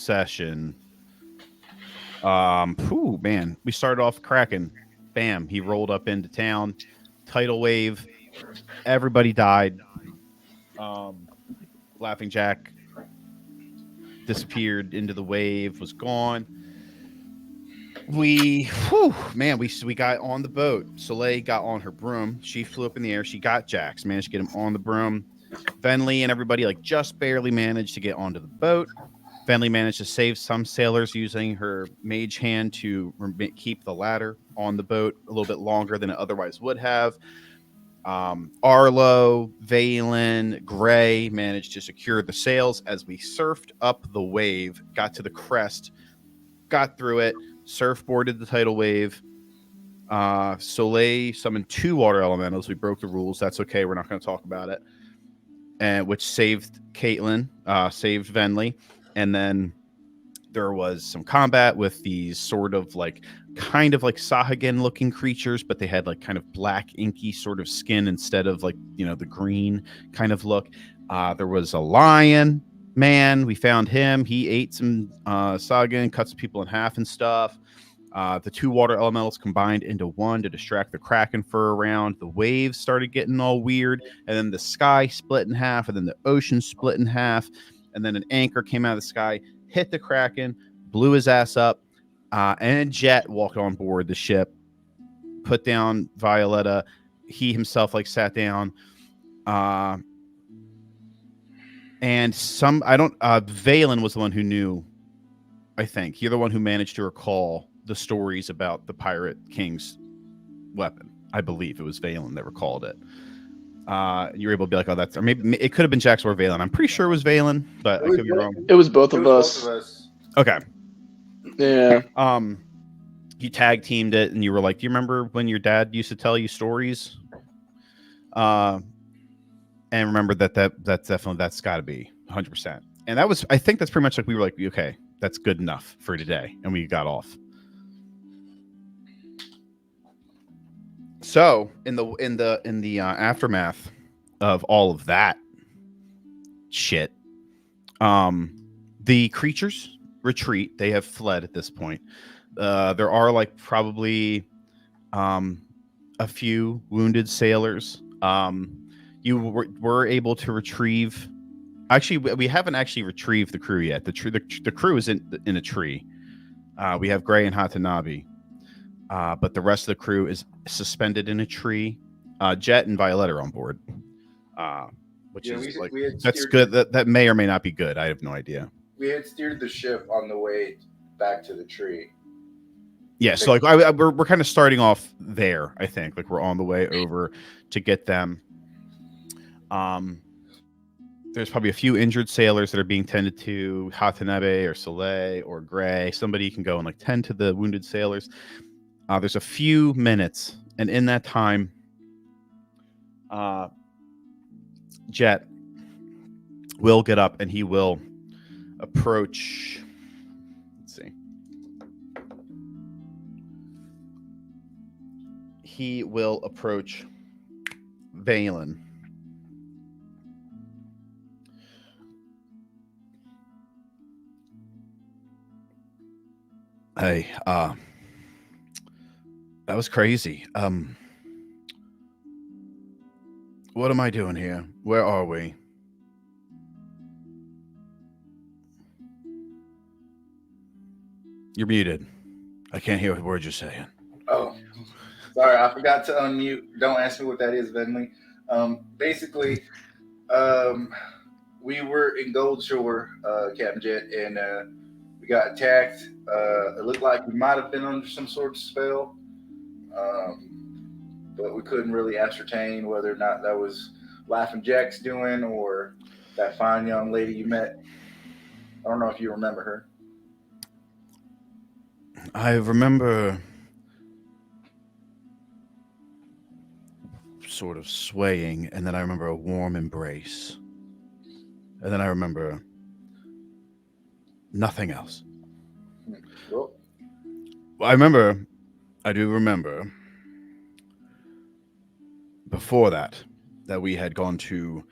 session. Man, we started off cracking. Bam, he rolled up into town. Tidal wave. Everybody died. Um, Laughing Jack disappeared into the wave. Was gone. We got on the boat. Soleil got on her broom. She flew up in the air. She got Jax. Managed to get him on the broom. Venley and everybody like just barely managed to get onto the boat. Venley managed to save some sailors using her mage hand to keep the ladder on the boat a little bit longer than it otherwise would have. Arlo, Valen, Gray managed to secure the sails as we surfed up the wave, got to the crest, got through it, surfboarded the tidal wave. Soleil summoned 2 water elementals. We broke the rules. That's okay. We're not going to talk about it. And which saved Caitlin, saved Venley. And then there was some combat with these sort of like kind of like Sahuagin looking creatures, but they had like kind of black inky sort of skin instead of like, the green kind of look. There was a lion man. We found him. He ate some Sahuagin, cut some people in half and stuff. The 2 water elementals combined into one to distract the Kraken for a round. The waves started getting all weird, and then the sky split in half, and then the ocean split in half, and then an anchor came out of the sky, hit the Kraken, blew his ass up, and Jet walked on board the ship, put down Violetta. He himself sat down, and Valen was the one who knew. I think you're the one who managed to recall the stories about the Pirate King's weapon. I believe it was Valen that recalled it. You were able to be like, oh, that's, or maybe it could have been Jax or Valen. I'm pretty sure it was Valen, but I could be wrong. It was both of us. Okay. Yeah. You tag teamed it, and you were like, do you remember when your dad used to tell you stories? And remember that's definitely, that's got to be 100%. And that was, I think that's pretty much like we were like, okay, that's good enough for today, and we got off. So in the aftermath of all of that shit, the creatures retreat. They have fled at this point. There are probably a few wounded sailors. You were able to retrieve. Actually, we haven't actually retrieved the crew yet. The crew is in a tree. We have Gray and Hatanabe. But the rest of the crew is suspended in a tree. Jet and Violet are on board, which is that's good. That may or may not be good. I have no idea. We had steered the ship on the way back to the tree. Yeah, so we're kind of starting off there. I think we're on the way over to get them. There's probably a few injured sailors that are being tended to. Hatanabe or Soleil or Gray. Somebody can go and tend to the wounded sailors. There's a few minutes, and in that time, Jet will get up and he will approach. Let's see. He will approach Valen. Hey, that was crazy. What am I doing here? Where are we? You're muted. I can't hear what words you're saying. Oh, sorry, I forgot to unmute. Don't ask me what that is, Venley. Basically, we were in Goldshore, Captain Jet, and we got attacked. It looked like we might have been under some sort of spell, but we couldn't really ascertain whether or not that was Laughing Jack's doing or that fine young lady you met. I don't know if you remember her. I remember sort of swaying, and then I remember a warm embrace. And then I remember nothing else. Well, I do remember before that we had gone to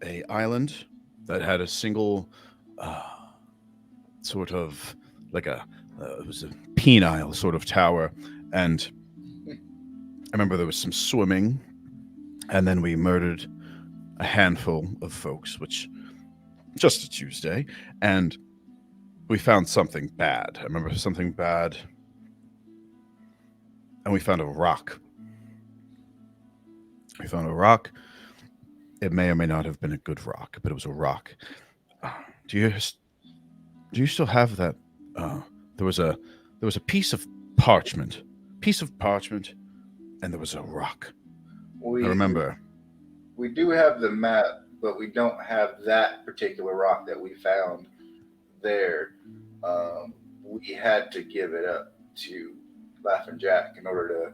a island that had a single sort of like it was a penile sort of tower, and I remember there was some swimming, and then we murdered a handful of folks, which just a Tuesday, and we found something bad. I remember something bad, and we found a rock. We found a rock. It may or may not have been a good rock, but it was a rock. Do you still have that? There was a piece of parchment, and there was a rock. I remember. We do have the map, but we don't have that particular rock that we found there. We had to give it up to Laughing Jack in order to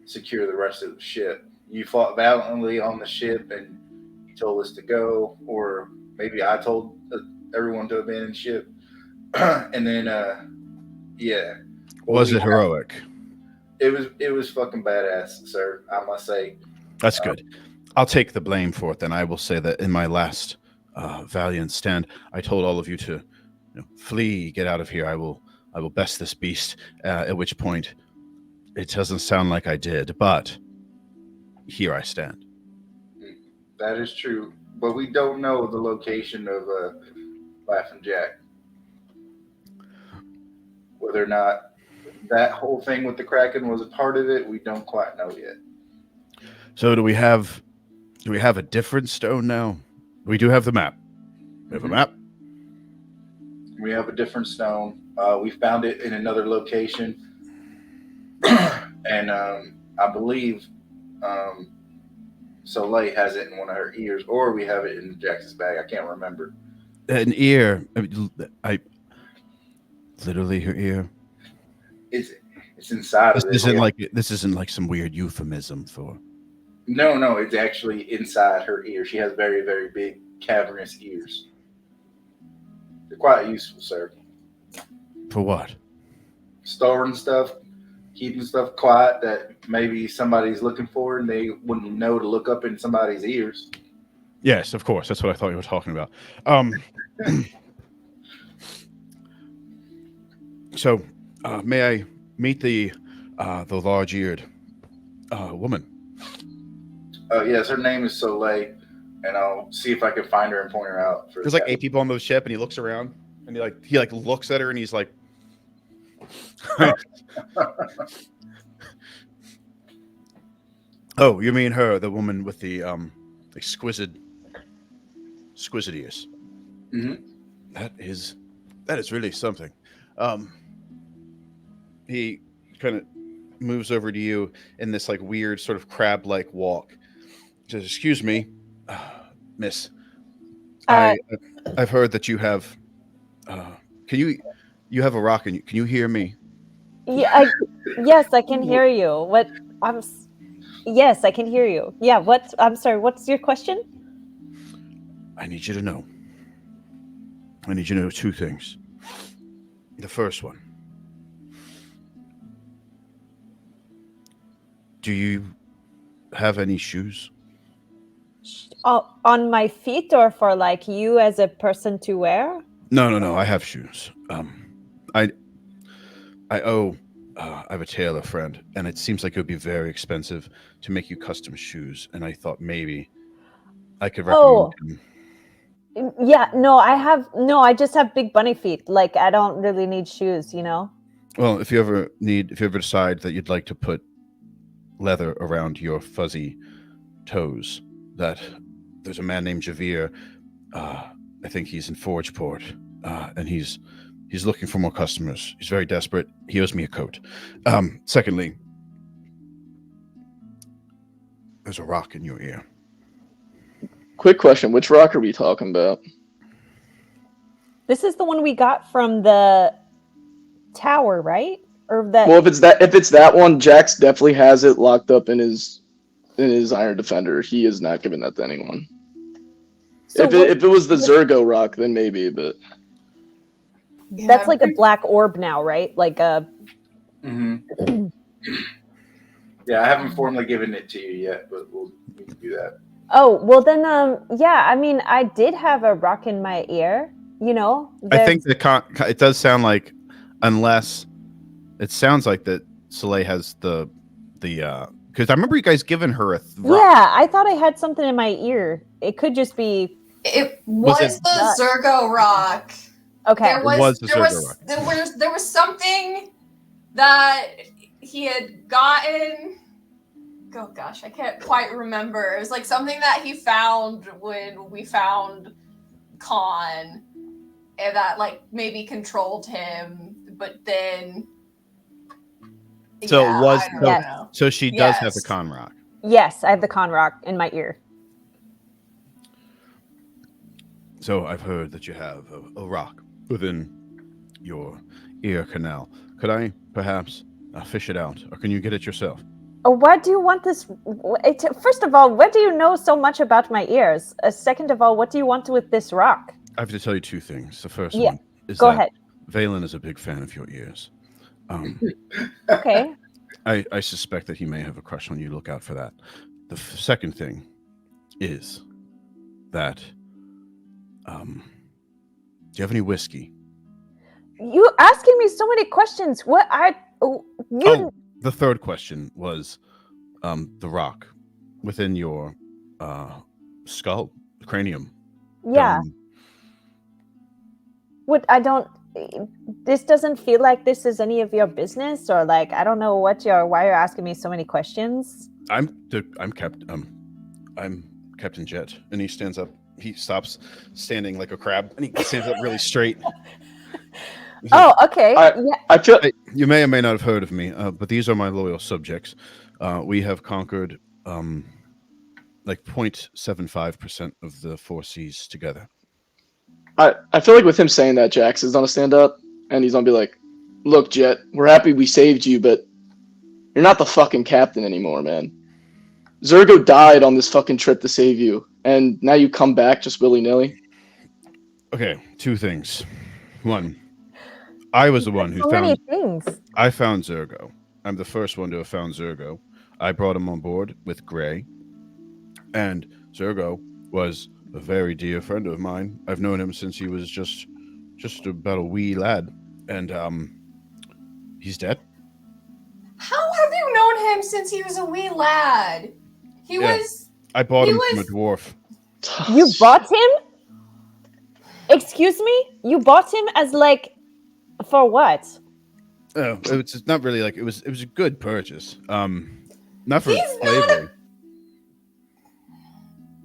secure the rest of the ship. You fought valiantly on the ship, and you told us to go, or maybe I told everyone to abandon ship. And then, yeah. Was it heroic? It was fucking badass, sir. I must say. That's good. I'll take the blame for it. Then I will say that in my last valiant stand, I told all of you to flee, get out of here. I will best this beast. At which point, it doesn't sound like I did, but here I stand. That is true, but we don't know the location of Laughing Jack. Whether or not that whole thing with the Kraken was a part of it, we don't quite know yet. So do we have a different stone now? We do have the map. We have a map. We have a different stone. We found it in another location, and I believe Soleil has it in one of her ears, or we have it in Jax's bag. I can't remember. An ear. I literally her ear. It's inside of it. This isn't like some weird euphemism for. No, it's actually inside her ear. She has very, very big cavernous ears. They're quite useful, sir. For what? Storing stuff, keeping stuff quiet that maybe somebody's looking for and they wouldn't know to look up in somebody's ears. Yes, of course. That's what I thought you were talking about. So, may I meet the large-eared woman? Yes, her name is Soleil, and I'll see if I can find her and point her out. There's like 8 people on the ship, and he looks around, and he looks at her, and he's like, "Oh, you mean her, the woman with the exquisite ears?" Mm-hmm. That is really something. He kind of moves over to you in this like weird sort of crab-like walk. He says, "Excuse me, miss. I've heard that you have. You have a rock in you? Can you hear me?" Yeah. Yes, I can hear you. Yes, I can hear you. Yeah. I'm sorry. What's your question? I need you to know. I need you to know 2 things. The first one. Do you have any shoes? On my feet, or for like you as a person to wear? No. I have shoes. I owe. I have a tailor friend, and it seems like it would be very expensive to make you custom shoes. And I thought maybe I could recommend him. Yeah. No, I just have big bunny feet. Like I don't really need shoes, Well, if you ever decide that you'd like to put leather around your fuzzy toes, that there's a man named Javier. I think he's in Forgeport, and he's looking for more customers. He's very desperate. He owes me a coat. Secondly, there's a rock in your ear. Quick question: which rock are we talking about? This is the one we got from the tower, right? Or that? Well, if it's that one, Jax definitely has it locked up in his Iron Defender. He is not giving that to anyone. So if it was the Zergo rock, then maybe, but that's like a black orb now, right? Like a. Mm-hmm. Yeah, I haven't formally given it to you yet, but we can do that. Oh well, then yeah. I mean, I did have a rock in my ear. You know, I think that it does sound like, unless it sounds like that Soleil has the because I remember you guys giving her a rock. Yeah, I thought I had something in my ear. It could just be. It Was was it- the Zergo rock. Okay. There was the there Zergo was, rock. there was something that he had gotten. Oh gosh, I can't quite remember. It was like something that he found when we found Khan, and that like maybe controlled him. But then, So yeah, it was I don't Yes. know. so she does have the Yes. con rock. Yes, I have the con rock in my ear. So I've heard that you have a rock within your ear canal. Could I perhaps fish it out, or can you get it yourself? Why do you want this? First of all, what do you know so much about my ears? Second of all, what do you want with this rock? I have to tell you two things. The first Yeah, one is Go that ahead. Valen is a big fan of your ears. Okay. I suspect that he may have a crush on you. Look out for that. The second thing is that do you have any whiskey? You asking me so many questions. What I you Oh, the third question was the rock within your skull, cranium. yeah. What I don't. This doesn't feel like this is any of your business, or like I don't know why you're asking me so many questions. I'm Captain Jet, and he stands up. He stops standing like a crab, and he stands up really straight. Oh, okay. I- Yeah. I feel You may or may not have heard of me, but these are my loyal subjects. We have conquered like 0.75% of the four seas together. I feel like with him saying that, Jax is gonna stand up and he's gonna be like, "Look, Jet, we're happy we saved you, but you're not the fucking captain anymore, man. Zergo died on this fucking trip to save you, and now you come back just willy nilly." Okay, two things. One, I was the one who So many found. things. I found Zergo. I'm the first one to have found Zergo. I brought him on board with Gray, and Zergo was a very dear friend of mine. I've known him since he was just about a wee lad, and he's dead. How have you known him since he was a wee lad? He Yeah. was. I bought He him from a was- dwarf. You bought him? Excuse me? You bought him as like for what? Oh, it's not really like it was a good purchase. Not for He's not slavery.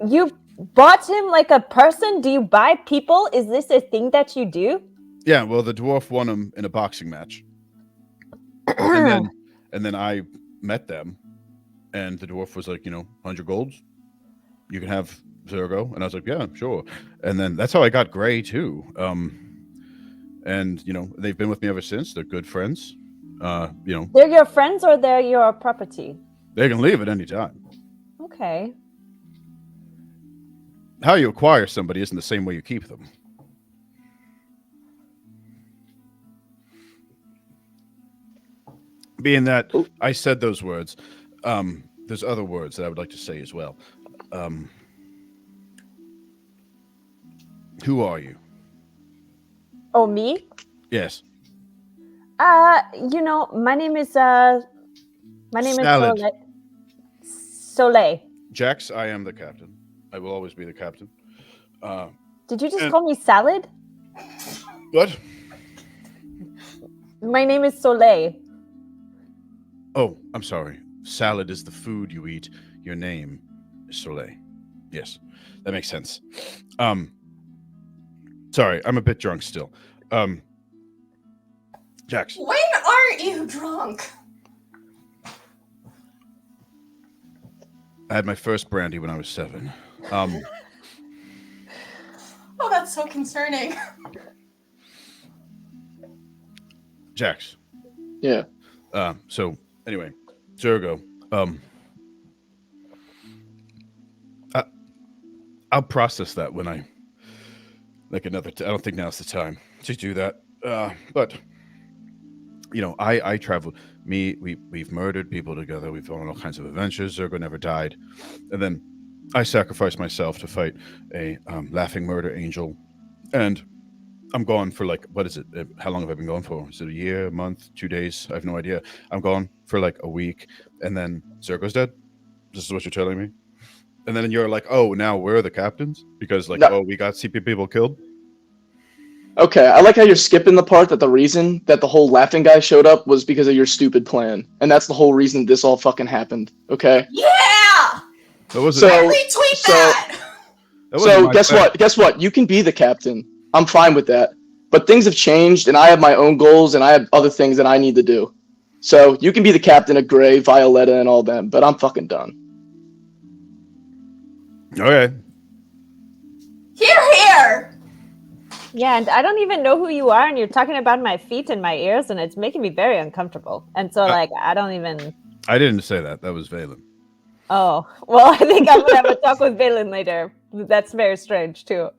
You bought him like a person? Do you buy people? Is this a thing that you do? Yeah, well, the dwarf won him in a boxing match, and then I met them, and the dwarf was like, 100 golds, you can have Zergo, and I was like, yeah, sure. And then that's how I got Gray too. And they've been with me ever since. They're good friends. They're your friends or they're your property? They can leave at any time. Okay. How you acquire somebody isn't the same way you keep them. Being that I said those words, there's other words that I would like to say as well. Who are you? Oh, me? Yes. My name is Salad. Soleil. Jax, I am the captain. I will always be the captain. Did you just and- call me Salad? What? My name is Soleil. Oh, I'm sorry. Salad is the food you eat. Your name is Soleil. Yes, that makes sense. Sorry, I'm a bit drunk still. Jax, When aren't you drunk? I had my first brandy when I was 7. Oh, that's so concerning. Jax. Yeah. So anyway, Zergo. I'll process that when I like another. I don't think now's the time to do that. But I traveled. We've murdered people together. We've gone on all kinds of adventures. Zergo never died, and then I sacrificed myself to fight a laughing murder angel, and I'm gone for like, what is it? How long have I been gone for? Is it a year, a month, 2 days? I have no idea. I'm gone for like a week, and then Zergo's dead. This is what you're telling me. And then you're like, oh, now we're the captains because like, No. oh, we got CP people killed. Okay, I like how you're skipping the part that the reason that the whole laughing guy showed up was because of your stupid plan, and that's the whole reason this all fucking happened. Okay. Yeah! That wasn't. So- I retweet that! that wasn't So my guess plan. what? Guess what? You can be the captain. I'm fine with that. But things have changed, and I have my own goals, and I have other things that I need to do. So you can be the captain of Gray, Violetta, and all them, but I'm fucking done. Okay. Here! Yeah, and I don't even know who you are, and you're talking about my feet and my ears, and it's making me very uncomfortable. And so, like, I don't even. I didn't say that. That was Valen. Oh, well, I think I'm gonna have a talk with Valen later. That's very strange too.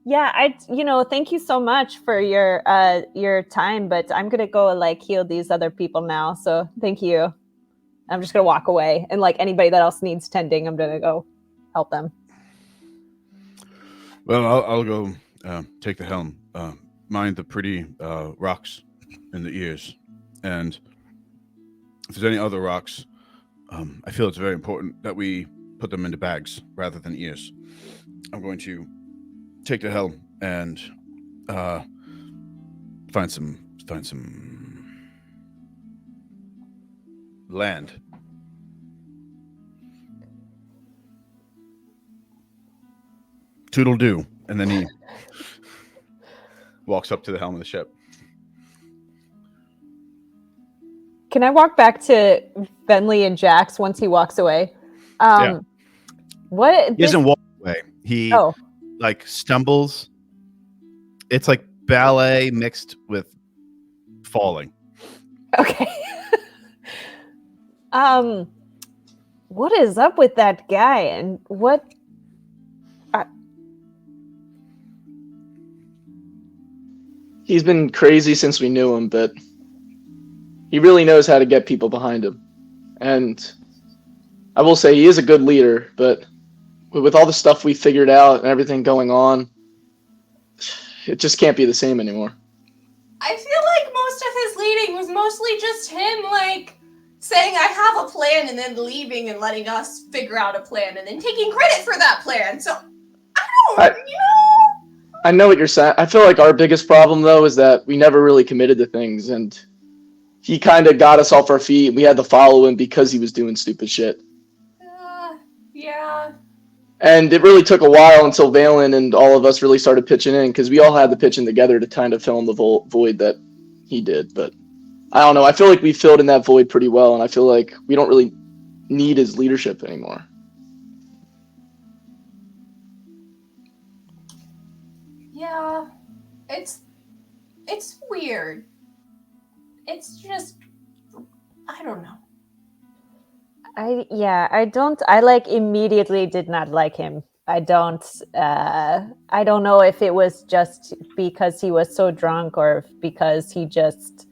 Yeah, thank you so much for your time, but I'm gonna go like heal these other people now. So thank you. I'm just gonna walk away, and like anybody that else needs tending, I'm gonna go help them. Well, I'll go take the helm. Mind the pretty rocks in the ears, and if there's any other rocks, I feel it's very important that we put them into bags rather than ears. I'm going to take the helm and find some land. Toodle do, and then he walks up to the helm of the ship. Can I walk back to Bentley and Jax once he walks away? Yeah. What? He doesn't walk away. He like stumbles. It's like ballet mixed with falling. Okay. What is up with that guy, and what? He's been crazy since we knew him, but he really knows how to get people behind him. And I will say he is a good leader, but with all the stuff we figured out and everything going on, it just can't be the same anymore. I feel like most of his leading was mostly just him, like, saying, I have a plan, and then leaving and letting us figure out a plan, and then taking credit for that plan. So, I know what you're saying. I feel like our biggest problem, though, is that we never really committed to things, and he kind of got us off our feet. We had to follow him because he was doing stupid shit. Yeah. And it really took a while until Valen and all of us really started pitching in, because we all had to pitch in together to kind of fill in the void that he did. But I don't know. I feel like we filled in that void pretty well, and I feel like we don't really need his leadership anymore. Yeah. It's weird. It's just, I don't know. I like immediately did not like him. I don't know if it was just because he was so drunk or because he just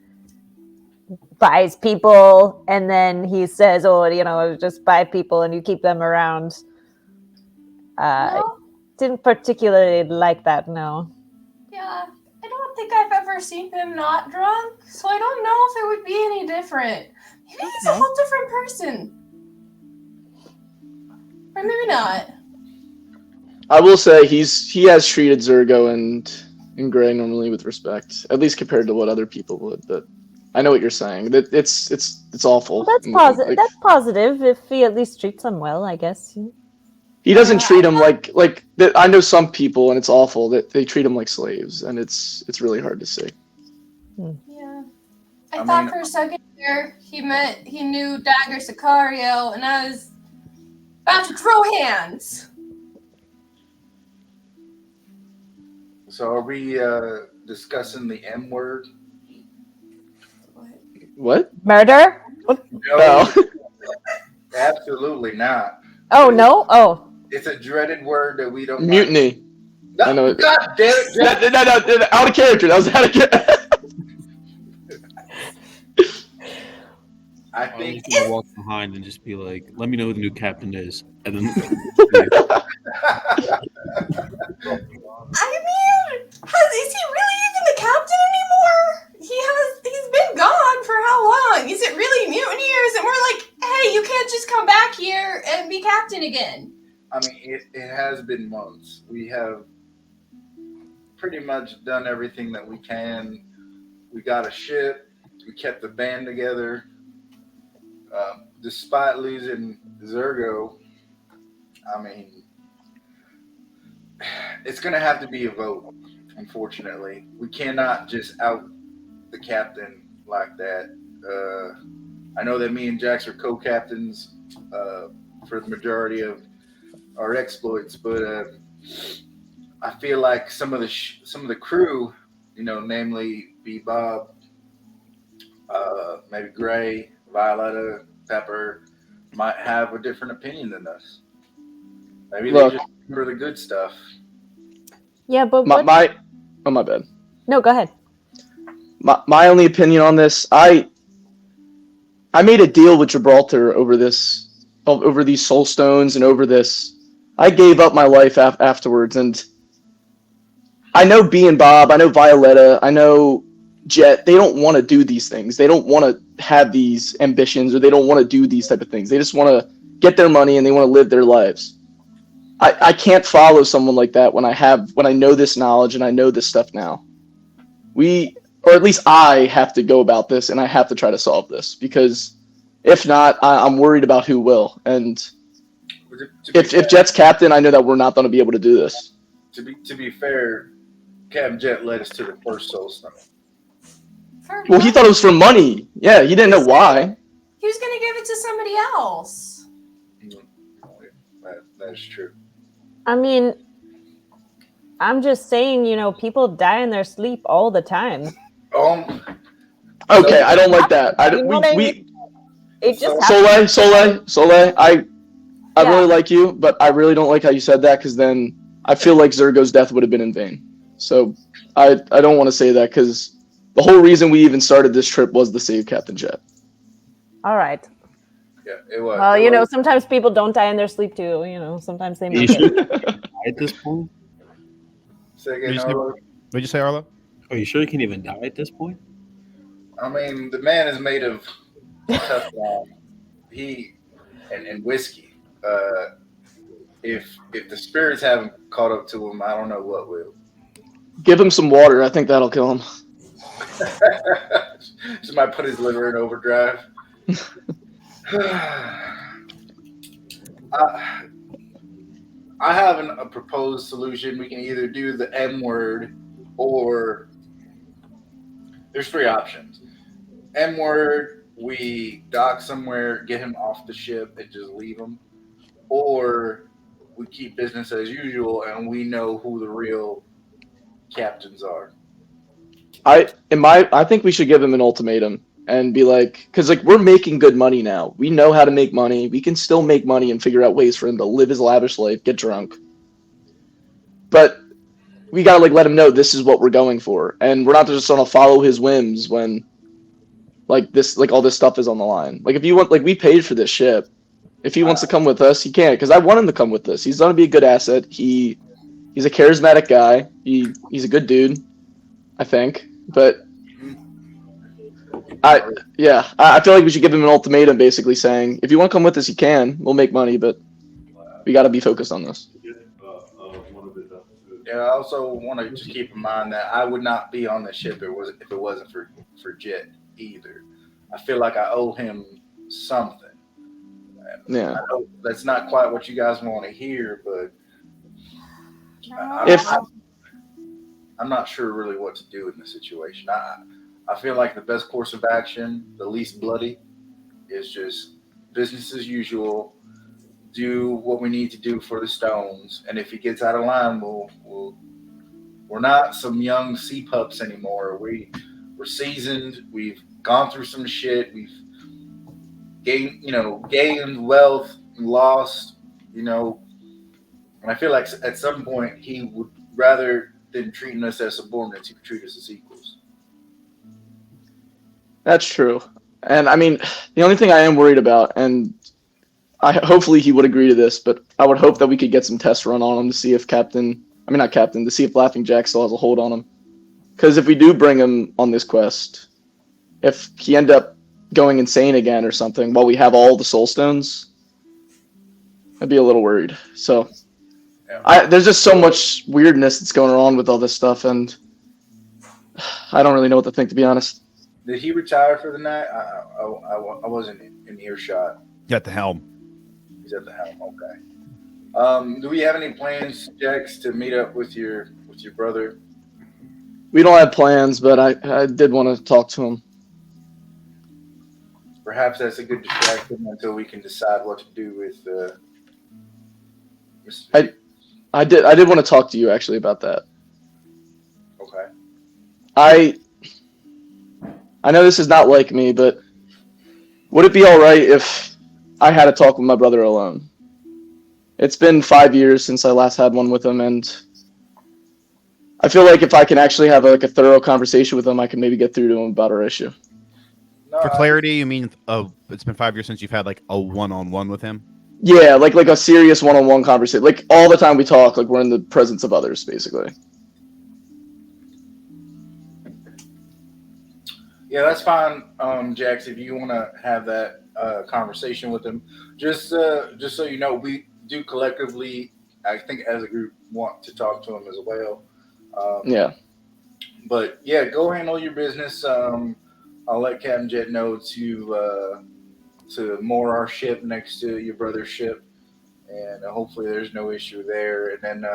buys people and then he says, just buy people and you keep them around. No? I didn't particularly like that, no. Yeah. I don't think I've ever seen him not drunk, so I don't know if it would be any different. Maybe he's a whole different person. Or maybe not. I will say he has treated Zergo and Gray normally with respect, at least compared to what other people would. But I know what you're saying. It's awful. Well, that's positive. That's positive if he at least treats them well, I guess. He doesn't treat them like I know some people, and it's awful that they treat them like slaves, and it's really hard to see. Yeah. I thought for a second there he knew Dagger Sicario, and I was about to throw hands. So are we discussing the M word? What? Murder? No. Absolutely not. Oh, no? Oh. It's a dreaded word that we don't Mutiny. No, I know it. God damn it. No, out of character. That was out of character. I I'm think just gonna walk behind and just be like, "Let me know who the new captain is," and then I mean, Is he really even the captain anymore? He's been gone for how long? Is it really mutiny, or is it more like, hey, you can't just come back here and be captain again? I mean, it has been months. We have pretty much done everything that we can. We got a ship. We kept the band together. Despite losing Zergo, I mean, it's going to have to be a vote, unfortunately. We cannot just out the captain like that. I know that me and Jax are co-captains for the majority of our exploits, but I feel like some of the crew, namely B Bob, maybe Gray, Violetta, Pepper, might have a different opinion than us. Maybe they just remember the good stuff. Yeah, but my bad. No, go ahead. My only opinion on this, I made a deal with Gibraltar over these soul stones and over this. I gave up my life afterwards, and I know B and Bob, I know Violetta, I know Jet. They don't want to do these things. They don't want to have these ambitions, or they don't want to do these type of things. They just want to get their money and they want to live their lives. I can't follow someone like that when I know this knowledge and I know this stuff now. Or at least I have to go about this, and I have to try to solve this, because if not, I'm worried about who will. And if Jet's captain, I know that we're not going to be able to do this. To be fair, Captain Jet led us to the first Soul Stone. Well, he thought it was for money. Yeah, he didn't know why. He was going to give it to somebody else. That's true. I mean, I'm just saying, people die in their sleep all the time. Okay, I don't like that. It just Soleil, I really like you, but I really don't like how you said that, because then I feel like Zergo's death would have been in vain. So I don't want to say that, because the whole reason we even started this trip was to save Captain Jet. All right. Yeah, it was. Well, sometimes people don't die in their sleep too. Sometimes they make it. At this point? Say again, Arlo? What did you say, Arlo? Are you sure you can even die at this point? I mean, the man is made of Teflon. And whiskey. If the spirits haven't caught up to him, I don't know what will. Give him some water. I think that'll kill him. Somebody put his liver in overdrive. I have a proposed solution. We can either do the M word, or there's 3 options. M word, we dock somewhere, get him off the ship, and just leave him. Or we keep business as usual, and we know who the real captains are. I think we should give him an ultimatum and be like, because we're making good money now. We know how to make money. We can still make money and figure out ways for him to live his lavish life, get drunk. But we gotta let him know this is what we're going for, and we're not just gonna follow his whims when all this stuff is on the line. If you want, we paid for this ship. If he wants to come with us, he can, because I want him to come with us. He's gonna be a good asset. He's a charismatic guy. He's a good dude, I think. But I feel like we should give him an ultimatum, basically saying, if you want to come with us, you can. We'll make money, but we got to be focused on this. Yeah, I also want to just keep in mind that I would not be on the ship if it wasn't for Jet either. I feel like I owe him something. Yeah. I know that's not quite what you guys want to hear, but I'm not sure really what to do in this situation. I feel like the best course of action, the least bloody, is just business as usual. Do what we need to do for the stones, and if he gets out of line, we're not some young sea pups anymore. We're seasoned. We've gone through some shit. We've gained wealth, lost, and I feel like at some point he would, rather than treating us as subordinates, he would treat us as equals. That's true. And I mean, the only thing I am worried about, and hopefully he would agree to this, but I would hope that we could get some tests run on him to see if Captain I mean, not captain, to see if Laughing Jack still has a hold on him. Because if we do bring him on this quest, if he end up going insane again or something while we have all the soul stones, I'd be a little worried. So there's just so much weirdness that's going on with all this stuff, and I don't really know what to think, to be honest. Did he retire for the night? I wasn't in earshot. At the helm. He's at the helm. Okay. Do we have any plans, Jax, to meet up with your brother? We don't have plans, but I did want to talk to him. Perhaps that's a good distraction until we can decide what to do with Mr. I did want to talk to you actually about that. Okay. I know this is not like me, but would it be all right if I had a talk with my brother alone? It's been 5 years since I last had one with him, and I feel like if I can actually have a thorough conversation with him, I can maybe get through to him about our issue. No, For clarity, you mean it's been 5 years since you've had like a one-on-one with him? Yeah, like a serious one-on-one conversation. Like all the time we talk, like we're in the presence of others, basically. Yeah, that's fine, Jax. If you want to have that conversation with him, just so you know, we do collectively, I think, as a group, want to talk to him as well. Yeah. But yeah, go handle your business. I'll let Captain Jet know to moor our ship next to your brother's ship, and hopefully there's no issue there. And then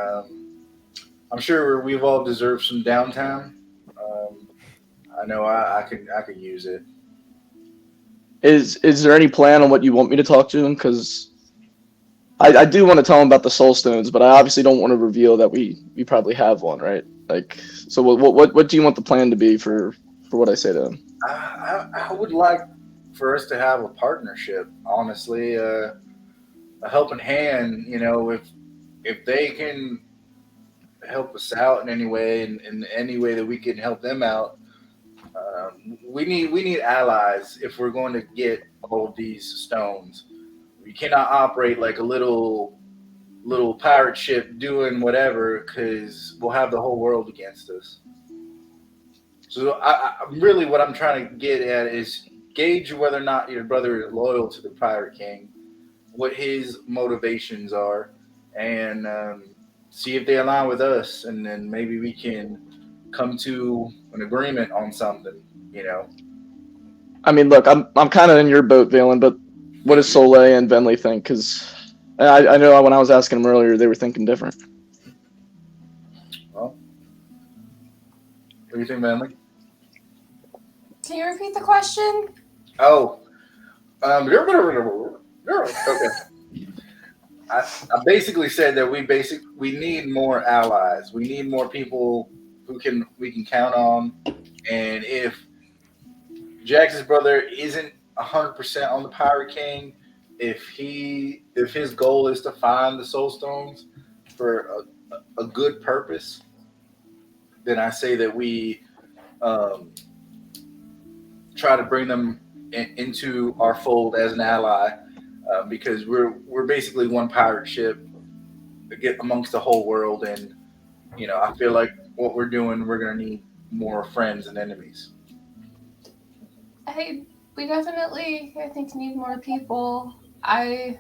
I'm sure we've all deserved some downtime. I know I could use it. Is there any plan on what you want me to talk to him? Because I do want to tell him about the soul stones, but I obviously don't want to reveal that we probably have one, right? Like, so what do you want the plan to be for what I say to him? I would like for us to have a partnership. Honestly, a helping hand. You know, if they can help us out in any way, in any way that we can help them out. We need allies if we're going to get all of these stones. We cannot operate like a little pirate ship doing whatever because we'll have the whole world against us. So really what I'm trying to get at is gauge whether or not your brother is loyal to the Pirate King, what his motivations are, and see if they align with us, and then maybe we can come to an agreement on something. You know. I mean, look, I'm kind of in your boat, Valen, but what does Soleil and Venley think? Because I know when I was asking them earlier, they were thinking different. Well, what do you think, Manley? Can you repeat the question? Oh, okay. I basically said that we need more allies. We need more people we can count on. And if Jax's brother isn't 100% on the Pirate King, if his goal is to find the Soul Stones for a good purpose, then I say that we try to bring them into our fold as an ally, because we're basically one pirate ship amongst the whole world, and I feel like what we're doing, we're gonna need more friends than enemies. We definitely, I think, need more people. I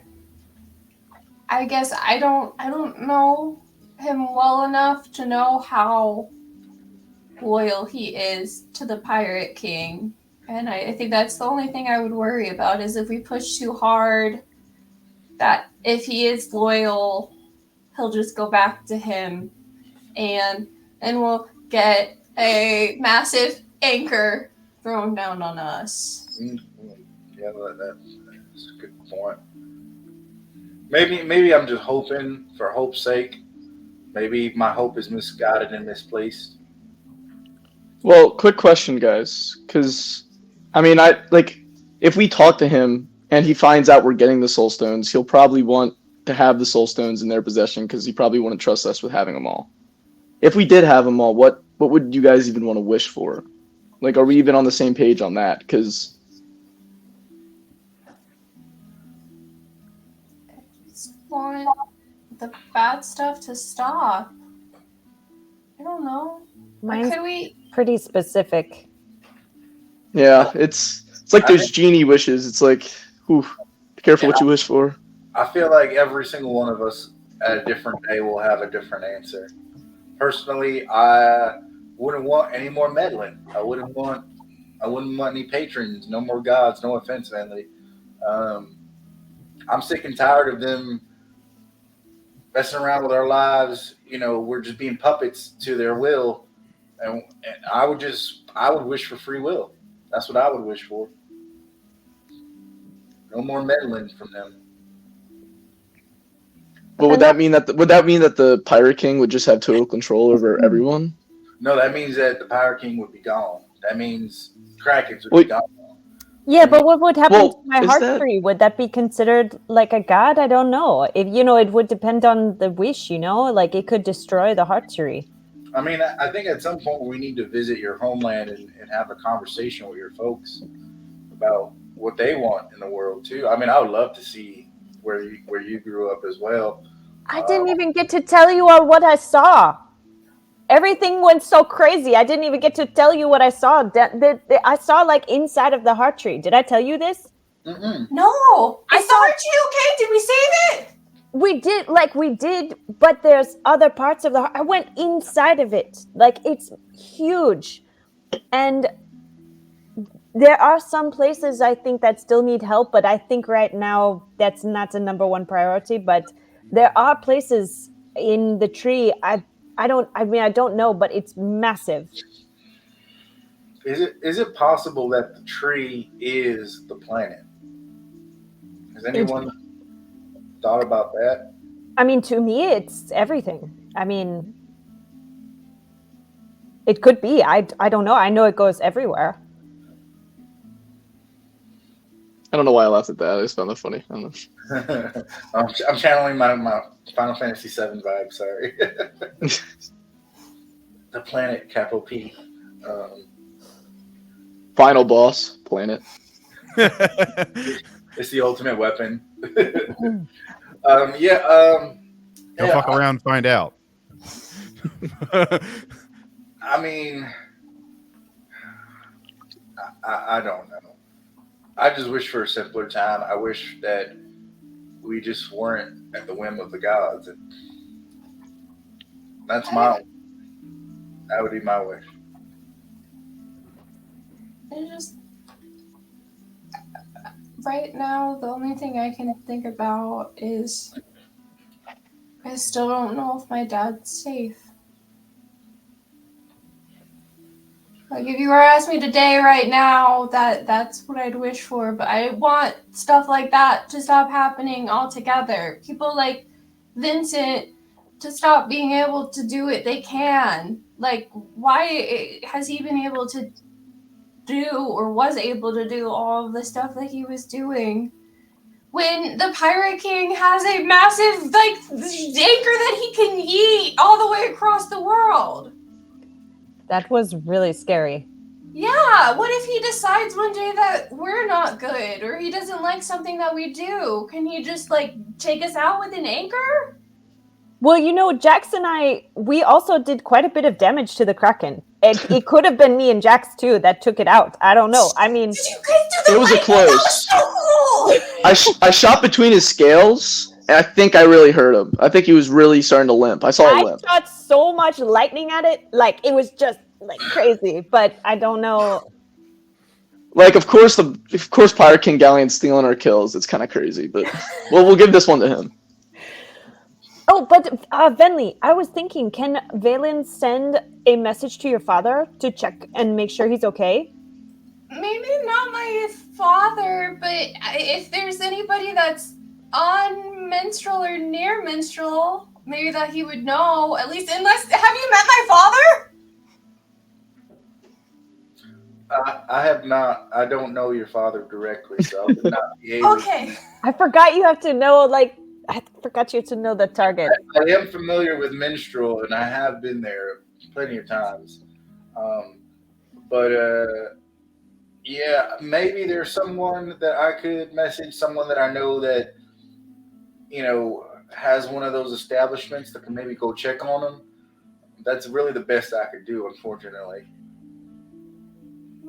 guess I don't know him well enough to know how loyal he is to the Pirate King. And I think that's the only thing I would worry about is if we push too hard, that if he is loyal, he'll just go back to him and we'll get a massive anchor thrown down on us. Yeah, that's a good point. Maybe I'm just hoping for hope's sake. Maybe my hope is misguided and misplaced. Well, quick question, guys, because I mean, if we talk to him and he finds out we're getting the soul stones, he'll probably want to have the soul stones in their possession because he probably wouldn't trust us with having them all. If we did have them all, what would you guys even want to wish for? Like, are we even on the same page on that? Because I just want the bad stuff to stop. I don't know. Mine's Could we? pretty specific. Yeah, it's like I there's genie wishes. It's like, whew, be careful what you wish for. I feel like every single one of us at a different day will have a different answer. Personally, I wouldn't want any more meddling. I wouldn't want any patrons, no more gods. No offense, Manly. Um, I'm sick and tired of them messing around with our lives. We're just being puppets to their will, and I would wish for free will. That's what I would wish for. No more meddling from them. But would And that mean that the Pirate King would just have total control over everyone? No, that means that the Power King would be gone. That means Krakens would Well, be gone. Yeah, but what would happen Well, to my is heart that- tree? Would that be considered like a god? I don't know. If it would depend on the wish, like it could destroy the heart tree. I mean, I think at some point we need to visit your homeland and have a conversation with your folks about what they want in the world too. I mean, I would love to see where you grew up as well. I didn't even get to tell you all what I saw. Everything went so crazy. I didn't even get to tell you what I saw. I saw like inside of the heart tree. Did I tell you this? Mm-mm. No. I Is the heart tree okay? Did we save it? We did, but there's other parts of the heart. I went inside of it. Like it's huge. And there are some places I think that still need help, but I think right now that's not the number one priority. But there are places in the tree. I don't know, but it's massive. Is it possible that the tree is the planet? Has anyone thought about that? I mean, to me, it's everything. I mean, it could be. I don't know. I know it goes everywhere. I don't know why I laughed at that. I just found that funny. I don't know. I'm channeling my Final Fantasy VII vibe. Sorry. The planet, capital P. Final boss planet. It's the ultimate weapon. Go yeah. fuck around and find out. I mean, I don't know. I just wish for a simpler time. I wish that we just weren't at the whim of the gods. And that would be my wish. I just right now the only thing I can think about is I still don't know if my dad's safe. Like if you were asking me today, right now, that's what I'd wish for. But I want stuff like that to stop happening altogether. People like Vincent to stop being able to do it. They can. Like, why has he been able to do or was able to do all of the stuff that he was doing? When the Pirate King has a massive anchor that he can yeet all the way across the world. That was really scary. Yeah, what if he decides one day that we're not good or he doesn't like something that we do? Can he just take us out with an anchor? Well, Jax and we also did quite a bit of damage to the Kraken. It could have been me and Jax too that took it out. I don't know. I mean, Did you guys do It was a lightning? That close. was so cool. I shot between his scales, and I think I really hurt him. I think he was really starting to limp. I saw a I limp. shot so much lightning at it, like it was just like crazy. But I don't know. Like, of course, Pirate King Galleon's stealing our kills. It's kind of crazy, but we'll give this one to him. Oh, but Venli, I was thinking, can Valen send a message to your father to check and make sure he's okay? Maybe not my father, but if there's anybody that's on menstrual or near menstrual, maybe that he would know. At least, have you met my father? I have not. I don't know your father directly, so I would not be able. Okay. I forgot you have to know, I forgot you to know the target. I am familiar with Minstrel, and I have been there plenty of times. But yeah, maybe there's someone that I could message, someone that I know that has one of those establishments that can maybe go check on them. That's really the best I could do, unfortunately.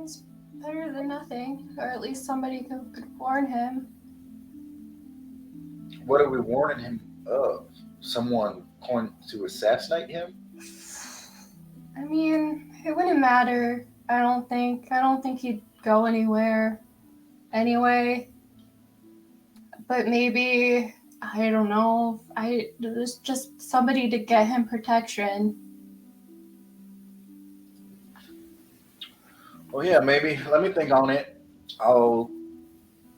It's better than nothing, or at least somebody could warn him. What are we warning him of? Someone going to assassinate him? I mean, it wouldn't matter. I don't think. I don't think he'd go anywhere anyway. But maybe I don't know. There's just somebody to get him protection. Well, yeah, maybe. Let me think on it. I'll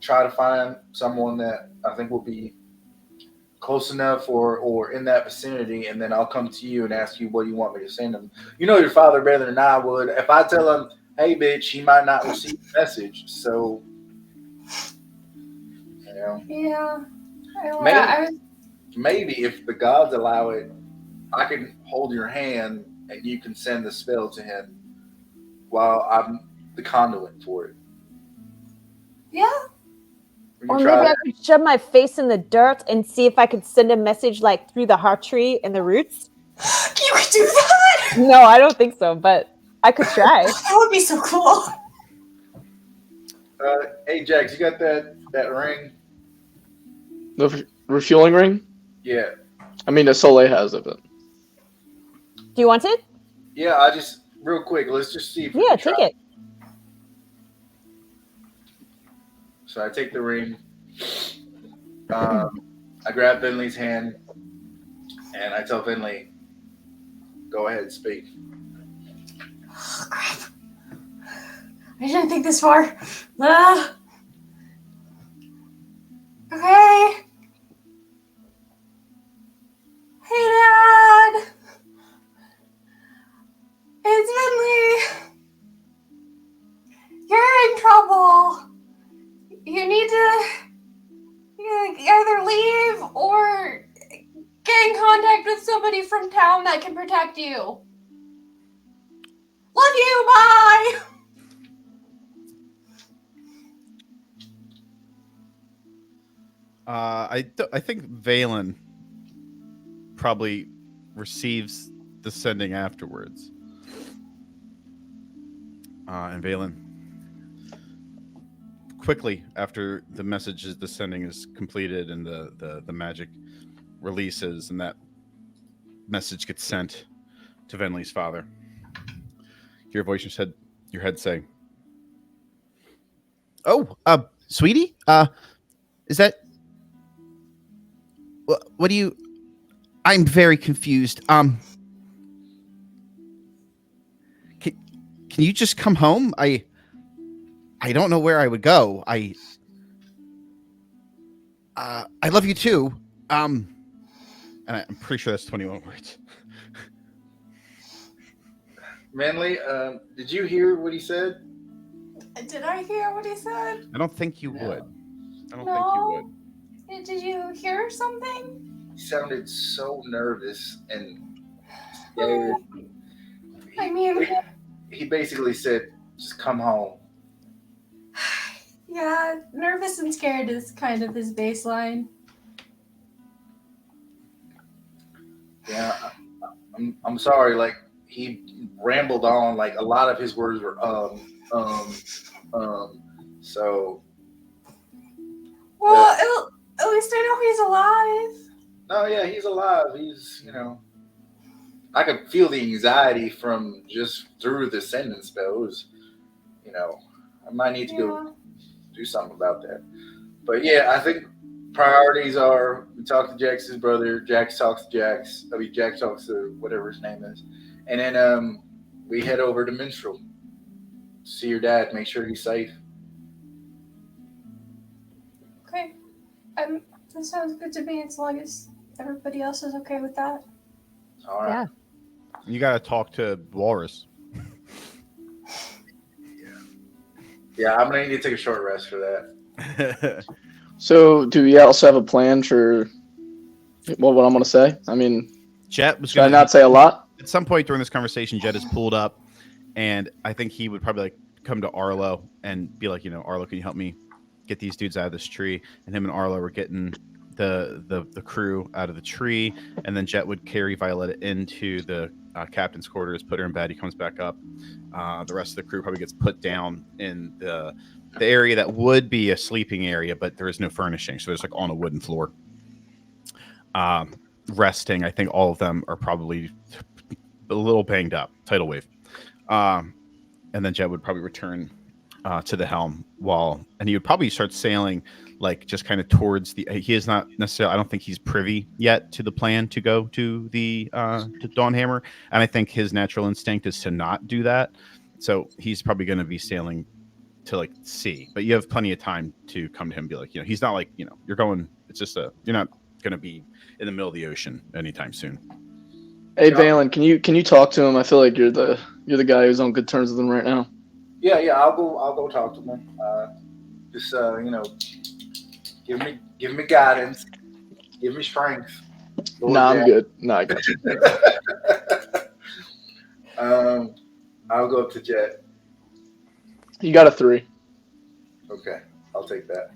try to find someone that I think will be close enough or in that vicinity, and then I'll come to you and ask you what you want me to send him. You know your father better than I would. If I tell him, hey, bitch, he might not receive the message. So, you know. Yeah. Maybe if the gods allow it, I can hold your hand and you can send the spell to him while I'm the conduit for it. Yeah. Or maybe I could shove my face in the dirt and see if I could send a message like through the heart tree and the roots. You could do that? No, I don't think so, but I could try. That would be so cool. Hey, Jax, you got that ring? The refueling ring? Yeah. I mean, the Soleil has of it. Do you want it? Yeah, I just, real quick, let's just see if we Yeah, can take try. it. So I take the ring. I grab Finley's hand, and I tell Finley, go ahead, speak. Oh, crap. I didn't think this far. Okay. Hey, Dad. It's Finley. You're in trouble. You need to either leave or get in contact with somebody from town that can protect you. Love you. Bye. I think Valen probably receives the sending afterwards. And Valen, quickly after the message is the sending is completed and the magic releases and that message gets sent to Venley's father, you hear a voice in your head saying, "Oh, sweetie, is that what do you? I'm very confused. Can you just come home? I don't know where I would go. I love you too. And I'm pretty sure that's 21 words. Manly, did you hear what he said? Did I hear what he said? I don't think you No. would. I don't think you would. Did you hear something? He sounded so nervous and scared. I mean, He basically said, just come home. yeah, nervous and scared is kind of his baseline. Yeah, I'm sorry. Like, he rambled on. Like, a lot of his words were, So, Well, at least I know he's alive. no, yeah, he's alive. He's, I could feel the anxiety from just through the sending spells. I might need to go do something about that. But yeah, I think priorities are we talk to Jax's brother, Jax talks to Jax. I mean, Jax talks to whatever his name is, and then we head over to Minstrel. See your dad. Make sure he's safe. Okay. That sounds good to me as long as everybody else is okay with that. All right. Yeah. You got to talk to Walrus. Yeah, I'm gonna need to take a short rest for that. So, do we also have a plan for what I'm going to say? I mean, Jet was should I going not say a lot? at some point during this conversation. Jet is pulled up, and I think he would probably come to Arlo and be like, Arlo, can you help me get these dudes out of this tree? And him and Arlo were getting the crew out of the tree, and then Jet would carry Violetta into the captain's quarters, put her in bed. He comes back up. The rest of the crew probably gets put down in the area that would be a sleeping area, but there is no furnishing, so it's like on a wooden floor. Resting. I think all of them are probably a little banged up. Tidal wave. And then Jet would probably return to the helm and he would probably start sailing like just kind of towards he is not necessarily, I don't think he's privy yet to the plan to go to the to Dawnhammer, and I think his natural instinct is to not do that, so he's probably going to be sailing to like sea, but you have plenty of time to come to him and be like, he's not like, you're going, it's just you're not going to be in the middle of the ocean anytime soon. Hey, Valen, can you talk to him? I feel like you're the guy who's on good terms with him right now. Yeah, I'll go talk to him. Just give me guidance, give me strength. I'm good. Nah, I got you. I'll go up to Jet. You got a 3. Okay, I'll take that.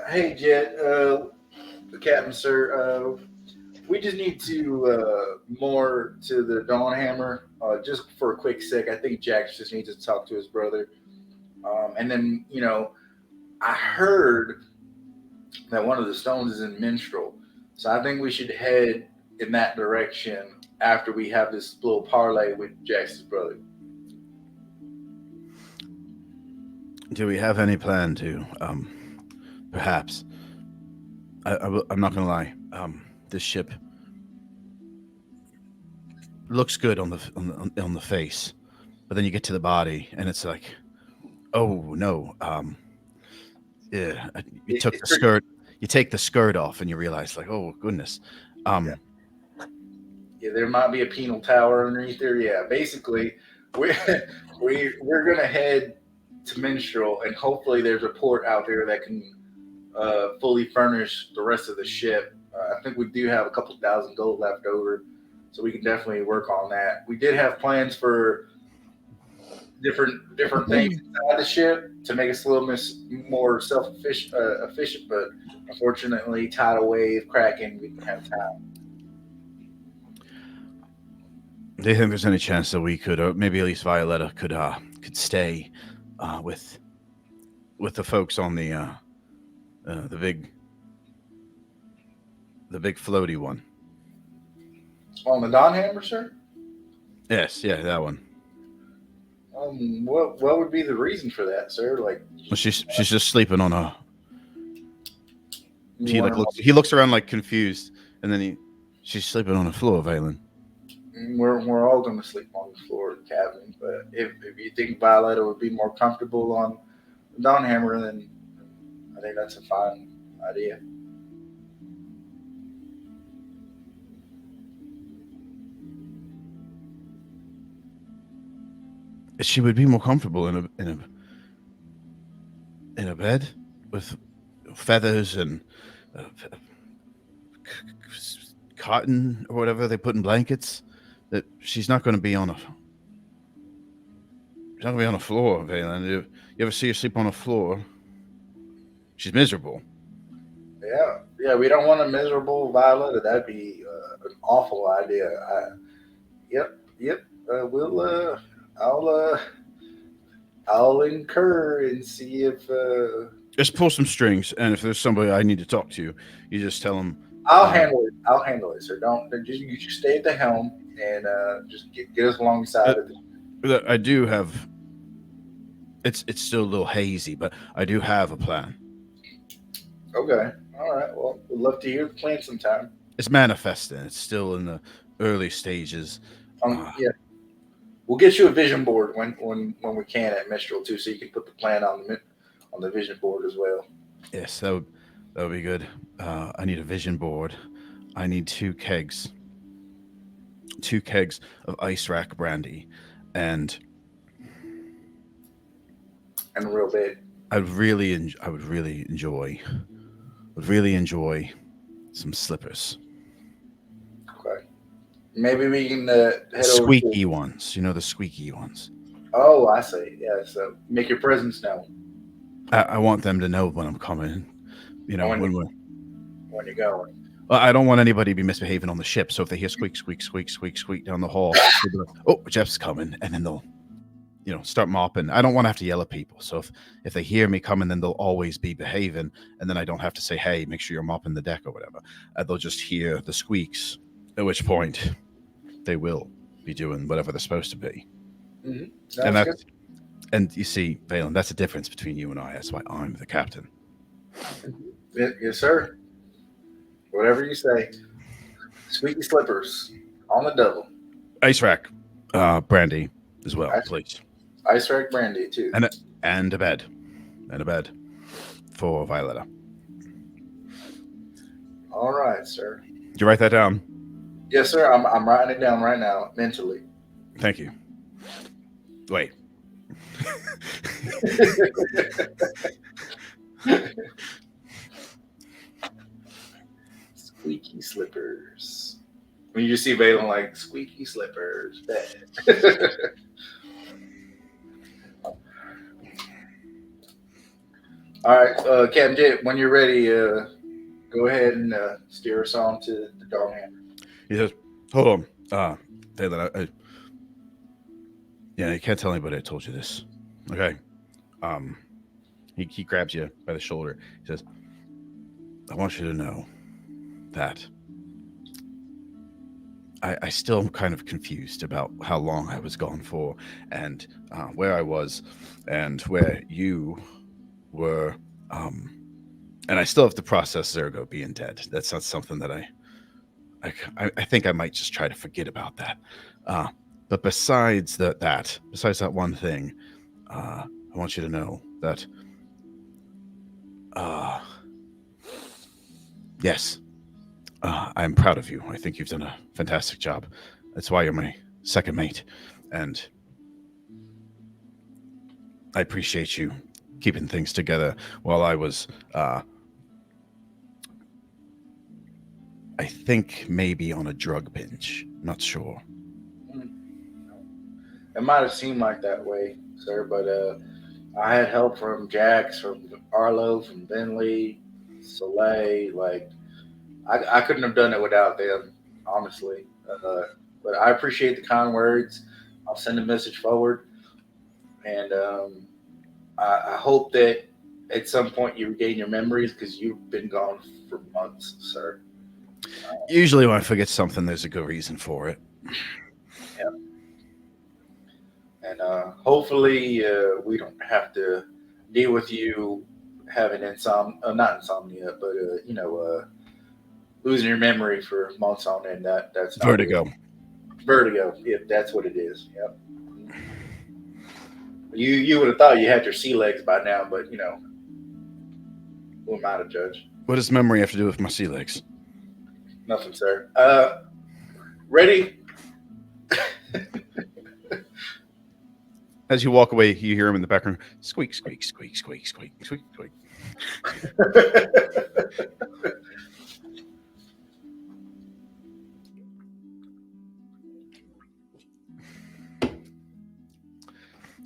Hey, Jet, the captain, sir. We just need to moor to the Dawnhammer just for a quick sec. I think Jax just needs to talk to his brother. And then, I heard that one of the stones is in Minstrel. So I think we should head in that direction after we have this little parlay with Jax's brother. Do we have any plan to, perhaps? I'm not going to lie. This ship looks good on the face, but then you get to the body and it's like, oh no, yeah, you took the skirt. You take the skirt off and you realize, like, oh goodness, yeah, there might be a penal tower underneath there. Yeah, basically, we're gonna head to Minstrel, and hopefully there's a port out there that can fully furnish the rest of the ship. I think we do have a couple thousand gold left over, so we can definitely work on that. We did have plans for different things inside the ship to make us a little more efficient, but unfortunately, tidal wave, Kraken, we didn't have time. Do you think there's any chance that we could, or maybe at least Violetta could stay with the folks on the big floaty one? On the Dawnhammer, sir? Yes, yeah, that one. What would be the reason for that, sir? Like, well, she's just sleeping on a. He looks around like confused, and then she's sleeping on the floor, Valen. We're all going to sleep on the floor of the cabin, but if you think Violetta would be more comfortable on the Dawnhammer, then I think that's a fine idea. She would be more comfortable in a bed with feathers and cotton or whatever they put in blankets. That she's not going to be on a floor, Valen. You ever see her sleep on a floor? She's miserable. Yeah. We don't want a miserable Violetta. That'd be an awful idea. Yep. I'll incur and see if. Just pull some strings, and if there's somebody I need to talk to, you just tell them. I'll handle it, sir. You just stay at the helm and just get us alongside of it. I do have. It's still a little hazy, but I do have a plan. Okay. All right. Well, we'd love to hear the plan sometime. It's manifesting. It's still in the early stages. Yeah. We'll get you a vision board when we can at Mistral too, so you can put the plan on the vision board as well. Yes, that would be good. I need a vision board. I need 2 kegs of ice rack brandy, and a real bit. I would really enjoy some slippers. Okay. Maybe we can head squeaky ones. You know, the squeaky ones. Oh, I see. Yeah, so make your presence known. I want them to know when I'm coming. You know, when we're. when you're going. Well, I don't want anybody to be misbehaving on the ship. So if they hear squeak, squeak, squeak, squeak, squeak down the hall, they'll be like, oh, Jeff's coming, and then they'll, start mopping. I don't want to have to yell at people. So if they hear me coming, then they'll always be behaving, and then I don't have to say, hey, make sure you're mopping the deck or whatever. They'll just hear the squeaks, at which point they will be doing whatever they're supposed to be. Mm-hmm. And you see, Valen, that's the difference between you and I. That's why I'm the captain. Yes, sir. Whatever you say. Squeaky slippers on the double. Ice rack, brandy as well, please. Ice rack brandy too. And a bed. And a bed for Violetta. All right, sir. Did you write that down? Yes, sir. I'm writing it down right now, mentally. Thank you. Wait. Squeaky slippers. When you just see Valen like squeaky slippers, bad. All right, Captain Jet, when you're ready, go ahead and steer us on to the Dawn Hammer. He says, hold on. Valen, you can't tell anybody I told you this. Okay. He grabs you by the shoulder. He says, I want you to know that I still am kind of confused about how long I was gone for and where I was and where you were. And I still have to process Zergo being dead. That's not something that I think I might just try to forget about that. But besides that one thing, I want you to know that, yes, I'm proud of you. I think you've done a fantastic job. That's why you're my second mate. And I appreciate you keeping things together while I was, I think maybe on a drug binge. Not sure. It might have seemed like that way, sir, but I had help from Jax, from Arlo, from Bentley, Soleil. Like, I couldn't have done it without them, honestly. But I appreciate the kind words. I'll send a message forward. And I hope that at some point you regain your memories because you've been gone for months, sir. Usually when I forget something, there's a good reason for it. Yeah. And hopefully we don't have to deal with you having not insomnia, but losing your memory for months on end. That's not Vertigo. Good. Vertigo. If that's what it is. Yep. You would have thought you had your sea legs by now, but who am I to judge? What does memory have to do with my sea legs? Nothing, sir. Ready? As you walk away, you hear him in the background, squeak, squeak, squeak, squeak, squeak, squeak, squeak.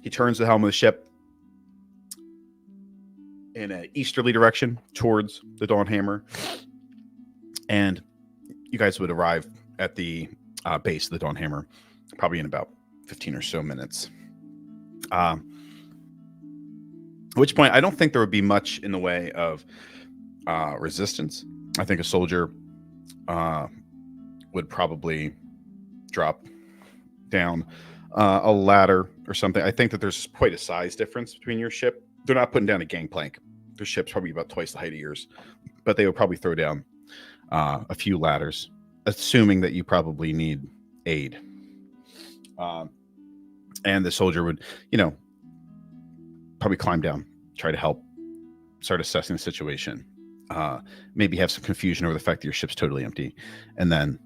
He turns the helm of the ship in an easterly direction towards the Dawn Hammer, and you guys would arrive at the base of the Dawn Hammer probably in about 15 or so minutes. At which point, I don't think there would be much in the way of resistance. I think a soldier would probably drop down a ladder or something. I think that there's quite a size difference between your ship. They're not putting down a gangplank. Their ship's probably about twice the height of yours, but they would probably throw down a few ladders, assuming that you probably need aid. And the soldier would, probably climb down, try to help, start assessing the situation. Maybe have some confusion over the fact that your ship's totally empty, and then,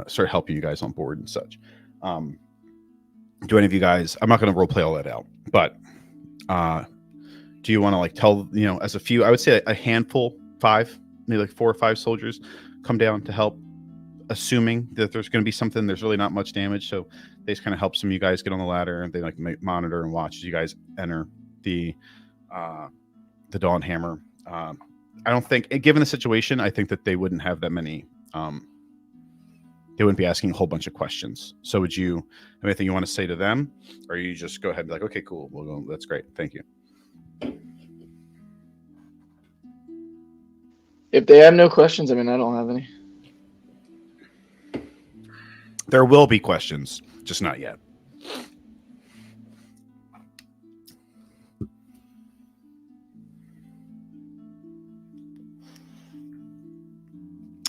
start helping you guys on board and such. Do any of you guys? I'm not going to role play all that out, but do you want to tell as a few? I would say a handful, 5, maybe 4 or 5 soldiers come down to help, assuming that there's going to be something. There's really not much damage, so they just kind of help some of you guys get on the ladder. They monitor and watch as you guys enter the Dawn Hammer. I don't think, given the situation, I think that they wouldn't have that many. They wouldn't be asking a whole bunch of questions. So would you have anything you want to say to them? Or you just go ahead and be like, okay, cool. We'll go. That's great. Thank you. If they have no questions, I mean, I don't have any. There will be questions, just not yet.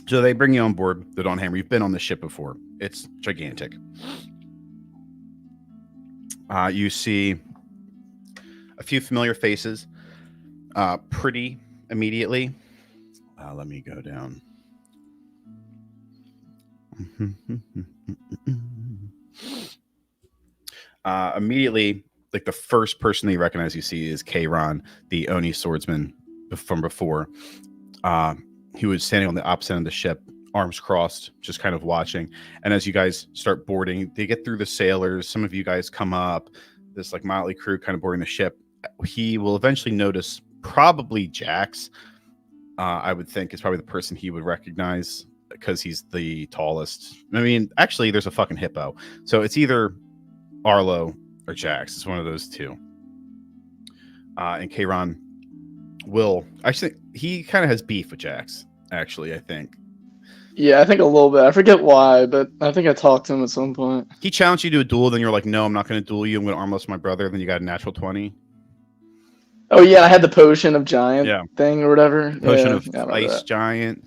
So they bring you on board the Dawn Hammer. You've been on the ship before. It's gigantic. You see a few familiar faces pretty immediately. Let me go down. Immediately, like the first person that you recognize you see is Kayron, the Oni swordsman from before. He was standing on the opposite end of the ship, arms crossed, just kind of watching. And as you guys start boarding, they get through the sailors. Some of you guys come up, this like motley crew kind of boarding the ship. He will eventually notice probably Jax. I would think is probably the person he would recognize because he's the tallest. I mean, actually, there's a fucking hippo. So it's either Arlo or Jax. It's one of those two. And Kayron will actually, he kind of has beef with Jax, actually, I think. Yeah, I think a little bit. I forget why, but I think I talked to him at some point. He challenged you to a duel, then you're like, no, I'm not going to duel you. I'm going to arm wrestle my brother. Then you got a natural 20. Oh, yeah, I had the potion of giant thing or whatever. Potion of ice giant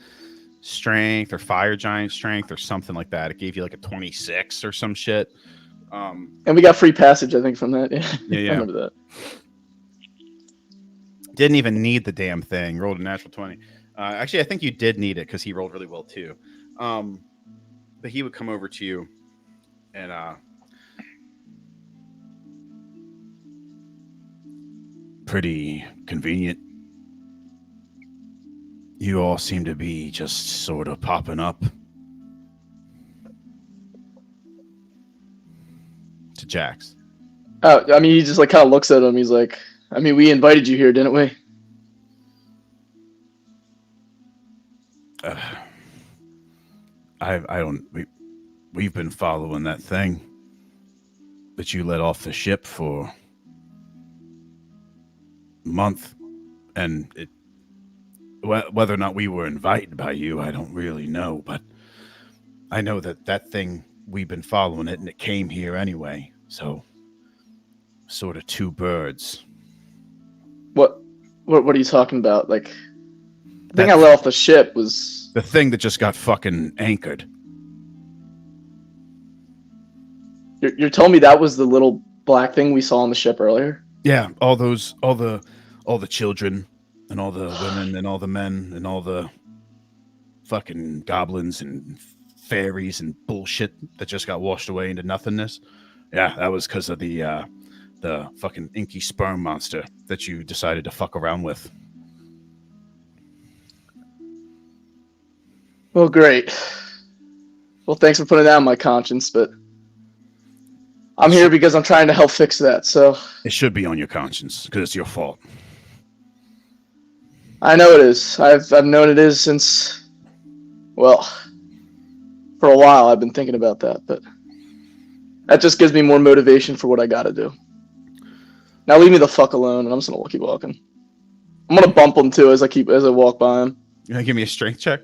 strength or fire giant strength or something like that. It gave you like a 26 or some shit. And we got free passage, I think, from that. Yeah. I remember that. Didn't even need the damn thing. Rolled a natural 20. Actually, I think you did need it because he rolled really well too. But he would come over to you and pretty convenient. You all seem to be just sort of popping up. To Jax. Oh, I mean, he just like kind of looks at him. He's like, I mean, we invited you here, didn't we? I don't. We've been following that thing that you let off the ship for a month, and it. Whether or not we were invited by you, I don't really know, but I know that thing, we've been following it, and it came here anyway. So, sort of two birds. What are you talking about? Like, the thing I let off the ship was the thing that just got fucking anchored. You're telling me that was the little black thing we saw on the ship earlier? Yeah, all the children and all the women and all the men and all the fucking goblins and fairies and bullshit that just got washed away into nothingness. Yeah, that was because of the fucking inky sperm monster that you decided to fuck around with. Well, great. Well, thanks for putting that on my conscience, but I'm here because I'm trying to help fix that, so... It should be on your conscience, because it's your fault. I know it is. I've known it is since... Well, for a while I've been thinking about that, but... That just gives me more motivation for what I gotta do. Now leave me the fuck alone, and I'm just gonna keep walking. I'm gonna bump him, too, as I walk by him. You gonna give me a strength check?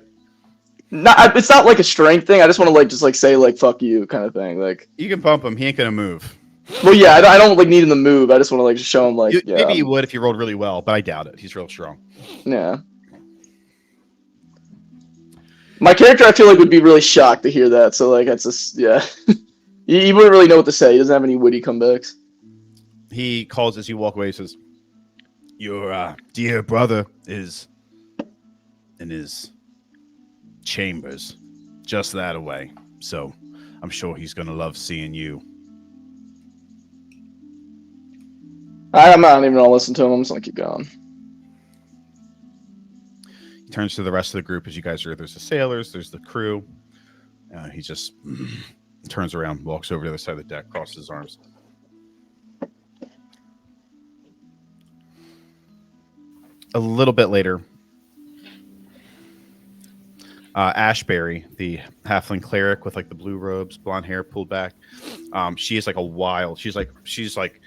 It's not like a strength thing. I just want to say fuck you kind of thing. Like, you can bump him. He ain't gonna move. Well, yeah, I don't need him to move. I just want to show him maybe you would if you rolled really well, but I doubt it. He's real strong. Yeah. My character, I feel like, would be really shocked to hear that. So it's just he wouldn't really know what to say. He doesn't have any witty comebacks. He calls as you walk away. He says, "Your dear brother is in his chambers, just that away. So I'm sure he's gonna love seeing you." I'm not even gonna listen to him. I'm just gonna keep going. He turns to the rest of the group as you guys are. There's the sailors. There's the crew. He just turns around, walks over to the other side of the deck, crosses his arms. A little bit later, Ashbury, the halfling cleric with like the blue robes, blonde hair pulled back. She is like a wild. She's like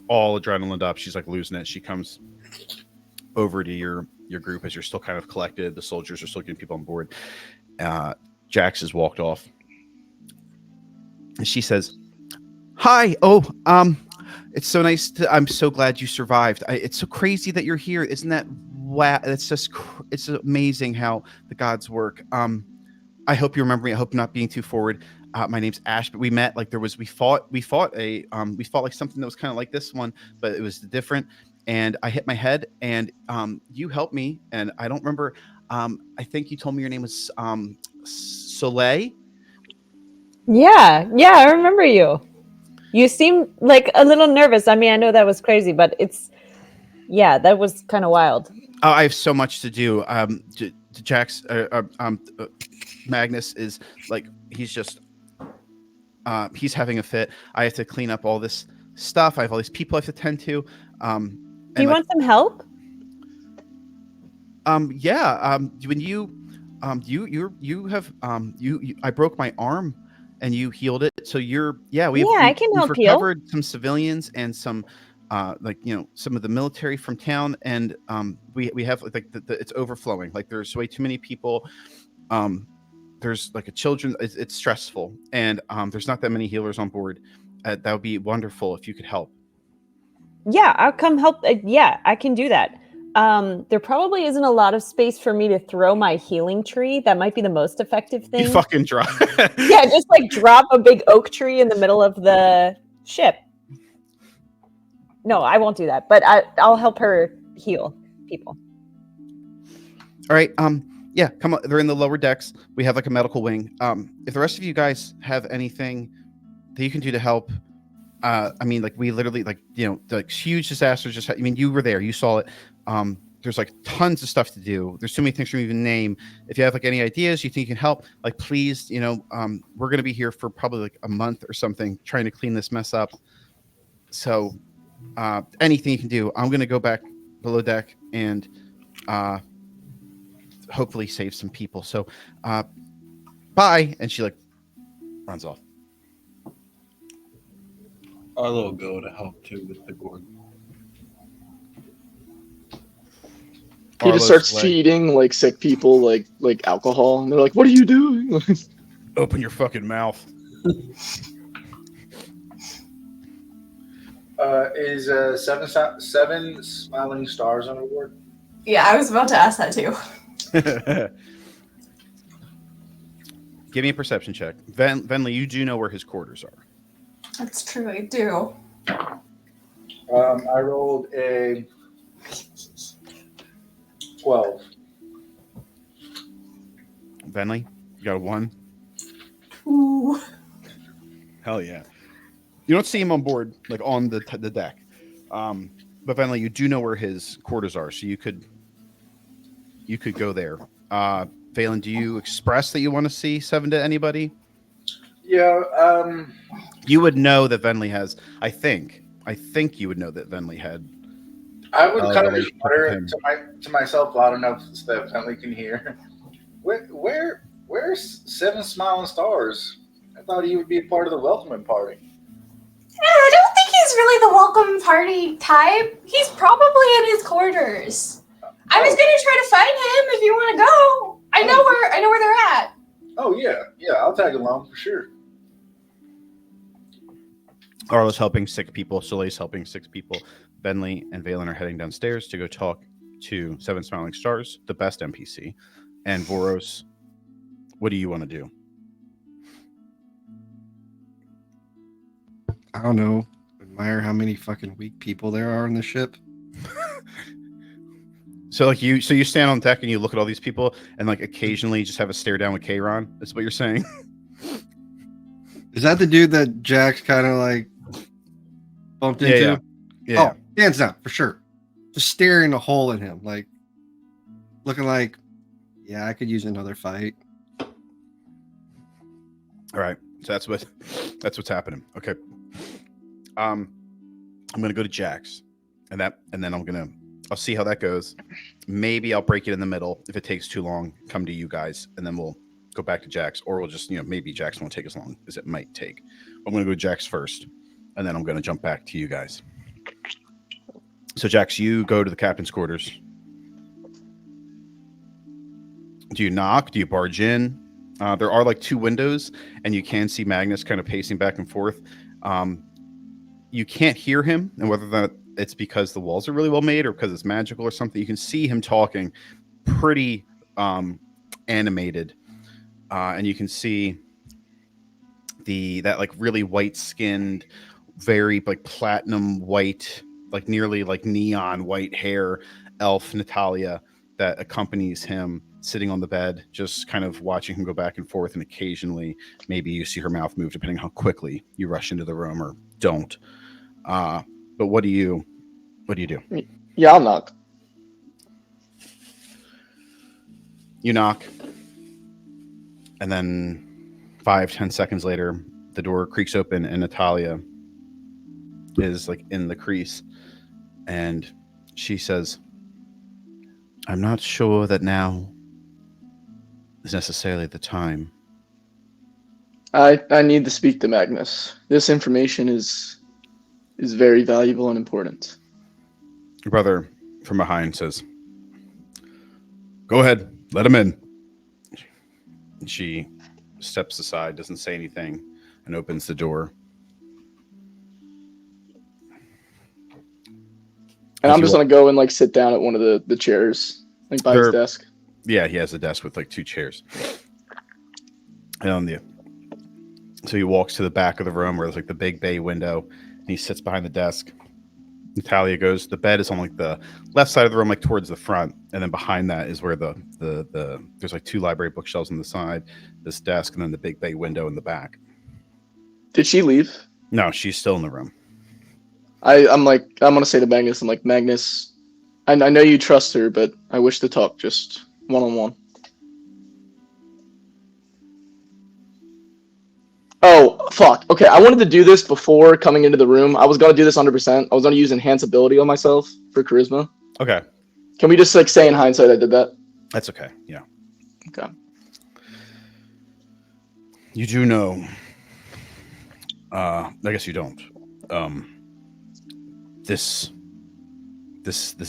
all adrenaline up. She's like losing it. She comes over to your group as you're still kind of collected. The soldiers are still getting people on board. Jax has walked off, and she says, "Hi. Oh, it's so nice to. I'm so glad you survived. It's so crazy that you're here. Isn't that wow? It's just it's amazing how the gods work. I hope you remember me. I hope I'm not being too forward. My name's Ash, but we met like we fought like something that was kind of like this one, but it was different. And I hit my head, and you helped me. And I don't remember. I think you told me your name was Soleil. Yeah, I remember you. You seem like a little nervous. I mean, I know that was crazy, but that was kind of wild. Oh, I have so much to do. Jax, Magnus is like he's having a fit. I have to clean up all this stuff. I have all these people I have to tend to. Do you want some help? Yeah. When I broke my arm and you healed it. So I can help you. Recovered some civilians and some some of the military from town, and we have like it's overflowing. Like there's way too many people. There's like it's stressful, and there's not that many healers on board. That would be wonderful if you could help. Yeah, I'll come help. I can do that. There probably isn't a lot of space for me to throw my healing tree. That might be the most effective thing. You fucking drop. Yeah, just like drop a big oak tree in the middle of the ship. No, I won't do that, but I'll help her heal people. All right. Yeah, come on. They're in the lower decks. We have like a medical wing. If the rest of you guys have anything that you can do to help, I mean, like we literally, like the huge disasters just. I mean, you were there. You saw it. There's like tons of stuff to do. There's too many things to even name. If you have like any ideas you think you can help, like please, we're gonna be here for probably like a month or something trying to clean this mess up. So, anything you can do. I'm gonna go back below deck and hopefully save some people. So, bye. And she like runs off. Arlo will go to help too with the gourd. He just starts feeding like sick people like alcohol, and they're like, "What are you doing?" Open your fucking mouth. Is seven smiling stars on the board? Yeah, I was about to ask that too. Give me a perception check. Venley, you do know where his quarters are. That's true, I do. I rolled a 12. Venley, you got a 1? Ooh. Hell yeah. You don't see him on board, like on the deck. But Venley, you do know where his quarters are, so you could go there. Valen, do you express that you want to see Seven to anybody? Yeah. You would know that Venley has. I think you would know that Venley had. I would kind of just mutter to myself loud enough that Venley can hear. Where's Seven Smiling Stars? I thought he would be a part of the welcoming party. I don't think he's really the welcome party type. He's probably in his quarters. I was gonna try to find him if you want to go. I know where they're at. Oh yeah, I'll tag along for sure. Arlo's helping sick people. Soleil's helping sick people. Venley and Valen are heading downstairs to go talk to Seven Smiling Stars, the best NPC. And Voros, what do you want to do? I don't know. Admire how many fucking weak people there are on the ship. So you stand on deck and you look at all these people and like occasionally just have a stare down with Kayron. That's what you're saying. Is that the dude that Jax kind of like bumped into? Yeah. Oh, hands down for sure. Just staring a hole in him, like looking like, yeah, I could use another fight. All right, so that's what's happening. Okay. I'm gonna go to Jax, and then I'm gonna I'll see how that goes. Maybe I'll break it in the middle. If it takes too long, come to you guys, and then we'll go back to Jax, or we'll just, maybe Jax won't take as long as it might take. I'm going to go Jax first, and then I'm going to jump back to you guys. So, Jax, you go to the captain's quarters. Do you knock? Do you barge in? There are like 2 windows, and you can see Magnus kind of pacing back and forth. You can't hear him, and whether that it's because the walls are really well made or because it's magical or something, you can see him talking pretty animated, and you can see that like really white skinned, very like platinum white, like nearly like neon white hair elf Natalia that accompanies him, sitting on the bed, just kind of watching him go back and forth, and occasionally maybe you see her mouth move depending on how quickly you rush into the room or don't. But what do you do? Yeah, I'll knock. You knock, and then 5-10 seconds later, the door creaks open, and Natalia is like in the crease, and she says, "I'm not sure that now is necessarily the time." I need to speak to Magnus. This information is very valuable and important. Your brother from behind says, "Go ahead, let him in." And she steps aside, doesn't say anything, and opens the door. And I'm just going to go and like sit down at one of the chairs, like by his desk. Yeah, he has a desk with like 2 chairs. And so he walks to the back of the room where there's like the big bay window, and he sits behind the desk. Natalia goes, the bed is on like the left side of the room, like towards the front, and then behind that is where the there's like 2 library bookshelves on the side, this desk, and then the big bay window in the back. Did she leave? No, she's still in the room. I'm gonna say to Magnus, I'm like, Magnus, I know you trust her, but I wish to talk just one-on-one. Oh, fuck. Okay, I wanted to do this before coming into the room. I was gonna do this 100%. I was gonna use enhance ability on myself for charisma. Okay. Can we just like say in hindsight I did that? That's okay. Yeah. Okay. You do know. I guess you don't. This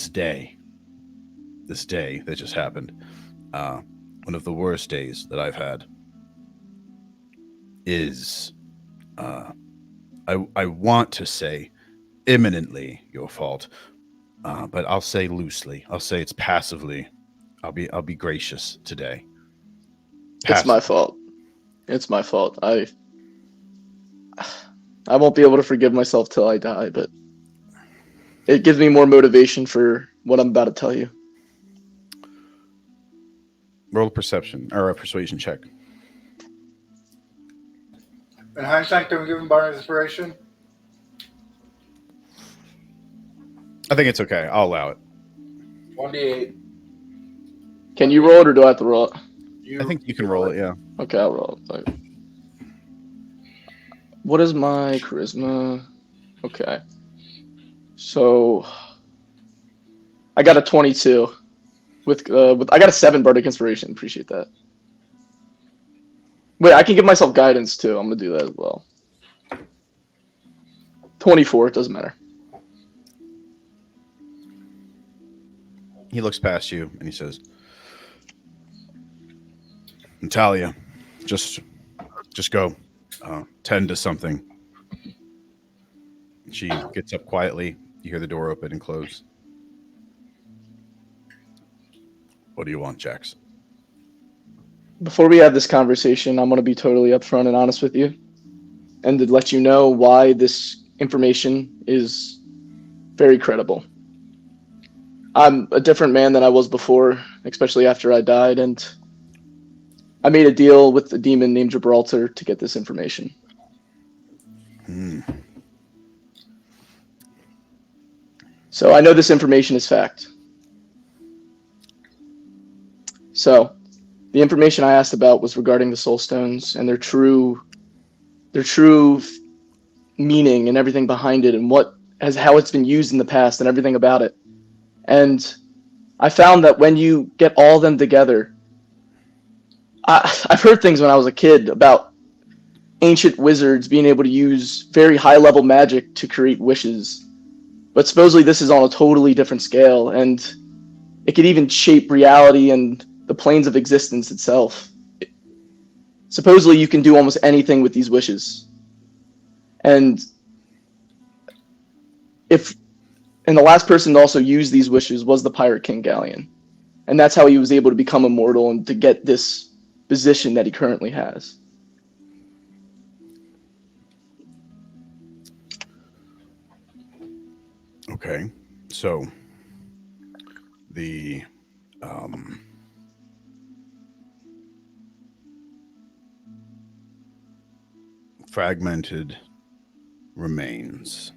day that just happened, one of the worst days that I've had, is I want to say imminently your fault, but I'll say loosely. I'll say it's passively. I'll be gracious today. It's my fault. It's my fault. I won't be able to forgive myself till I die, but it gives me more motivation for what I'm about to tell you. Roll a perception or a persuasion check. In hindsight, can we give him bardic inspiration? I think it's okay. I'll allow it. 1d8. Can you roll it or do I have to roll it? I think you can roll it, yeah. Okay, I'll roll it. What is my charisma? Okay. So I got a 22 with I got a 7 bardic inspiration. Appreciate that. Wait, I can give myself guidance too. I'm gonna do that as well. 24. It doesn't matter. He looks past you and he says, "Natalia, just go. Tend to something." She gets up quietly. You hear the door open and close. What do you want, Jax? Before we have this conversation, I'm going to be totally upfront and honest with you, and to let you know why this information is very credible. I'm a different man than I was before, especially after I died, and I made a deal with a demon named Gibraltar to get this information. So I know this information is fact. So the information I asked about was regarding the soul stones and their true meaning and everything behind it, and how it's been used in the past and everything about it. And I found that when you get all of them together, I've heard things when I was a kid about ancient wizards being able to use very high level magic to create wishes. But supposedly this is on a totally different scale, and it could even shape reality and the planes of existence itself. Supposedly you can do almost anything with these wishes. And the last person to also use these wishes was the Pirate King Galleon. And that's how he was able to become immortal and to get this position that he currently has. Okay, so the fragmented remains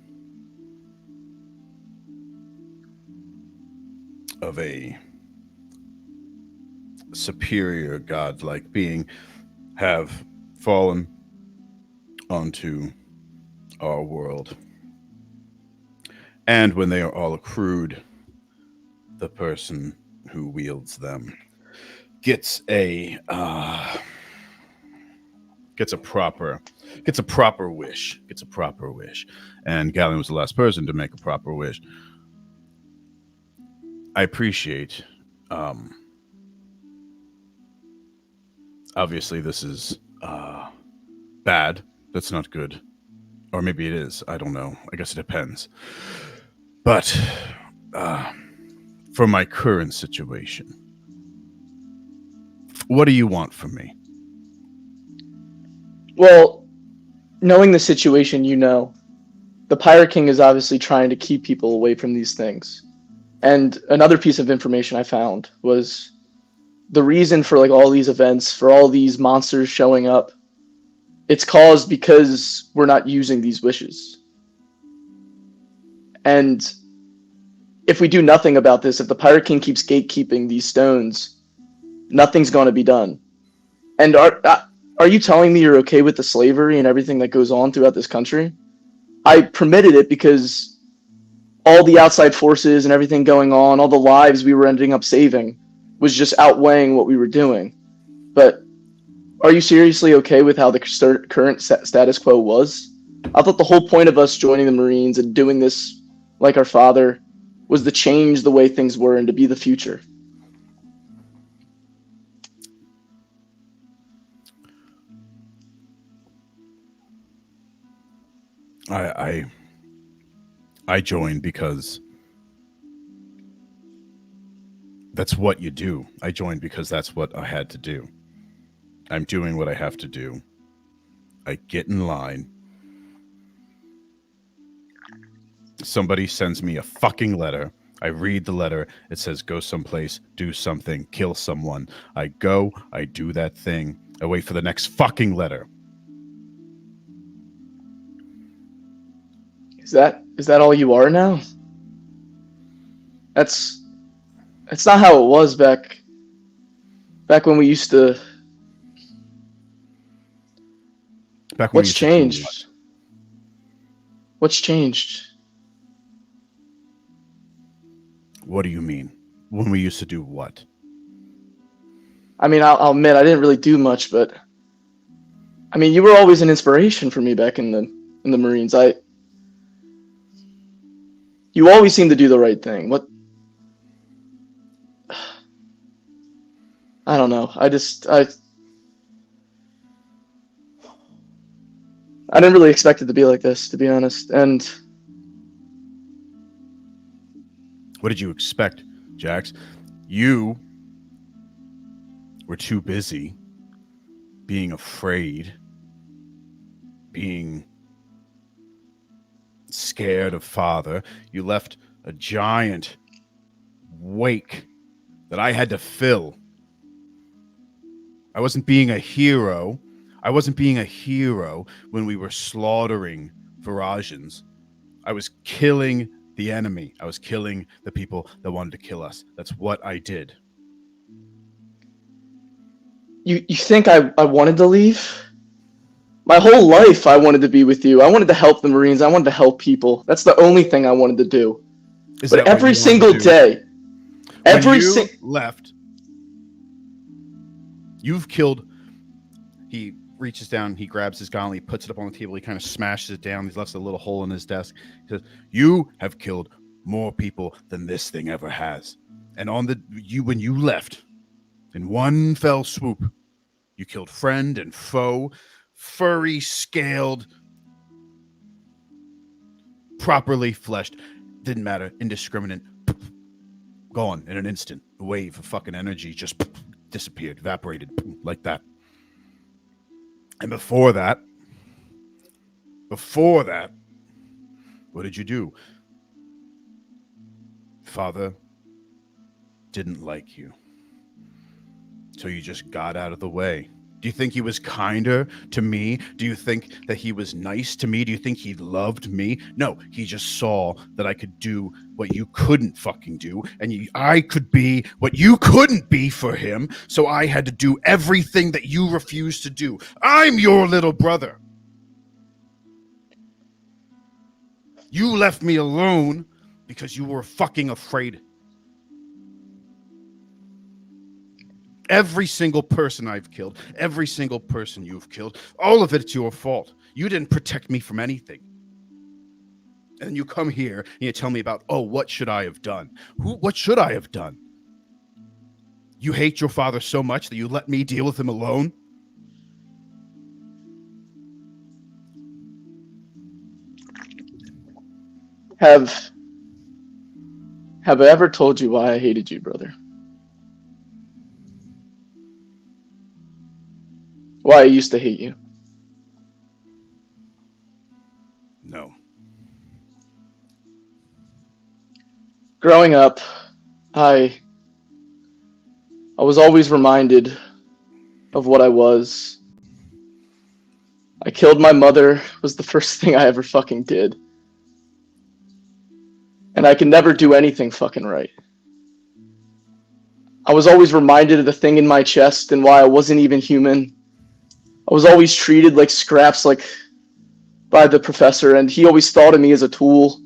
of a superior godlike being have fallen onto our world. And when they are all accrued, the person who wields them gets a proper wish. And Galen was the last person to make a proper wish. I appreciate. Obviously, this is bad. That's not good. Or maybe it is. I don't know. I guess it depends. But for my current situation, what do you want from me? Well, knowing the situation, the Pirate King is obviously trying to keep people away from these things. And another piece of information I found was the reason for like all these events, for all these monsters showing up. It's caused because we're not using these wishes. And if we do nothing about this, if the Pirate King keeps gatekeeping these stones, nothing's going to be done. And are you telling me you're okay with the slavery and everything that goes on throughout this country? I permitted it because all the outside forces and everything going on, all the lives we were ending up saving, was just outweighing what we were doing. But are you seriously okay with how the current status quo was? I thought the whole point of us joining the Marines and doing this like our father was to change the way things were and to be the future. I joined because that's what you do. I joined because that's what I had to do. I'm doing what I have to do. I get in line. Somebody sends me a fucking letter. I read the letter. It says go someplace, do something, kill someone. I go, I do that thing. I wait for the next fucking letter. Is that all you are now? That's not how it was back when we used to. Back when What's changed? What's changed? What do you mean? When we used to do what? I mean, I'll admit I didn't really do much, but I mean, you were always an inspiration for me back in the Marines. You always seem to do the right thing. What? I don't know. I didn't really expect it to be like this, to be honest. And what did you expect, Jax? You were too busy being afraid, being scared of father. You left a giant wake that I had to fill. I wasn't being a hero. I wasn't being a hero when we were slaughtering Virajans. I was killing the enemy. I was killing the people that wanted to kill us. That's what I did. you think I wanted to leave? My whole life I wanted to be with you. I wanted to help the Marines. I wanted to help people. That's the only thing I wanted to do. Is But that what every you wanted single to do? day, When every you left, you've killed. He reaches down, he grabs his gauntlet, he puts it up on the table, he kind of smashes it down, he left a little hole in his desk. He says, "You have killed more people than this thing ever has. And when you left, in one fell swoop, you killed friend and foe, furry, scaled, properly fleshed, didn't matter, indiscriminate, gone in an instant. A wave of fucking energy just disappeared, evaporated like that. And before that, what did you do? Father didn't like you. So you just got out of the way. Do you think he was kinder to me? Do you think that he was nice to me? Do you think he loved me? No, he just saw that I could do what you couldn't fucking do, and I could be what you couldn't be for him, so I had to do everything that you refused to do. I'm your little brother. You left me alone because you were fucking afraid. Every single person I've killed, every single person you've killed, all of it's your fault. You didn't protect me from anything. And you come here and you tell me about, oh, what should I have done? What should I have done? You hate your father so much that you let me deal with him alone? Have I ever told you why I hated you, brother? Why I used to hate you? No. Growing up, I was always reminded of what I was. I killed my mother, was the first thing I ever fucking did. And I can never do anything fucking right. I was always reminded of the thing in my chest and why I wasn't even human. I was always treated like scraps, like by the professor, and he always thought of me as a tool.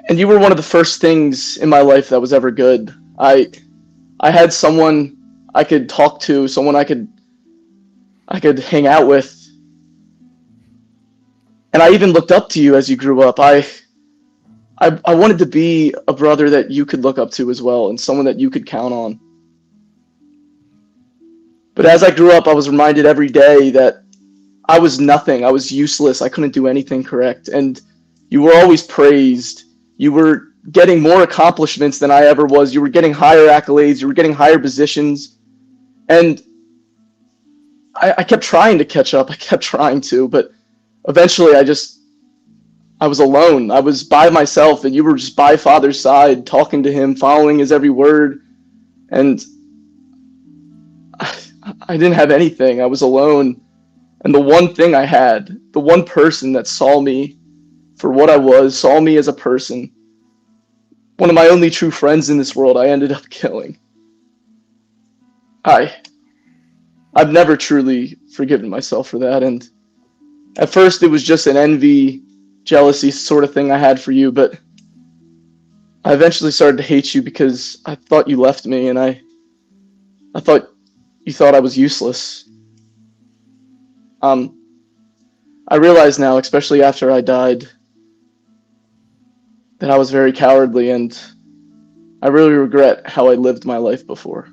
And you were one of the first things in my life that was ever good. I had someone I could talk to, someone I could hang out with. And I even looked up to you as you grew up. I wanted to be a brother that you could look up to as well, and someone that you could count on. But as I grew up, I was reminded every day that I was nothing. I was useless. I couldn't do anything correct. And you were always praised. You were getting more accomplishments than I ever was. You were getting higher accolades. You were getting higher positions. And I kept trying to catch up. I kept trying to, but eventually I was alone. I was by myself, and you were just by Father's side, talking to him, following his every word. And I didn't have anything. I was alone. And the one thing I had, the one person that saw me for what I was, saw me as a person, one of my only true friends in this world, I ended up killing. I've never truly forgiven myself for that. And at first it was just an envy, jealousy sort of thing I had for you, but I eventually started to hate you because I thought you left me, and I thought you thought I was useless. I realize now, especially after I died, that I was very cowardly, and I really regret how I lived my life before.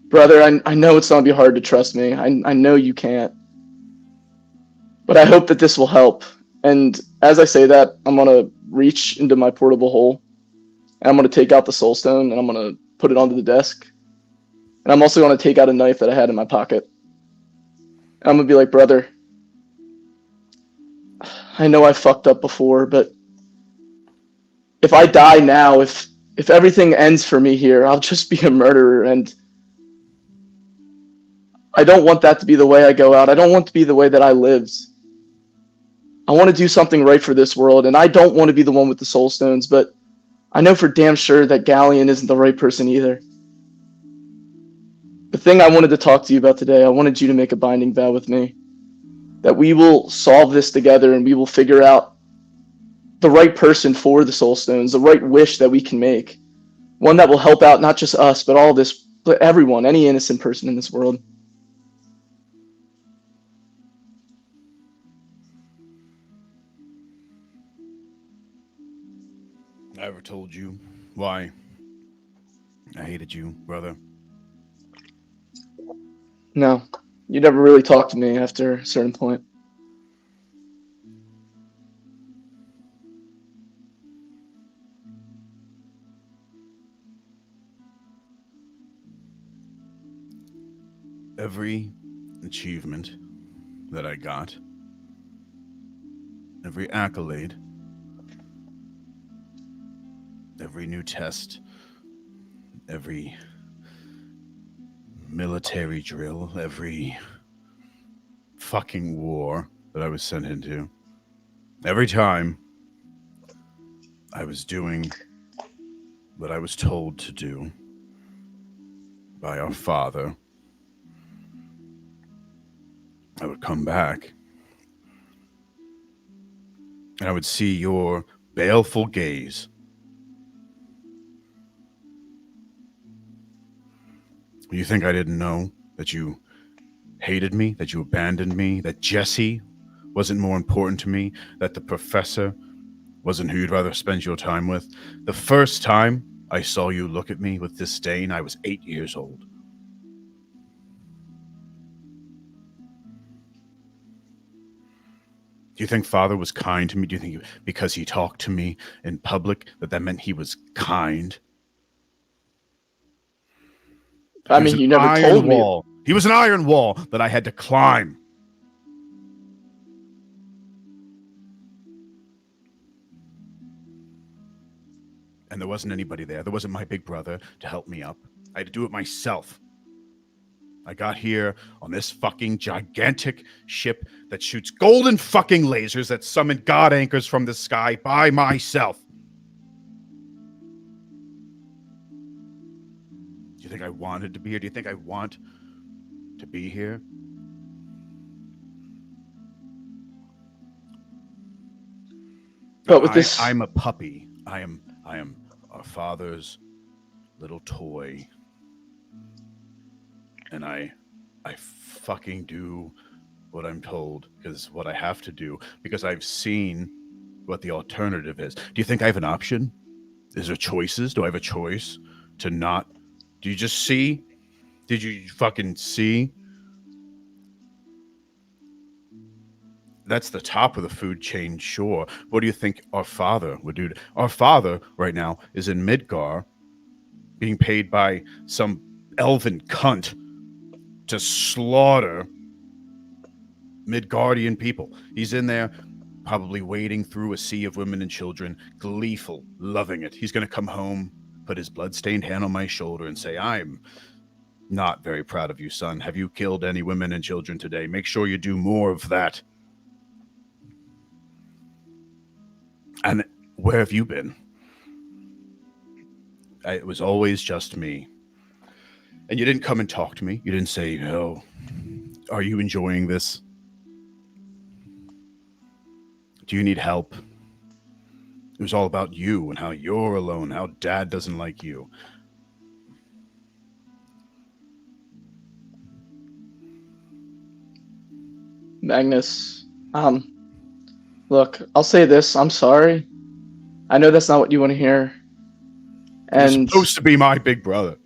Brother, I know it's going to be hard to trust me. I know you can't. But I hope that this will help. And as I say that, I'm going to reach into my portable hole, and I'm going to take out the soul stone, and I'm going to put it onto the desk. And I'm also going to take out a knife that I had in my pocket. And I'm going to be like, brother, I know I fucked up before, but if I die now, if everything ends for me here, I'll just be a murderer, and I don't want that to be the way I go out. I don't want to be the way that I lived. I want to do something right for this world, and I don't want to be the one with the soul stones, but I know for damn sure that Galleon isn't the right person either. The thing I wanted to talk to you about today, I wanted you to make a binding vow with me. that we will solve this together and we will figure out the right person for the soul stones, the right wish that we can make. One that will help out not just us, but all this, but everyone, any innocent person in this world. I ever told you why I hated you, brother? No, you never really talked to me after a certain point. Every achievement that I got, every accolade, every new test, every military drill, every fucking war that I was sent into, every time I was doing what I was told to do by our father, I would come back and I would see your baleful gaze. You think I didn't know that you hated me, that you abandoned me, that Jesse wasn't more important to me, that the professor wasn't who you'd rather spend your time with? The first time I saw you look at me with disdain, I was 8 years old. Do you think Father was kind to me? Do you think because he talked to me in public that meant he was kind? I mean, you never told me. Wall. He was an iron wall that I had to climb. And there wasn't anybody there. There wasn't my big brother to help me up. I had to do it myself. I got here on this fucking gigantic ship that shoots golden fucking lasers that summon god anchors from the sky by myself. Do you think I wanted to be here? Do you think I want to be here? But with this, I'm a puppy. I am our father's little toy. And I fucking do what I'm told, because what I have to do, because I've seen what the alternative is. Do you think I have an option? Is there choices? Do I have a choice to not? Do you just see? Did you fucking see? That's the top of the food chain, sure. What do you think our father would do? Our father right now is in Midgar being paid by some elven cunt to slaughter Midgardian people. He's in there probably wading through a sea of women and children, gleeful, loving it. He's going to come home, put his blood-stained hand on my shoulder and say, I'm not very proud of you, son. Have you killed any women and children today? Make sure you do more of that. And where have you been? It was always just me. And you didn't come and talk to me. You didn't say, oh, are you enjoying this? Do you need help? It was all about you and how you're alone, how Dad doesn't like you. Magnus, look, I'll say this. I'm sorry. I know that's not what you want to hear. And you're supposed to be my big brother.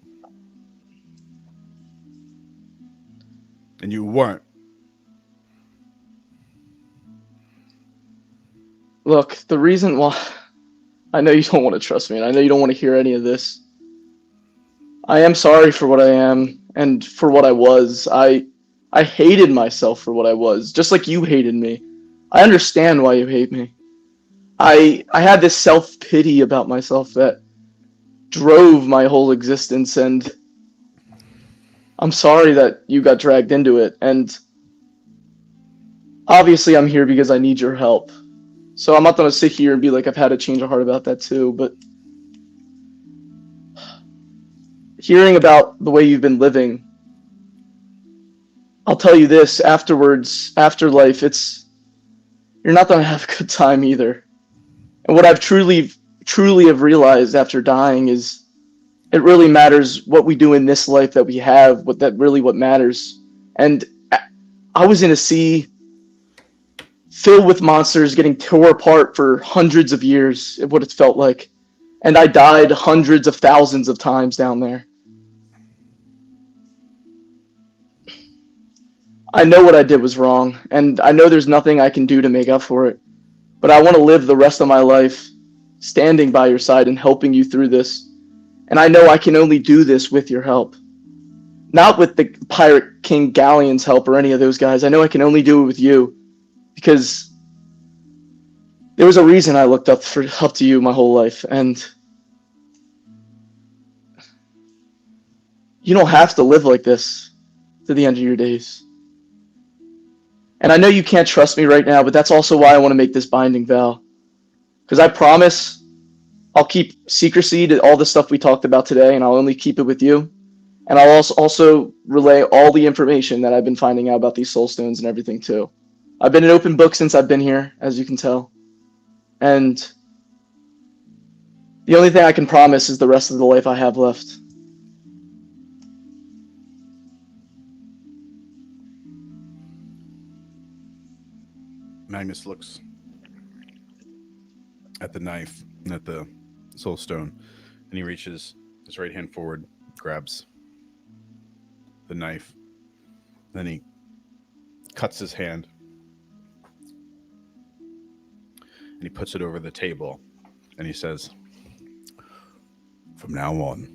And you weren't. Look, the reason why I know you don't want to trust me, and I know you don't want to hear any of this. I am sorry for what I am and for what I was. I hated myself for what I was, just like you hated me. I understand why you hate me. I had this self-pity about myself that drove my whole existence, and I'm sorry that you got dragged into it. And obviously I'm here because I need your help. So I'm not going to sit here and be like I've had a change of heart about that too, but hearing about the way you've been living, I'll tell you this, afterwards, afterlife, you're not going to have a good time either. And what I've truly have realized after dying is it really matters what we do in this life that we have, what matters. And I was in a sea filled with monsters getting tore apart for hundreds of years, what it felt like. And I died hundreds of thousands of times down there. I know what I did was wrong, and I know there's nothing I can do to make up for it. But I want to live the rest of my life standing by your side and helping you through this. And I know I can only do this with your help. Not with the Pirate King Galleon's help or any of those guys. I know I can only do it with you. Because there was a reason I looked up to you my whole life. And you don't have to live like this to the end of your days. And I know you can't trust me right now, but that's also why I want to make this binding vow. Because I promise I'll keep secrecy to all the stuff we talked about today, and I'll only keep it with you. And I'll also relay all the information that I've been finding out about these soul stones and everything too. I've been an open book since I've been here, as you can tell. And the only thing I can promise is the rest of the life I have left. Magnus looks at the knife and at the soul stone, and he reaches his right hand forward, grabs the knife, then he cuts his hand, and he puts it over the table, and he says, "From now on,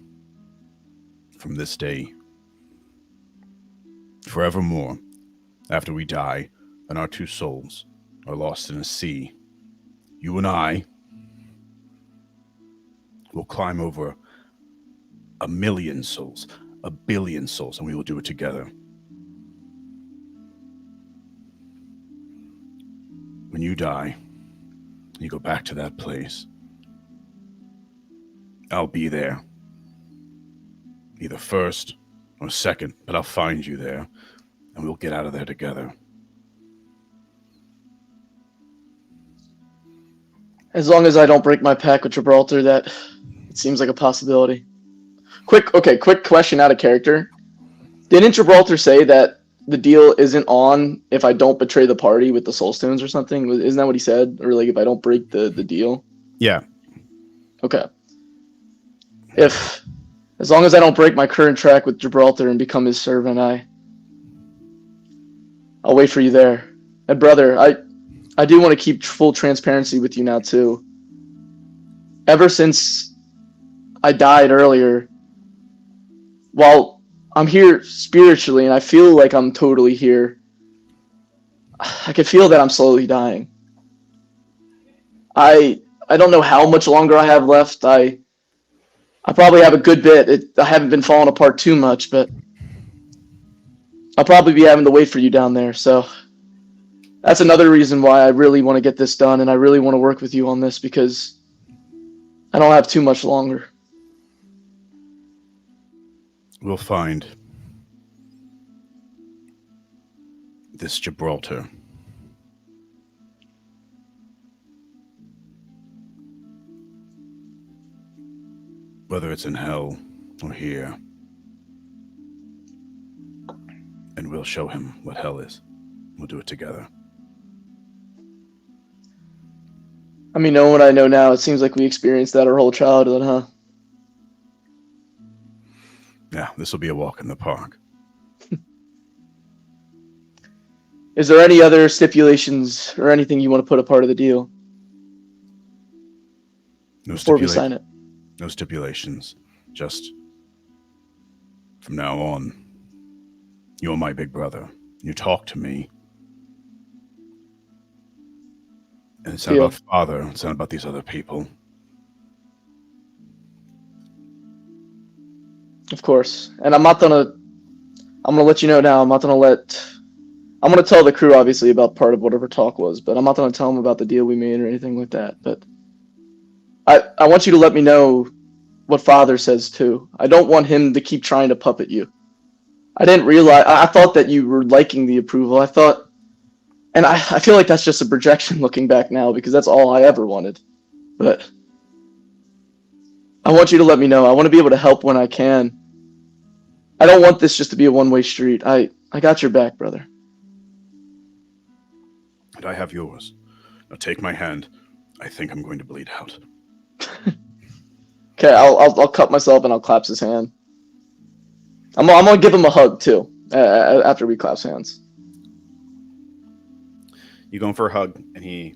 from this day, forevermore, after we die and our two souls are lost in a sea, you and I will climb over 1,000,000 souls, 1,000,000,000 souls, and we will do it together. When you die, you go back to that place. I'll be there, either first or second, but I'll find you there, and we'll get out of there together." As long as I don't break my pact with Gibraltar, that it seems like a possibility. Quick question out of character. Didn't Gibraltar say that the deal isn't on if I don't betray the party with the soul stones or something? Isn't that what he said? Or like if I don't break the deal? Yeah. Okay. As long as I don't break my current track with Gibraltar and become his servant, I'll wait for you there. And brother, I do want to keep full transparency with you now too. Ever since I died earlier, while I'm here spiritually and I feel like I'm totally here, I can feel that I'm slowly dying. I don't know how much longer I have left. I probably have a good bit. I haven't been falling apart too much, but I'll probably be having to wait for you down there. So that's another reason why I really want to get this done, and I really want to work with you on this because I don't have too much longer. We'll find this Gibraltar. Whether it's in hell or here. And we'll show him what hell is. We'll do it together. I mean, knowing what I know now, it seems like we experienced that our whole childhood, huh? Yeah, this will be a walk in the park. Is there any other stipulations or anything you want to put a part of the deal? Before we sign it. No stipulations. Just from now on, you're my big brother. You talk to me. And it's not about father. It's not about these other people. Of course. And I'm gonna let you know now, I'm gonna tell the crew obviously about part of whatever talk was, but I'm not gonna tell them about the deal we made or anything like that. But I want you to let me know what father says too. I don't want him to keep trying to puppet you. I didn't realize. I thought that you were liking the approval. I thought, and I feel like that's just a projection looking back now because that's all I ever wanted. But I want you to let me know. I want to be able to help when I can. I don't want this just to be a one-way street. I got your back, brother. And I have yours. Now take my hand. I think I'm going to bleed out. Okay, I'll cut myself and I'll clasp his hand. I'm gonna give him a hug too after we clasp hands. You go in for a hug, and he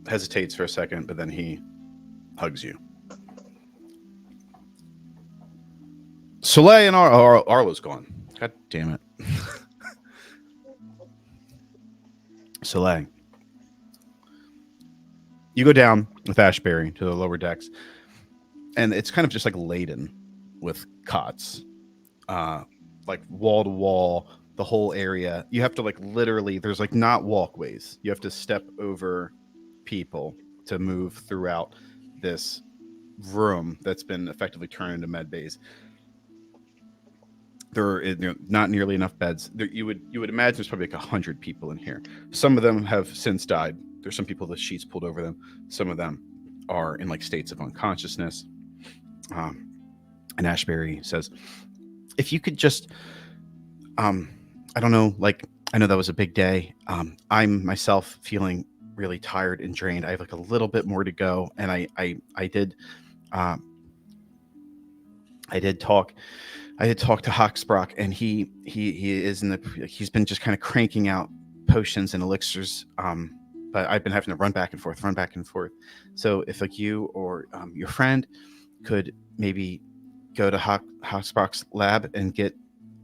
hesitates for a second, but then he hugs you. Soleil and Arlo's gone. God damn it. Soleil. You go down with Ashbury to the lower decks, and it's kind of just like laden with cots, like wall to wall, the whole area. You have to like literally, there's like not walkways. You have to step over people to move throughout this room that's been effectively turned into med bays. There are not nearly enough beds. You would imagine there's probably like 100 people in here. Some of them have since died. There's some people with sheets pulled over them. Some of them are in like states of unconsciousness. And Ashbury says, if you could just, I don't know, like, I know that was a big day. I'm myself feeling really tired and drained. I have like a little bit more to go. And I did talk to Hoxbrock, and he is he's been just kind of cranking out potions and elixirs. But I've been having to run back and forth. So if like you or your friend could maybe go to Hoxbrock's lab and get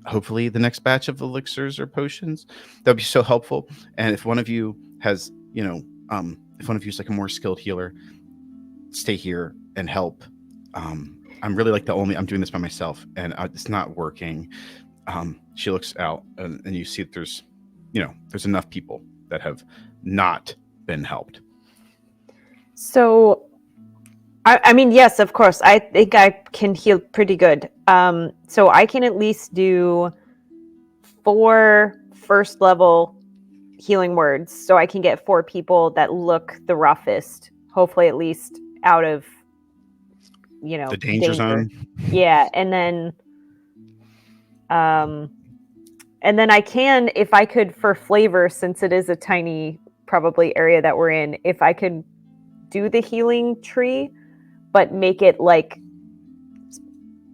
hopefully the next batch of elixirs or potions, that'd be so helpful. And if one of you has, if one of you is like a more skilled healer, stay here and help. I'm really like I'm doing this by myself, and it's not working. She looks out, and you see that there's enough people that have not been helped. So, I mean, yes, of course. I think I can heal pretty good. So I can at least do 4 first level healing words, so I can get 4 people that look the roughest, hopefully at least out of the danger zone. Yeah, and then I can, if I could, for flavor, since it is a tiny probably area that we're in, if I could do the healing tree but make it like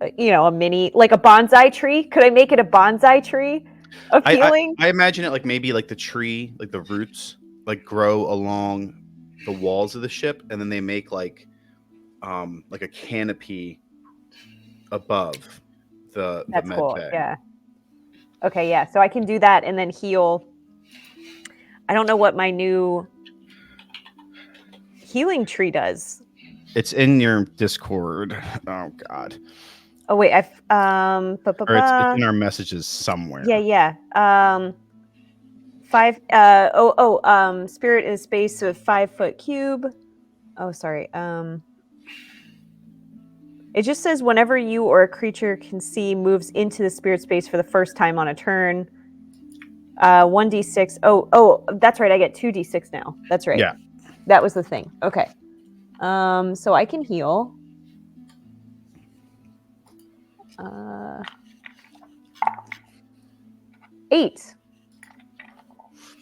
a mini, like a bonsai tree. Could I make it a bonsai tree of healing? I imagine it like maybe like the tree, like the roots like grow along the walls of the ship, and then they make like a canopy above the That's med cool. bay. Yeah. Okay, yeah. So I can do that and then heal. I don't know what my new healing tree does. It's in your Discord. Oh God. Oh wait, Or it's in our messages somewhere. Yeah. 5 spirit in space of 5-foot cube. Oh, sorry. It just says whenever you or a creature can see moves into the spirit space for the first time on a turn. 1d6. Oh, that's right. I get 2d6 now. That's right. Yeah. That was the thing. Okay. So I can heal. 8.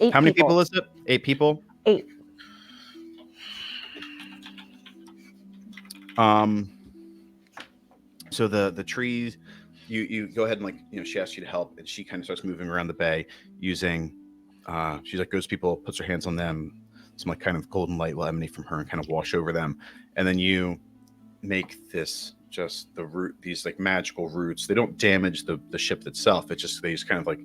8 How many people is it? 8 people? 8. So the trees, you go ahead and like, she asks you to help, and she kind of starts moving around the bay using, she's like goes to people, puts her hands on them, some like kind of golden light will emanate from her and kind of wash over them, and then you make these like magical roots. They don't damage the ship itself. They just kind of like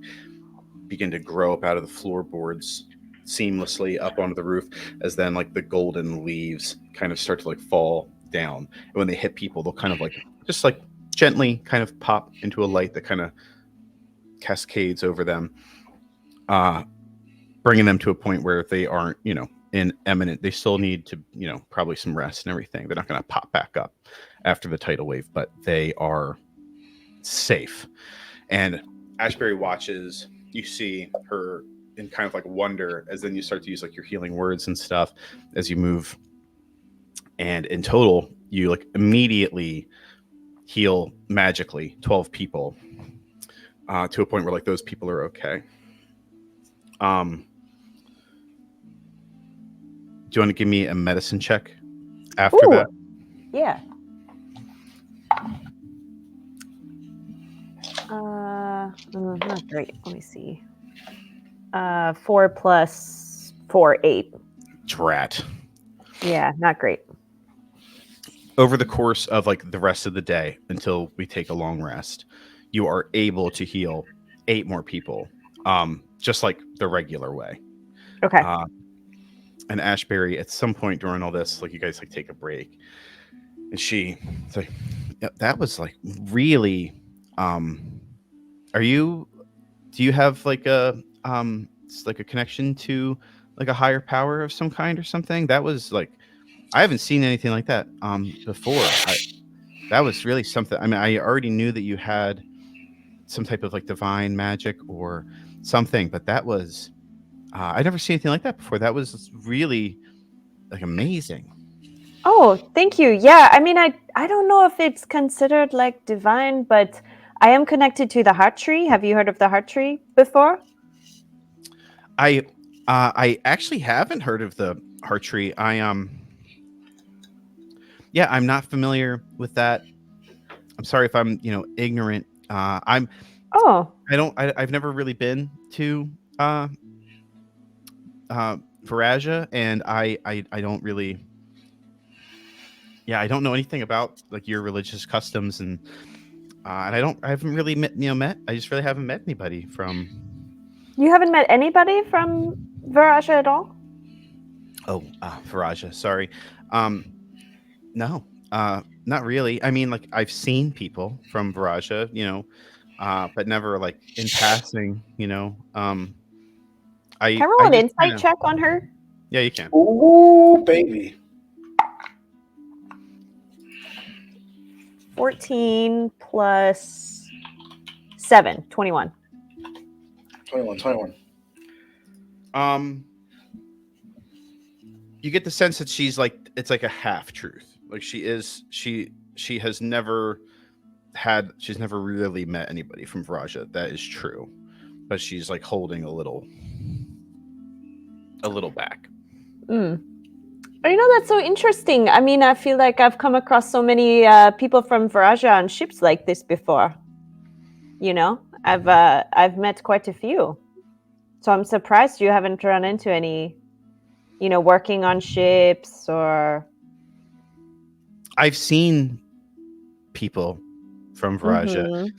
begin to grow up out of the floorboards seamlessly up onto the roof, as then like the golden leaves kind of start to like fall down, and when they hit people, they'll kind of like just like gently kind of pop into a light that kind of cascades over them, bringing them to a point where they aren't in imminent. They still need to probably some rest and everything. They're not going to pop back up after the tidal wave, but they are safe. And Ashbury watches. You see her in kind of like wonder as then you start to use like your healing words and stuff as you move. And in total, you like immediately heal magically 12 people to a point where like those people are okay. Do you want to give me a medicine check after Ooh. that? Yeah. Not great. Let me see. 4 plus 4, 8. Drat. Yeah, not great. Over the course of like the rest of the day until we take a long rest, you are able to heal 8 more people, just like the regular way. Okay. And Ashbury, at some point during all this, like you guys like take a break, and she's like, yeah, "That was like really." Do you have like a like a connection to like a higher power of some kind or something? That was like, I haven't seen anything like that before. That was really something. I mean, I already knew that you had some type of like divine magic or something, but that was I never seen anything like that before. That was really like amazing. Oh, thank you. Yeah, I mean, I don't know if it's considered like divine, but I am connected to the heart tree. Have you heard of the heart tree before? I actually haven't heard of the heart tree. Yeah, I'm not familiar with that. I'm sorry if I'm ignorant. Oh, I've never really been to Varaja, and I don't really. Yeah, I don't know anything about like your religious customs, and I haven't really met. I just really haven't met anybody from. you haven't met anybody from Varaja at all? Oh, Varaja. Sorry. No, not really. I mean, like I've seen people from Varaja, but never like in passing. Can I roll I an just insight check on her? Yeah, you can. Ooh, baby. 14 plus 7, 21. 21. You get the sense that she's like it's like a half truth. Like she has never she's never really met anybody from Varaja. That is true, but she's like holding a little back. That's so interesting. I mean, I feel like I've come across so many people from Varaja on ships like this before. I've met quite a few. So I'm surprised you haven't run into any, working on ships or. I've seen people from Varaja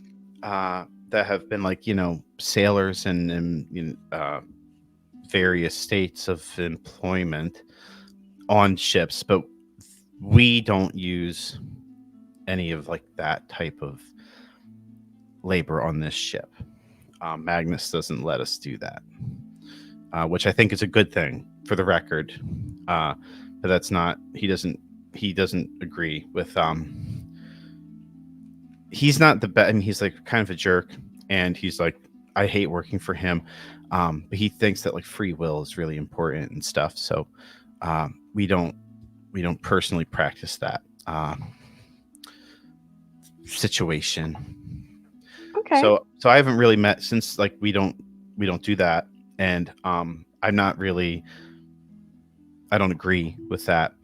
that have been like, sailors and various states of employment on ships, but we don't use any of like that type of labor on this ship. Magnus doesn't let us do that, which I think is a good thing for the record. But that's not. He doesn't agree with. He's not the best. I mean, he's like kind of a jerk, and he's like, I hate working for him. But he thinks that like free will is really important and stuff. So we don't personally practice that situation. Okay. So I haven't really met since like we don't do that, and I'm not really. I don't agree with that.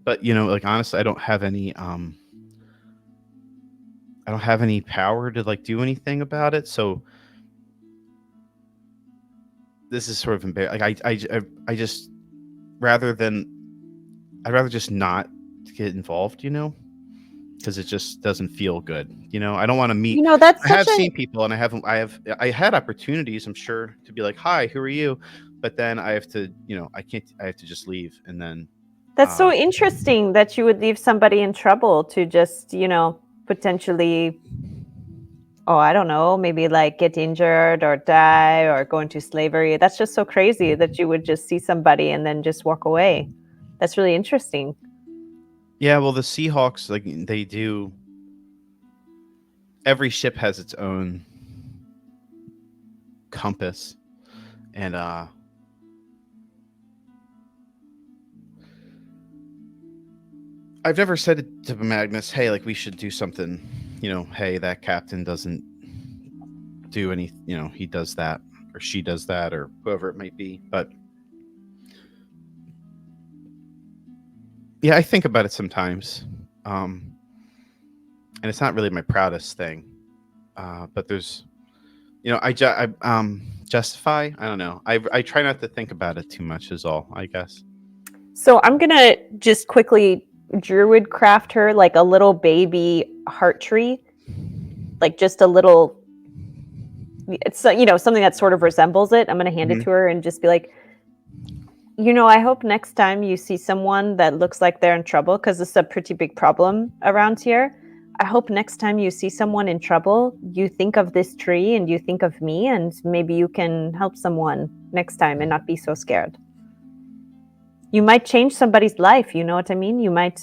But like honestly, I don't have any power to like do anything about it. So this is sort of embarrassing. Like I just I'd rather just not get involved, because it just doesn't feel good. I don't want to meet. That's I have seen people, and I had opportunities, I'm sure, to be like, hi, who are you? But then I have to, I have to just leave. And then that's so interesting that you would leave somebody in trouble to just, potentially, I don't know, maybe like get injured or die or go into slavery. That's just so crazy that you would just see somebody and then just walk away. That's really interesting. Yeah, well, the Seahawks, like they do. every ship has its own compass, and I've never said to Magnus, hey, like we should do something, hey, that captain doesn't do any, he does that or she does that or whoever it might be. But yeah, I think about it sometimes. And it's not really my proudest thing. But there's, I justify, I don't know. I try not to think about it too much is all, I guess. So I'm going to just quickly druid craft her like a little baby heart tree. Like just a little, it's something that sort of resembles it. I'm going to hand it to her and just be like, I hope next time you see someone that looks like they're in trouble, because this is a pretty big problem around here. I hope next time you see someone in trouble, you think of this tree and you think of me, and maybe you can help someone next time and not be so scared. You might change somebody's life, you know what I mean? You might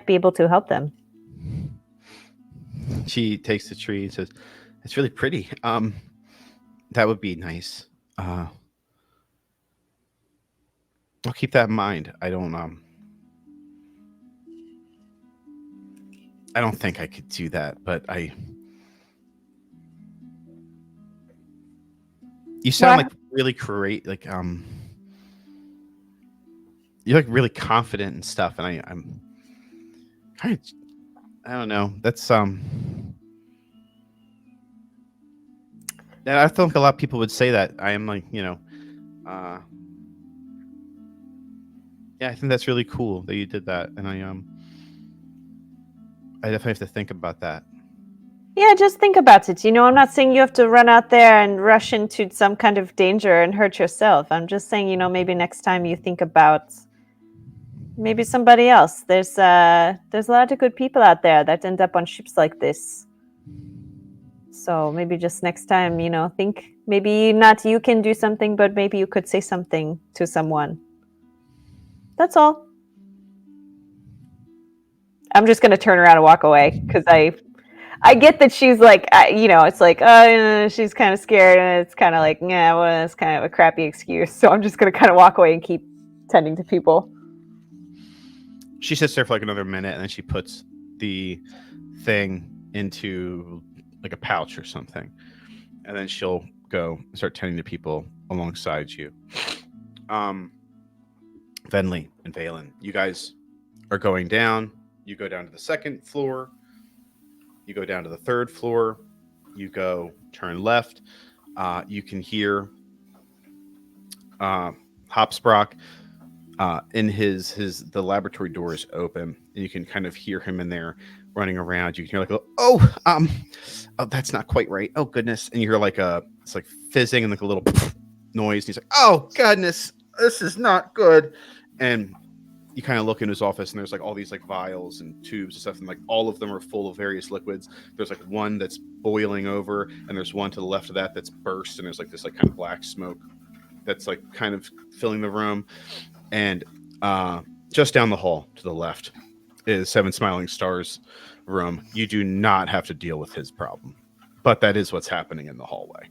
be able to help them. She takes the tree and says, "It's really pretty. That would be nice. I'll keep that in mind. I don't think I could do that, but you sound like really great, like you're like really confident and stuff, and I'm kind of, I don't know. That's and I think a lot of people would say that. I am like, yeah, I think that's really cool that you did that, and I definitely have to think about that. Yeah, just think about it. I'm not saying you have to run out there and rush into some kind of danger and hurt yourself. I'm just saying, maybe next time you think about maybe somebody else. There's a lot of good people out there that end up on ships like this. So maybe just next time, think maybe not you can do something, but maybe you could say something to someone. That's all. I'm just going to turn around and walk away because I get that she's like, it's like, she's kind of scared, and it's kind of like, yeah, well, it's kind of a crappy excuse. So I'm just going to kind of walk away and keep tending to people. She sits there for like another minute, and then she puts the thing into like a pouch or something, and then she'll go and start tending to people alongside you. Venley and Valen, you guys are going down. You go down to the second floor. You go down to the third floor. You go turn left. You can hear Hopsprock in the laboratory door is open, and you can kind of hear him in there running around. You can hear like, oh, that's not quite right. Oh goodness, and you hear like it's like fizzing and like a little noise. And he's like, oh goodness, this is not good. And you kind of look in his office, and there's like all these like vials and tubes and stuff, and like all of them are full of various liquids. There's like one that's boiling over, and there's one to the left of that that's burst, and there's like this like kind of black smoke that's like kind of filling the room. And just down the hall to the left is Seven Smiling Stars' room. You do not have to deal with his problem, but that is what's happening in the hallway.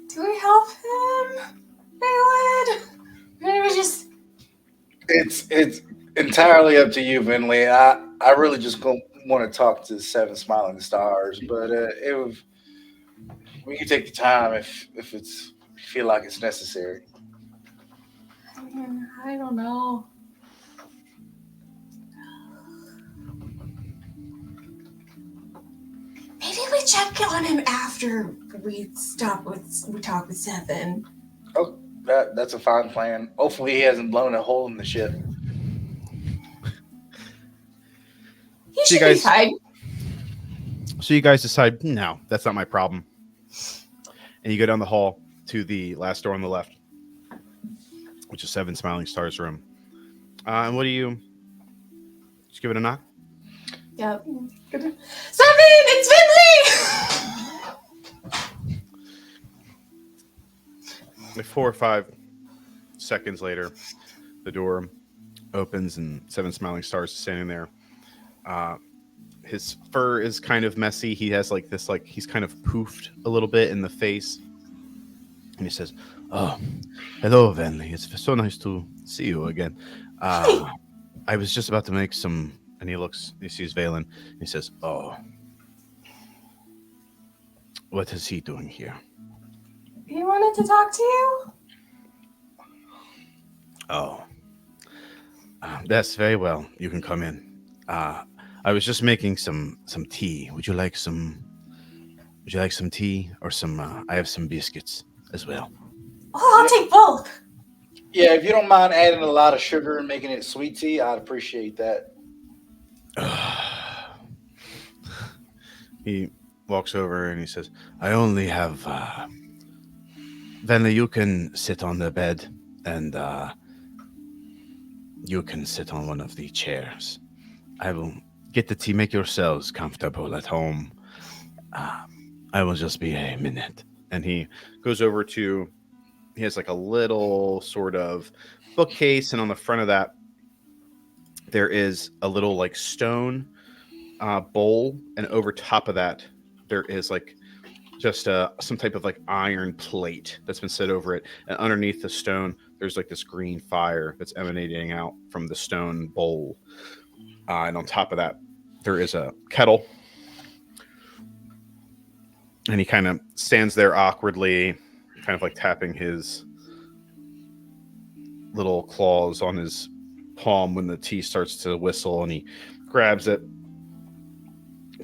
Do we help him, Balin? Maybe just. It's entirely up to you, Vinley. I really just want to talk to Seven Smiling Stars, but we can take the time if you feel like it's necessary. I don't know. Maybe we check on him after we talk with Seven. Oh, that's a fine plan. Hopefully he hasn't blown a hole in the ship. He should be fine. So you guys decide, no, that's not my problem. And you go down the hall to the last door on the left, which is Seven Smiling Stars' room. And what do you... Just give it a knock? Yep. Seven, it's Finley! Like 4 or 5 seconds later, the door opens and Seven Smiling Stars is standing there. His fur is kind of messy. He has like this, like he's kind of poofed a little bit in the face. And he says, "Oh, hello, Venley. It's so nice to see you again. Hi. I was just about to make some." And he sees Valen. And he says, "Oh, what is he doing here?" He wanted to talk to you? "Oh, that's very well. You can come in. I was just making some tea. Would you like some? Would you like some tea or some? I have some biscuits as well." Oh, I'll take both. Yeah, if you don't mind adding a lot of sugar and making it sweet tea, I'd appreciate that. He walks over and he says, "I only have. Venley, you can sit on the bed and you can sit on one of the chairs. I will get the tea. Make yourselves comfortable at home. I will just be a minute." And he goes over to, he has like a little sort of bookcase, and on the front of that, there is a little like stone bowl, and over top of that, there is like just some type of like iron plate that's been set over it, and underneath the stone, there's like this green fire that's emanating out from the stone bowl, and on top of that, there is a kettle. And he kind of stands there awkwardly, kind of like tapping his little claws on his palm when the tea starts to whistle, and he grabs it,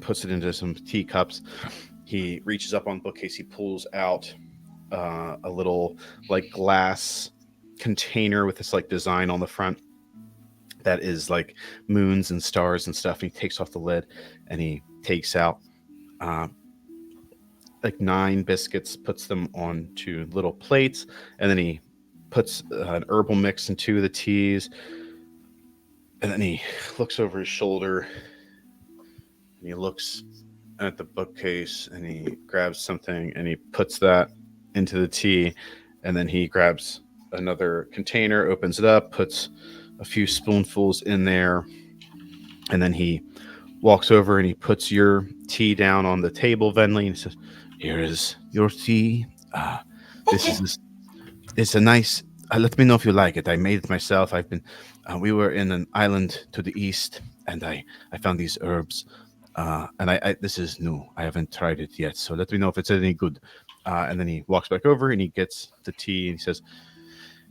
puts it into some teacups. He reaches up on the bookcase, he pulls out a little like glass container with this like design on the front that is like moons and stars and stuff. And he takes off the lid and he takes out like 9 biscuits, puts them onto little plates, and then he puts an herbal mix in 2 of the teas, and then he looks over his shoulder and he looks at the bookcase and he grabs something and he puts that into the tea, and then he grabs another container, opens it up, puts a few spoonfuls in there, and then he walks over and he puts your tea down on the table, Venley, and he says, "Here is your tea. It's a nice. Let me know if you like it. I made it myself. I've been. We were in an island to the east, and I found these herbs. And I this is new. I haven't tried it yet. So let me know if it's any good." And then he walks back over and he gets the tea and he says,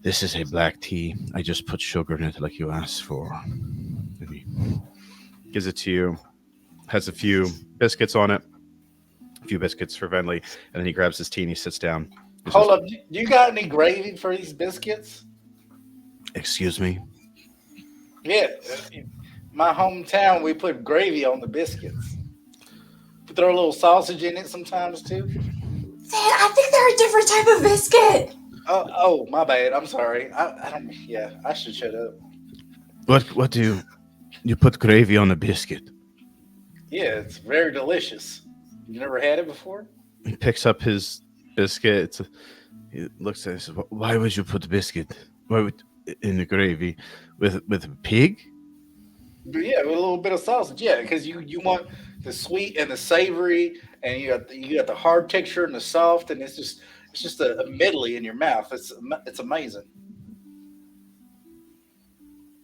"This is a black tea. I just put sugar in it like you asked for." And he gives it to you. Has a few biscuits on it. A few biscuits for Venley, and then he grabs his tea and he sits down. He Hold says, up, do you got any gravy for these biscuits? "Excuse me." Yeah, my hometown we put gravy on the biscuits. We throw a little sausage in it sometimes too. I think they're a different type of biscuit. Oh, my bad. I'm sorry. I don't. Yeah, I should shut up. What do you put gravy on a biscuit? Yeah, it's very delicious. You never had it before? He picks up his biscuit. He looks at it and says, "Why would you put biscuit? Why would in the gravy with a pig?" But yeah, with a little bit of sausage. Yeah, because you want the sweet and the savory, and you got the hard texture and the soft, and it's just a medley in your mouth. It's amazing.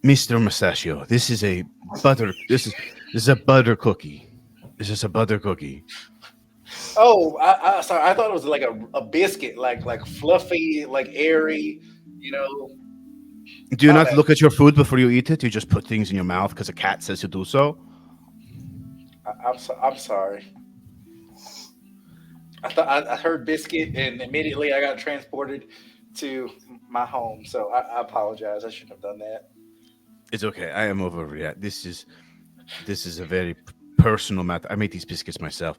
Mr. Mustachio, this is a butter. This is a butter cookie. This is a butter cookie. Oh, sorry. I thought it was like a biscuit, like fluffy, like airy. You know, Do you my not bad. look at your food before you eat it? You just put things in your mouth because a cat says to do so? I'm sorry. I heard biscuit, and immediately I got transported to my home. So I apologize. I shouldn't have done that. It's okay. I am overreact. This is a very personal matter. I made these biscuits myself,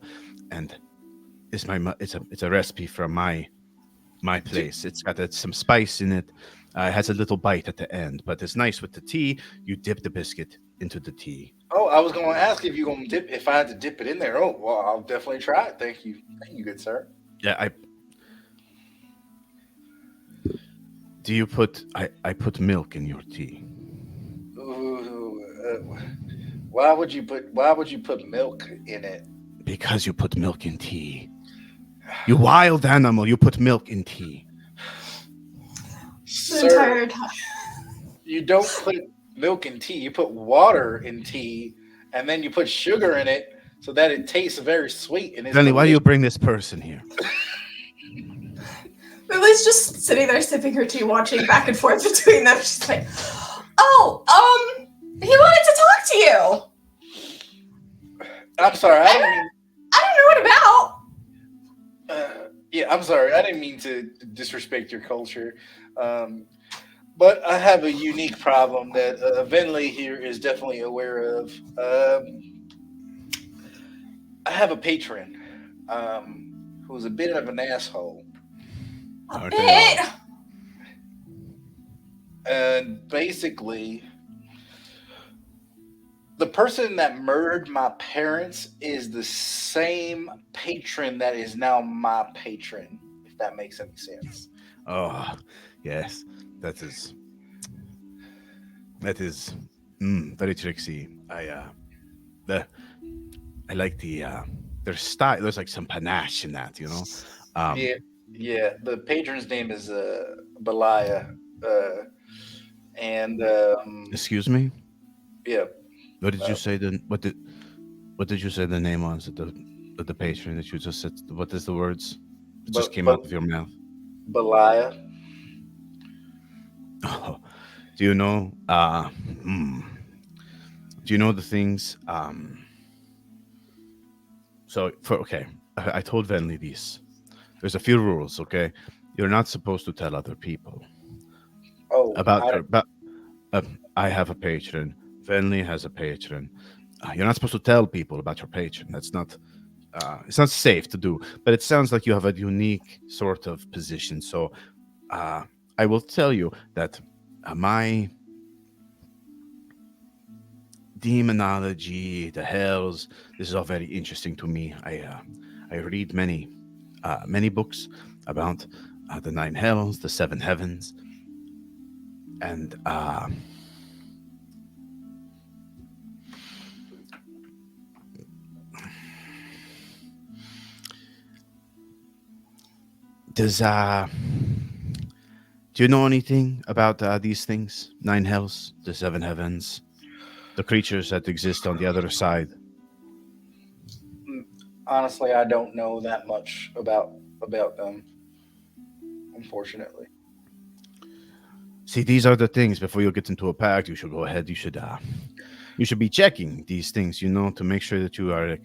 and it's a recipe from my place. It's got some spice in it. It has a little bite at the end, but it's nice with the tea. You dip the biscuit into the tea. Oh, I was going to ask if you going to dip, if I had to dip it in there. Oh, well, I'll definitely try it. Thank you, good sir. Yeah, I. Do you put? I put milk in your tea. Ooh, Why would you put milk in it? Because you put milk in tea. You wild animal, you put milk in tea. The Sir, entire time. you don't put milk in tea. You put water in tea, and then you put sugar in it so that it tastes very sweet and it's Venley, why do you delicious. bring this person here? Lily's just sitting there sipping her tea, watching back and forth between them. She's like, "Oh, he wanted to talk to you. I'm sorry, I didn't mean. I don't know what about." Yeah, I'm sorry, I didn't mean to disrespect your culture. Um, but I have a unique problem that Venley here is definitely aware of. I have a patron who's a bit of an asshole. A Aren't they bit. And basically, the person that murdered my parents is the same patron that is now my patron, if that makes any sense. Oh, yes. That is very tricksy. The I like the their style. There's like some panache in that, you know. Yeah, yeah. The patron's name is Belia. Uh, and Excuse me. yeah, What did you uh, say? What did you say the name was of the patron that you just said? What is the words that just came out but of your mouth? Belia. Oh, do you know? Do you know the things? So okay, I told Venley these. There's a few rules. Okay, you're not supposed to tell other people Oh, about your. But I have a patron. Venley has a patron. You're not supposed to tell people about your patron. That's not. It's not safe to do. But it sounds like you have a unique sort of position. So uh, I will tell you that my demonology, the hells. This is all very interesting to me. I read many books about the nine hells, the seven heavens, and does do you know anything about these things? Nine hells, the seven heavens, the creatures that exist on the other side. honestly, I don't know that much about them, unfortunately. See, these are the things. Before you get into a pact, you should go ahead. You should be checking these things, you know, to make sure that you are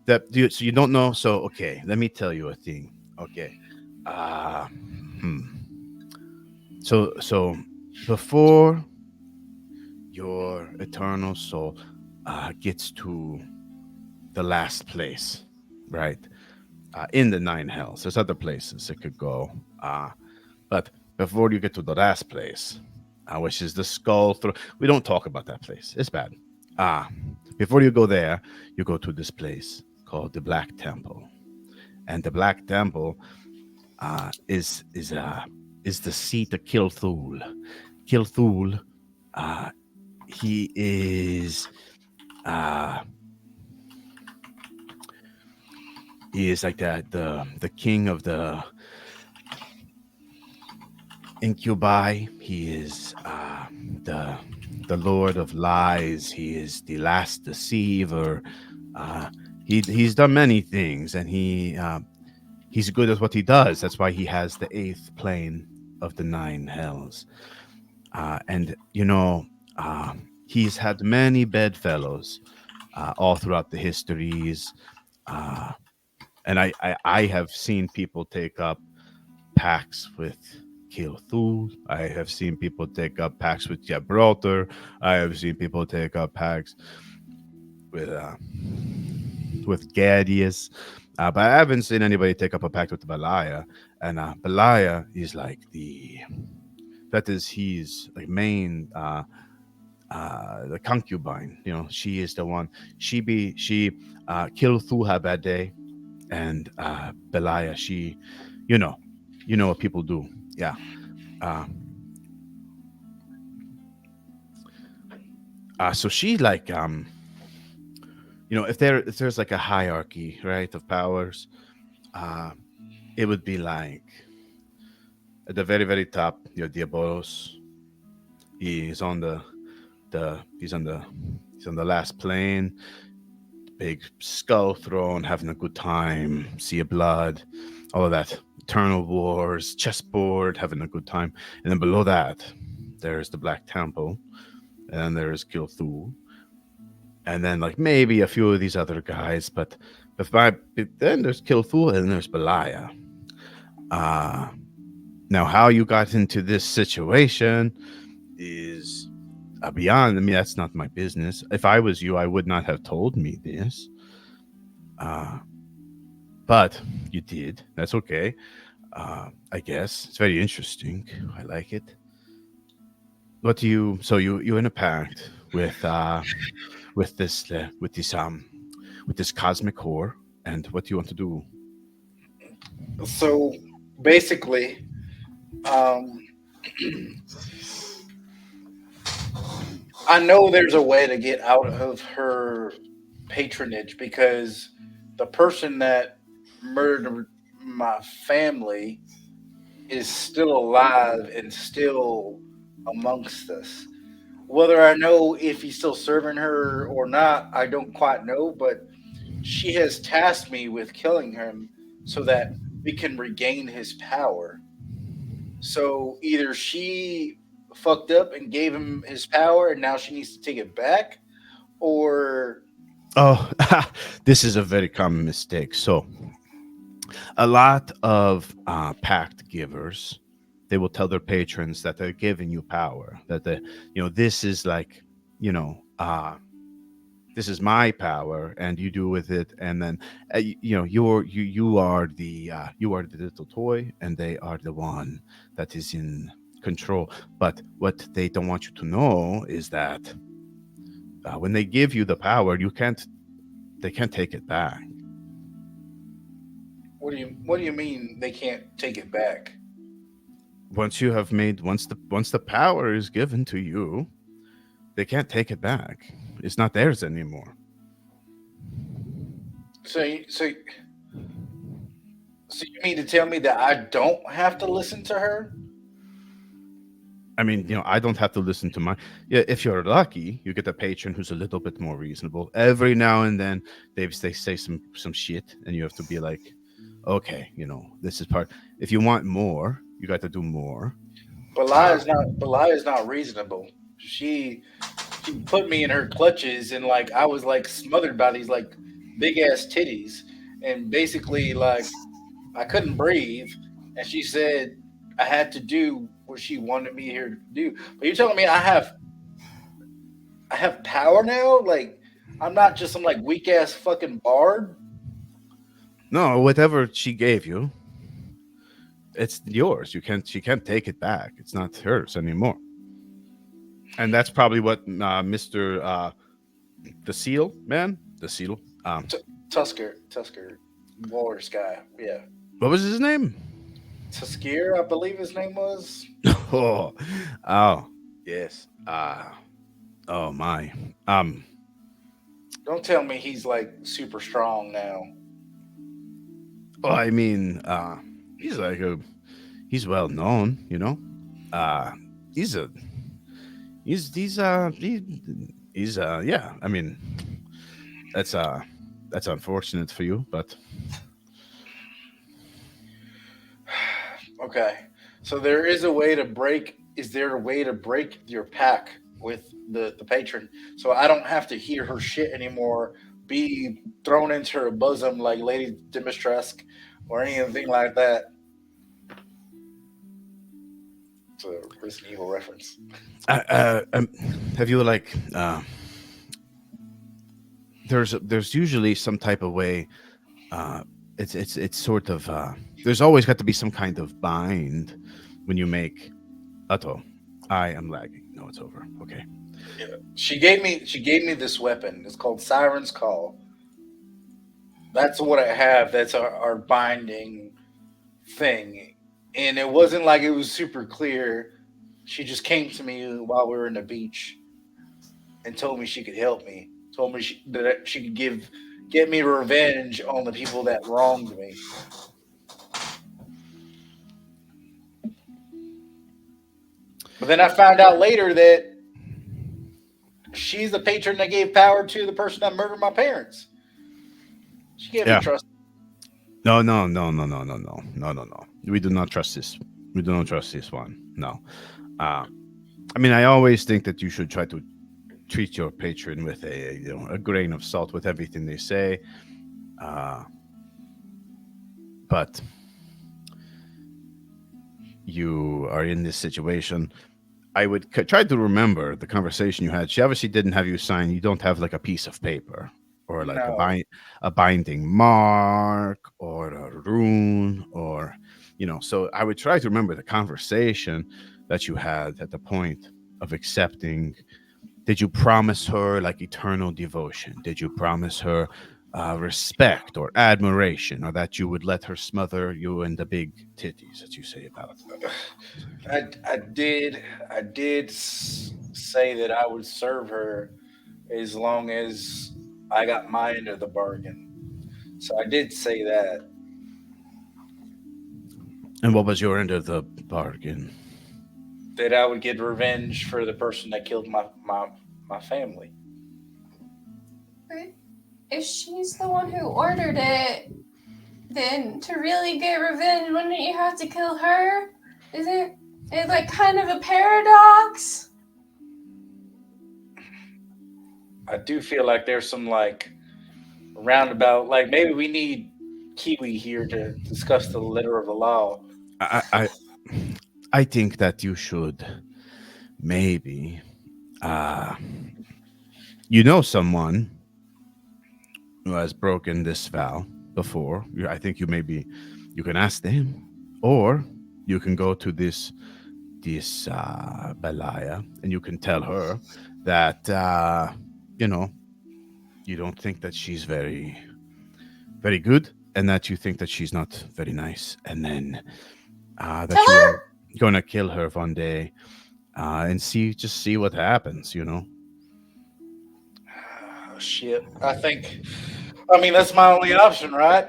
so you don't know. So okay, let me tell you a thing. Okay, uh, hmm. So before your eternal soul gets to the last place, right? In the nine hells, there's other places it could go, but before you get to the last place, which is the skull through, we don't talk about that place. It's bad. Ah, before you go there, you go to this place called the Black Temple, and the Black Temple is the seat of Kilthul. Kilthul, uh, he is uh, he is like the king of the incubi. He is the lord of lies. He is the last deceiver. Uh, he's done many things, and he's good at what he does. That's why he has the eighth plane of the nine hells. And you know, he's had many bedfellows all throughout the histories. Uh, and I have seen people take up pacts with Kilthul. I have seen people take up pacts with Gibraltar. I have seen people take up pacts with Gadius. But I haven't seen anybody take up a pact with Belia. And Belia is like he's like main the concubine. You know, she is the one. She Kilthul had that day, and Belia, you know, you know what people do. Yeah. Uh, So she like if there's like a hierarchy, right, of powers, uh, it would be like at the very very top, Diabolos. He's on the he's on the he's on the last plane, big skull throne, having a good time, sea of blood, all of that. Eternal wars, chessboard, having a good time. And then below that, there's the Black Temple, and then there's Gilthul, and then like maybe a few of these other guys, but then there's Gilthul and there's Belaya. Uh Now how you got into this situation is beyond. I mean, that's not my business. If I was you, I would not have told me this. Uh, but you did. That's okay. I guess it's very interesting. I like it. What do you? So you in a pact with this cosmic whore, and what do you want to do? So basically, um, I know there's a way to get out of her patronage because the person that murdered my family is still alive and still amongst us. Whether I know if he's still serving her or not, I don't quite know, but she has tasked me with killing him so that we can regain his power. So either she fucked up and gave him his power and now she needs to take it back, or Oh, this is a very common mistake. So a lot of pact givers, they will tell their patrons that they're giving you power, that this is like, you know uh this is my power and you do with it, and then you are the little toy and they are the one that is in control. But what they don't want you to know is that when they give you the power, they can't take it back. what do you mean they can't take it back? Once the power is given to you, they can't take it back. It's not theirs anymore. So you mean to tell me that I don't have to listen to her? I mean, I don't have to listen to my. Yeah, if you're lucky, you get a patron who's a little bit more reasonable. Every now and then, they say some shit, and you have to be like, okay, this is part. If you want more, you got to do more. Belial is not Belial is not reasonable. She put me in her clutches and like I was like smothered by these like big ass titties and basically like I couldn't breathe and she said I had to do what she wanted me here to do. But you're telling me I have power now? Like I'm not just some like weak ass fucking bard? No, whatever she gave you, it's yours. She can't take it back. It's not hers anymore. And that's probably what Mister the Seal man, the Seal. Tusker Walrus guy. Yeah. What was his name? Tusker, I believe his name was. Oh, oh, yes. Oh my. Um, Don't tell me he's like super strong now. well, I mean, he's like he's well known, Uh, he's a, yeah. I mean, that's that's unfortunate for you, but Okay. So there is a way to break. Is there a way to break your pack with the patron so I don't have to hear her shit anymore? Be thrown into her bosom like Lady Dimitrescu or anything like that. It's a Resident Evil reference. have you like there's usually some type of way. Uh, it's sort of there's always got to be some kind of bind when you make. Otto, I am lagging. No, it's over. Okay. Yeah. She gave me this weapon. It's called Siren's Call. That's what I have. That's our binding thing. And it wasn't like it was super clear. She just came to me while we were in the beach. and told me she could help me. Told me that she could get me revenge on the people that wronged me. But then I found out later that she's the patron that gave power to the person that murdered my parents. She can't be Yeah. trusted. No, no, no, no, no, no, no, no, no, no. We do not trust this. We do not trust this one. No. Uh, I mean, I always think that you should try to treat your patron with a grain of salt with everything they say. Uh, but you are in this situation. I would try to remember the conversation you had. She obviously didn't have you sign. You don't have like a piece of paper or like No. a binding mark or a rune or So I would try to remember the conversation that you had at the point of accepting. Did you promise her like eternal devotion? Did you promise her respect or admiration, or that you would let her smother you in the big titties that you say about? I did say that I would serve her as long as I got my end of the bargain. So I did say that. And what was your end of the bargain? That I would get revenge for the person that killed my family. But if she's the one who ordered it, then to really get revenge, wouldn't you have to kill her? Isn't it like kind of a paradox? I do feel like there's some like roundabout, like maybe we need Kiwi here to discuss the letter of the law. I I, I think that you should maybe uh someone who has broken this vow before. I think you can ask them, or you can go to this Balaya, and you can tell her that you know you don't think that she's very good, and that you think that she's not very nice, and then that Tell you are her? gonna kill her one day, and see what happens. Oh, shit. I mean, that's my only option, right?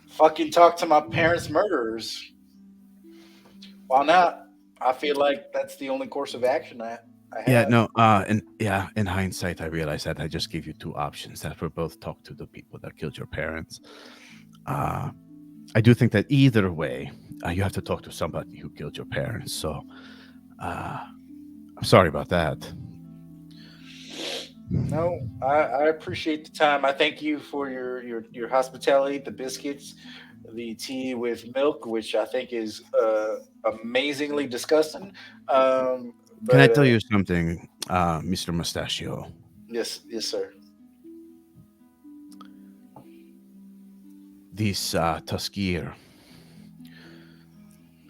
Fucking talk to my parents' murderers. Why not? I feel like that's the only course of action I Yeah, have. no, and yeah, in hindsight, I realized that I just gave you two options that were both talk to the people that killed your parents. Uh, I do think that either way, you have to talk to somebody who killed your parents. So, I'm sorry about that. No, I appreciate the time. I thank you for your hospitality, the biscuits, the tea with milk, which I think is amazingly disgusting. Can I But tell you something, Mr. Mustachio? yes, yes, sir. This Tuskir,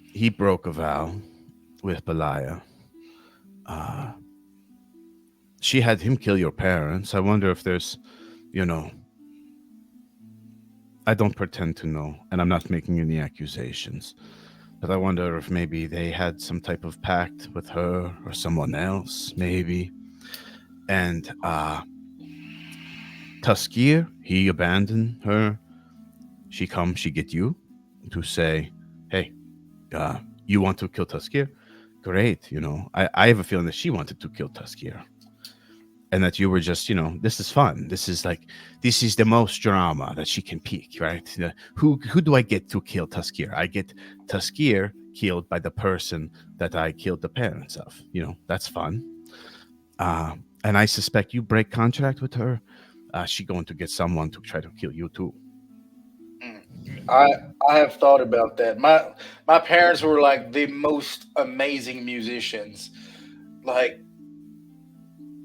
he broke a vow with Belaya. Uh, she had him kill your parents. I wonder if there's, you know, I don't pretend to know, and I'm not making any accusations, but I wonder if maybe they had some type of pact with her or someone else, maybe. And Tuskir, he abandoned her. She get you to say, hey, uh, you want to kill Tuskir? Great, I have a feeling that she wanted to kill Tuskir. And that you were just, this is fun. This is the most drama that she can pick, right? Who do I get to kill Tuskir? I get Tuskir killed by the person that I killed the parents of. That's fun. And I suspect you break contract with her. She going to get someone to try to kill you too. Mm. I I have thought about that. My parents were like the most amazing musicians. Like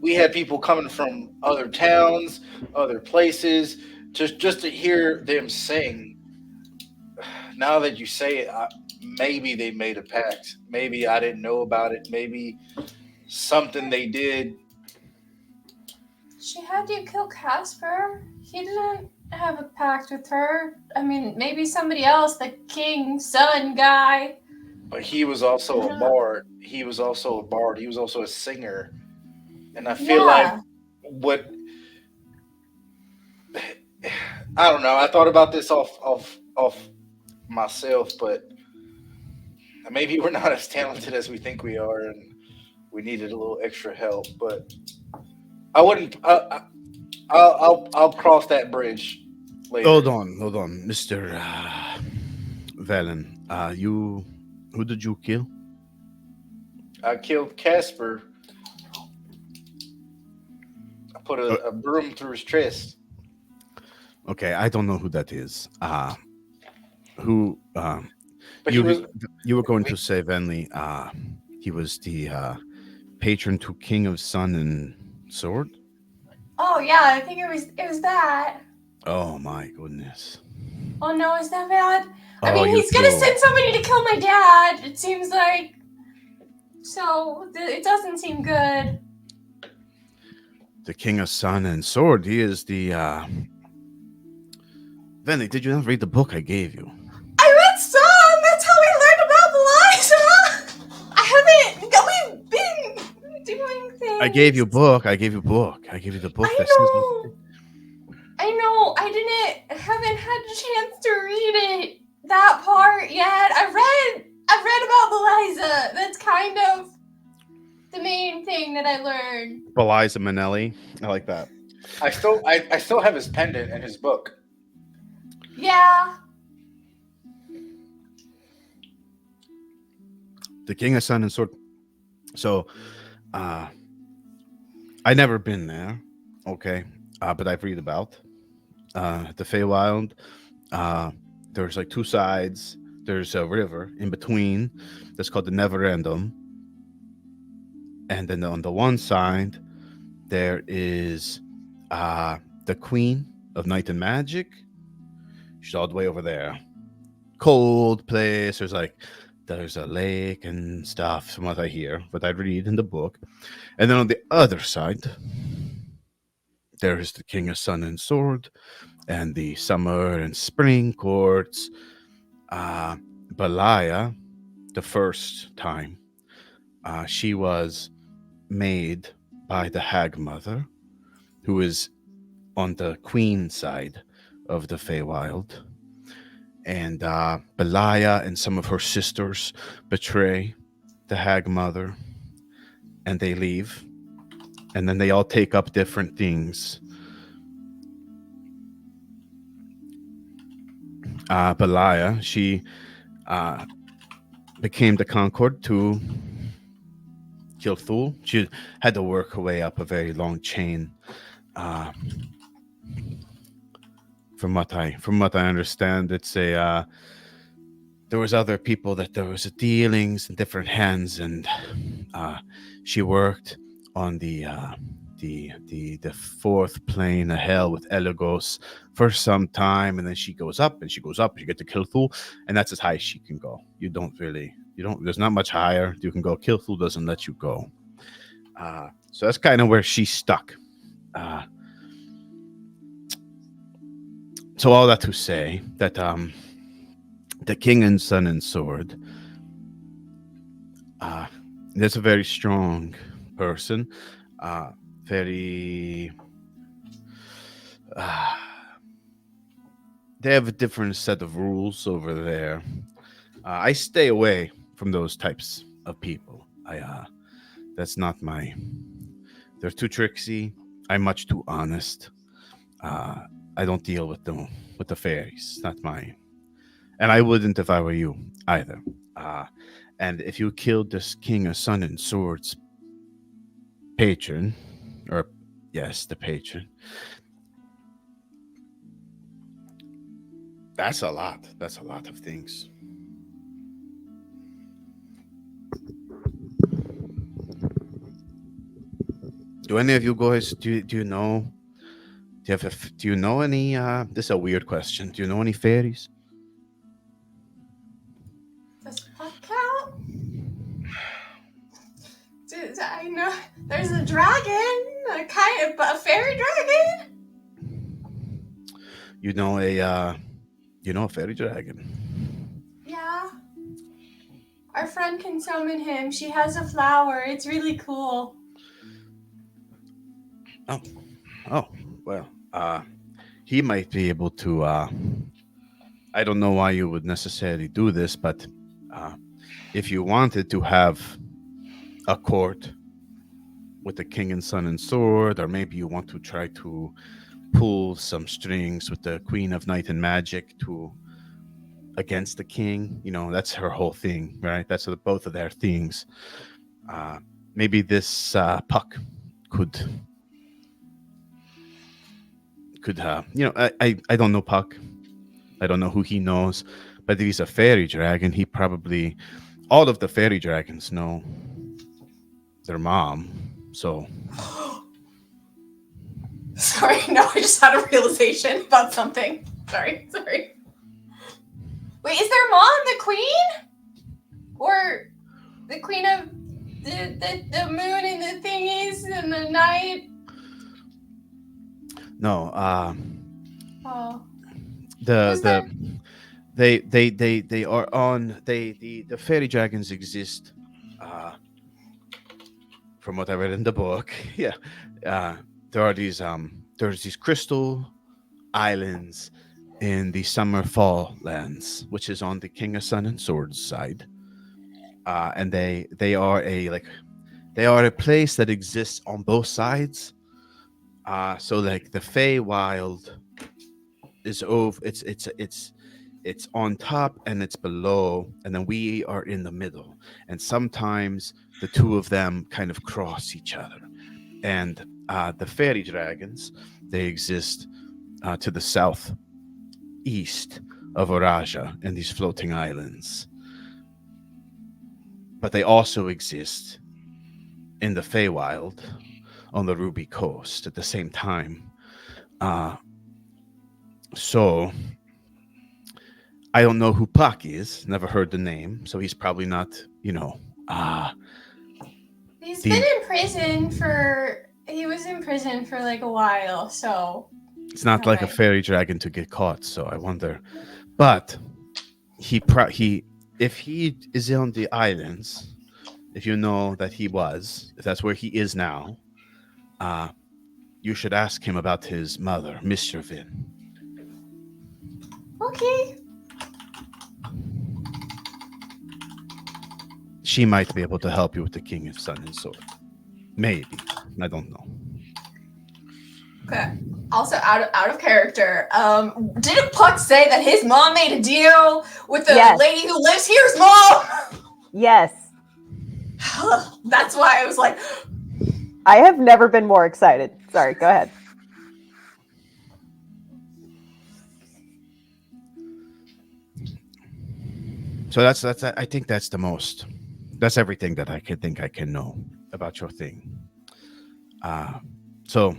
we had people coming from other towns, other places, just to hear them sing. Now that you say it, maybe they made a pact. Maybe I didn't know about it. Maybe something they did. She had you kill Casper. He didn't have a pact with her. I mean, maybe somebody else, the king's son guy. But he was also a Yeah. bard. He was also a bard. He was also a singer. And I feel like what I don't know. I thought about this off myself, but maybe we're not as talented as we think we are, and we needed a little extra help. But I wouldn't. I'll cross that bridge later. Hold on, Mister Valen. Who did you kill? I killed Casper. I put a broom through his chest. Okay, I don't know who that is. Who? But You were going to say Venley. He was the patron to King of Sun and Sword. Oh yeah, I think it was that. Oh my goodness. Oh no, is that bad? I Oh, mean, you he's gonna too. send somebody to kill my dad. It seems like. So it doesn't seem good. The King of Sun and Sword. He is the. Venley, did you not read the book I gave you? I read some. That's how we learned about Eliza. I haven't. We've been doing things. I gave you book. I gave you book. I gave you the book. I that says know. I know. I haven't had a chance to read it. That part yet. I read about Eliza. That's kind of the main thing that I learned. Beliza Minnelli. I like that. I still have his pendant and his book. Yeah. The King of Sun and Sword. So, I never been there. Okay, but I've read about the Feywild. There's like two sides. There's a river in between that's called the Neverendum, and then on the one side there is the Queen of Night and Magic. She's all the way over there. Cold place. There's a lake and stuff, from what I hear, what I read in the book. And then on the other side, there is the King of Sun and Sword, and the summer and spring courts. Balaya, the first time, she was made by the Hag Mother, who is on the queen side of the Feywild. And Balaya and some of her sisters betray the Hag Mother, and they leave. And then they all take up different things. Balaya, she became the Concord to kill Thul. She had to work her way up a very long chain. From what I understand, it's a there was other people that there was dealings in different hands, and she worked on the fourth plane of hell with Elagos for some time, and then she goes up and she goes up. You get to Kilthul, and that's as high as she can go. There's not much higher you can go. Kilthul doesn't let you go. So that's kind of where she's stuck. So all that to say that the King and Sun and Sword, is a very strong person. Very they have a different set of rules over there. I stay away from those types of people. That's not my. They're too tricksy. I'm much too honest. I don't deal with the fairies. Not mine, and I wouldn't if I were you either. And if you killed this King of Sun and Swords patron, or yes, the patron, that's a lot. That's a lot of things. Do any of you guys do you know? Do you know any? This is a weird question. Do you know any fairies? Does Puck count? I know there's a dragon, a fairy dragon. You know a fairy dragon. Yeah. Our friend can summon him. She has a flower. It's really cool. Oh, well, he might be able to. I don't know why you would necessarily do this, but uh, if you wanted to have a court with the king and son and sword, or maybe you want to try to pull some strings with the queen of night and magic to against the king, that's her whole thing, right? That's both of their things. Uh, Maybe this puck could I don't know Puck. I don't know who he knows, but if he's a fairy dragon, he probably all of the fairy dragons know their mom. So Sorry, no, I just had a realization about something. Sorry. Wait, is their mom the queen? Or the queen of the moon and the thingies and the night? no, Oh. the Who's the there? they are on the fairy dragons exist. From what I read in the book, yeah, there are there's these crystal islands in the summer fall lands, which is on the King of Sun and Swords side. And they are a place that exists on both sides. So like the Feywild is over. It's on top and it's below, and then we are in the middle. And sometimes the two of them kind of cross each other. And the fairy dragons, they exist to the south east of Oraja and these floating islands. But they also exist in the Feywild on the Ruby Coast at the same time. So I don't know who Puck is. Never heard the name, so he's probably not. He's The- been in prison for. He was in prison for like a while, so. It's not like a Right. fairy dragon to get caught. So I wonder. But he if he is on the islands, if you know that if that's where he is now, you should ask him about his mother, Miss Vin. Okay. She might be able to help you with the King of Sun and Sword. Maybe. I don't know. Okay. Also, out of character. Didn't Puck say that his mom made a deal with the Yes. lady who lives here's mom? Yes. That's why I was like, I have never been more excited. Sorry, go ahead. So that's I think that's the most. That's everything that I can know about your thing. So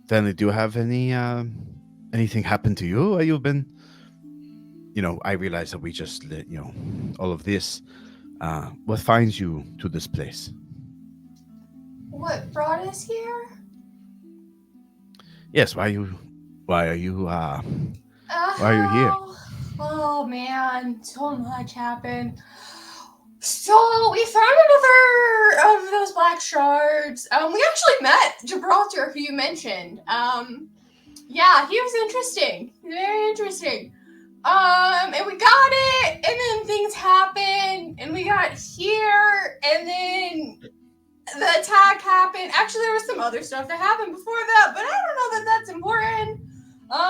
then, do you have anything happen to you? You've been, I realize that we just lit, all of this. What finds you to this place? what brought us here? Yes, why are you here? Oh man, so much happened. So we found another of those black shards. We actually met Gibraltar, who you mentioned. Yeah, he was interesting. Very interesting. And we got it, and then things happened, and we got here, and then the attack happened. Actually, there was some other stuff that happened before that, but I don't know that that's important.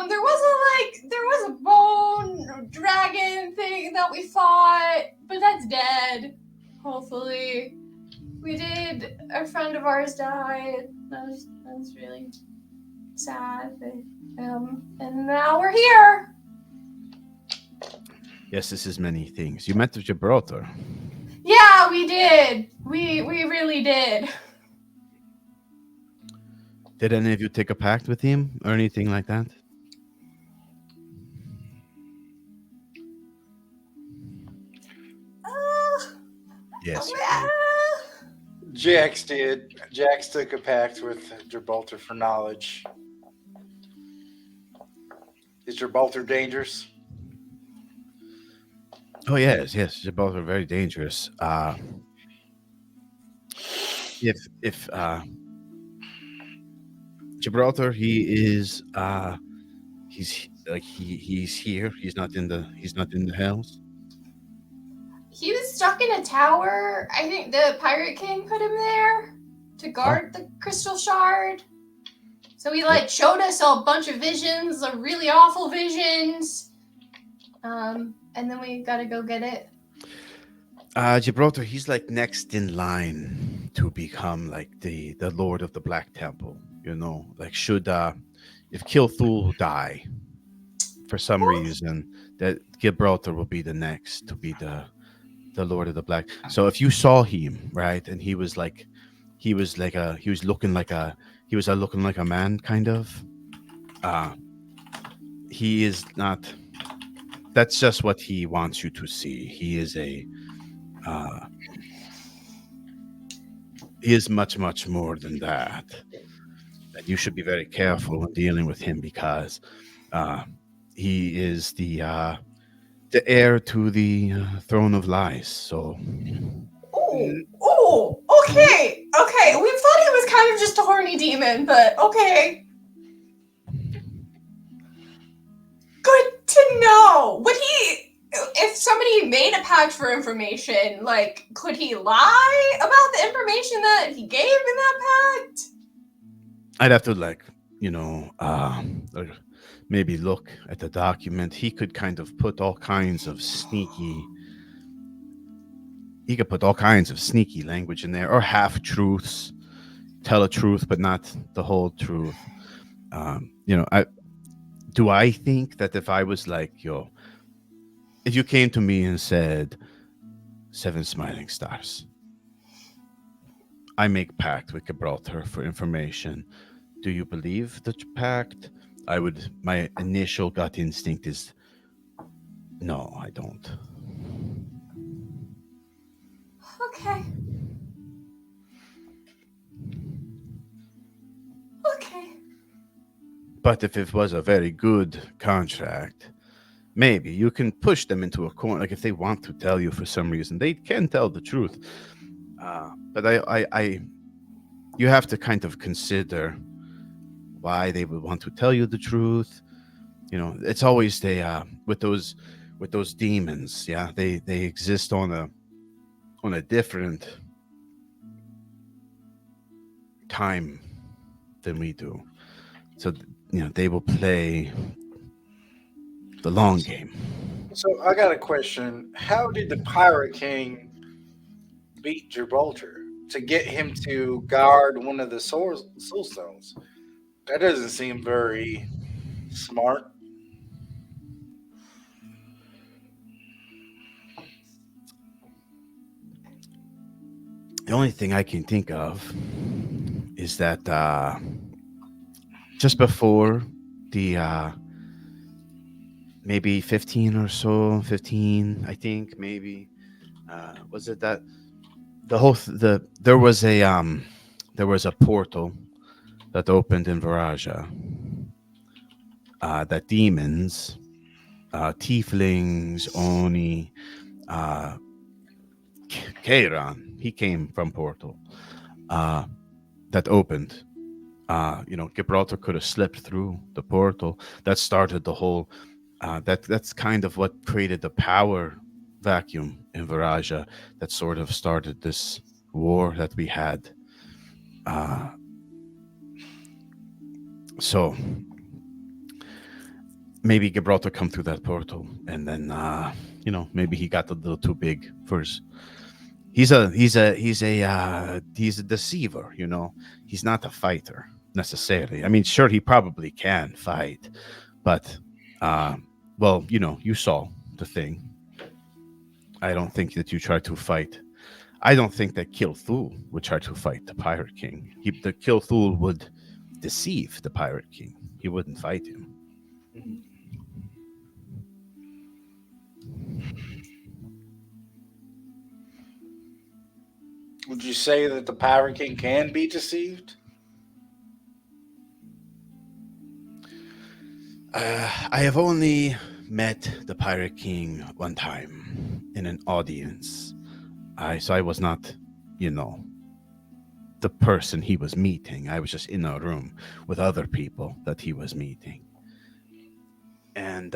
There was a bone dragon thing that we fought, but that's dead. Hopefully, a friend of ours died. That was really sad. And now we're here. Yes, this is many things. You met the Gibraltar. Yeah, we did. We really did. Did any of you take a pact with him or anything like that? Yes. Jax did. Jax took a pact with Gibraltar for knowledge. Is Gibraltar dangerous? Oh yes, Gibraltar are very dangerous. If Gibraltar, he's here. He's not in the hells. He was stuck in a tower. I think the Pirate King put him there to guard the crystal shard. So he showed us a bunch of visions, really awful visions. And then we gotta go get it. Gibraltar, he's like next in line to become like the Lord of the Black Temple. Like should if Kilthul die for some reason, that Gibraltar will be the next to be the Lord of the Black. So if you saw him, right, and he was looking like a man, kind of. He is not. That's just what he wants you to see. He is he is much, much more than that. And you should be very careful when dealing with him because he is the heir to the throne of lies. So. Oh, okay. Okay, we thought he was kind of just a horny demon, but okay. Good to know. Would he, if somebody made a pact for information, could he lie about the information that he gave in that pact? I'd have to maybe look at the document. He could kind of put all kinds of sneaky. He could put all kinds of sneaky language in there, or half truths, tell a truth but not the whole truth. I think that if I was like, if you came to me and said 7 smiling stars, I make pact with Gibraltar for information. Do you believe the pact? My initial gut instinct is, no, I don't. Okay. Okay. But if it was a very good contract, maybe you can push them into a corner. Like if they want to tell you for some reason, they can tell the truth. But you have to kind of consider why they would want to tell you the truth. It's always with those demons. Yeah, they exist on a different time than we do. So they will play the long game. So I got a question. How did the Pirate King beat Gibraltar to get him to guard one of the soul stones? That doesn't seem very smart. The only thing I can think of is that just before the maybe 15 or so, 15, I think, maybe, was it that there was a portal that opened in Varaja, that demons, tieflings, Oni, Kairan, he came from portal, that opened. Gibraltar could have slipped through the portal. That started the whole. That's kind of what created the power vacuum in Varaja. That sort of started this war that we had. So maybe Gibraltar come through that portal, and then maybe he got a little too big for his. He's a deceiver. He's not a fighter necessarily. I mean, sure, he probably can fight, but you saw the thing. I don't think that you try to fight. I don't think that Kilthul would try to fight the Pirate King. The Kilthul would deceive the Pirate King. He wouldn't fight him. Would you say that the Pirate King can be deceived? I have only met the Pirate King one time in an audience. So I was not, the person he was meeting. I was just in a room with other people that he was meeting. And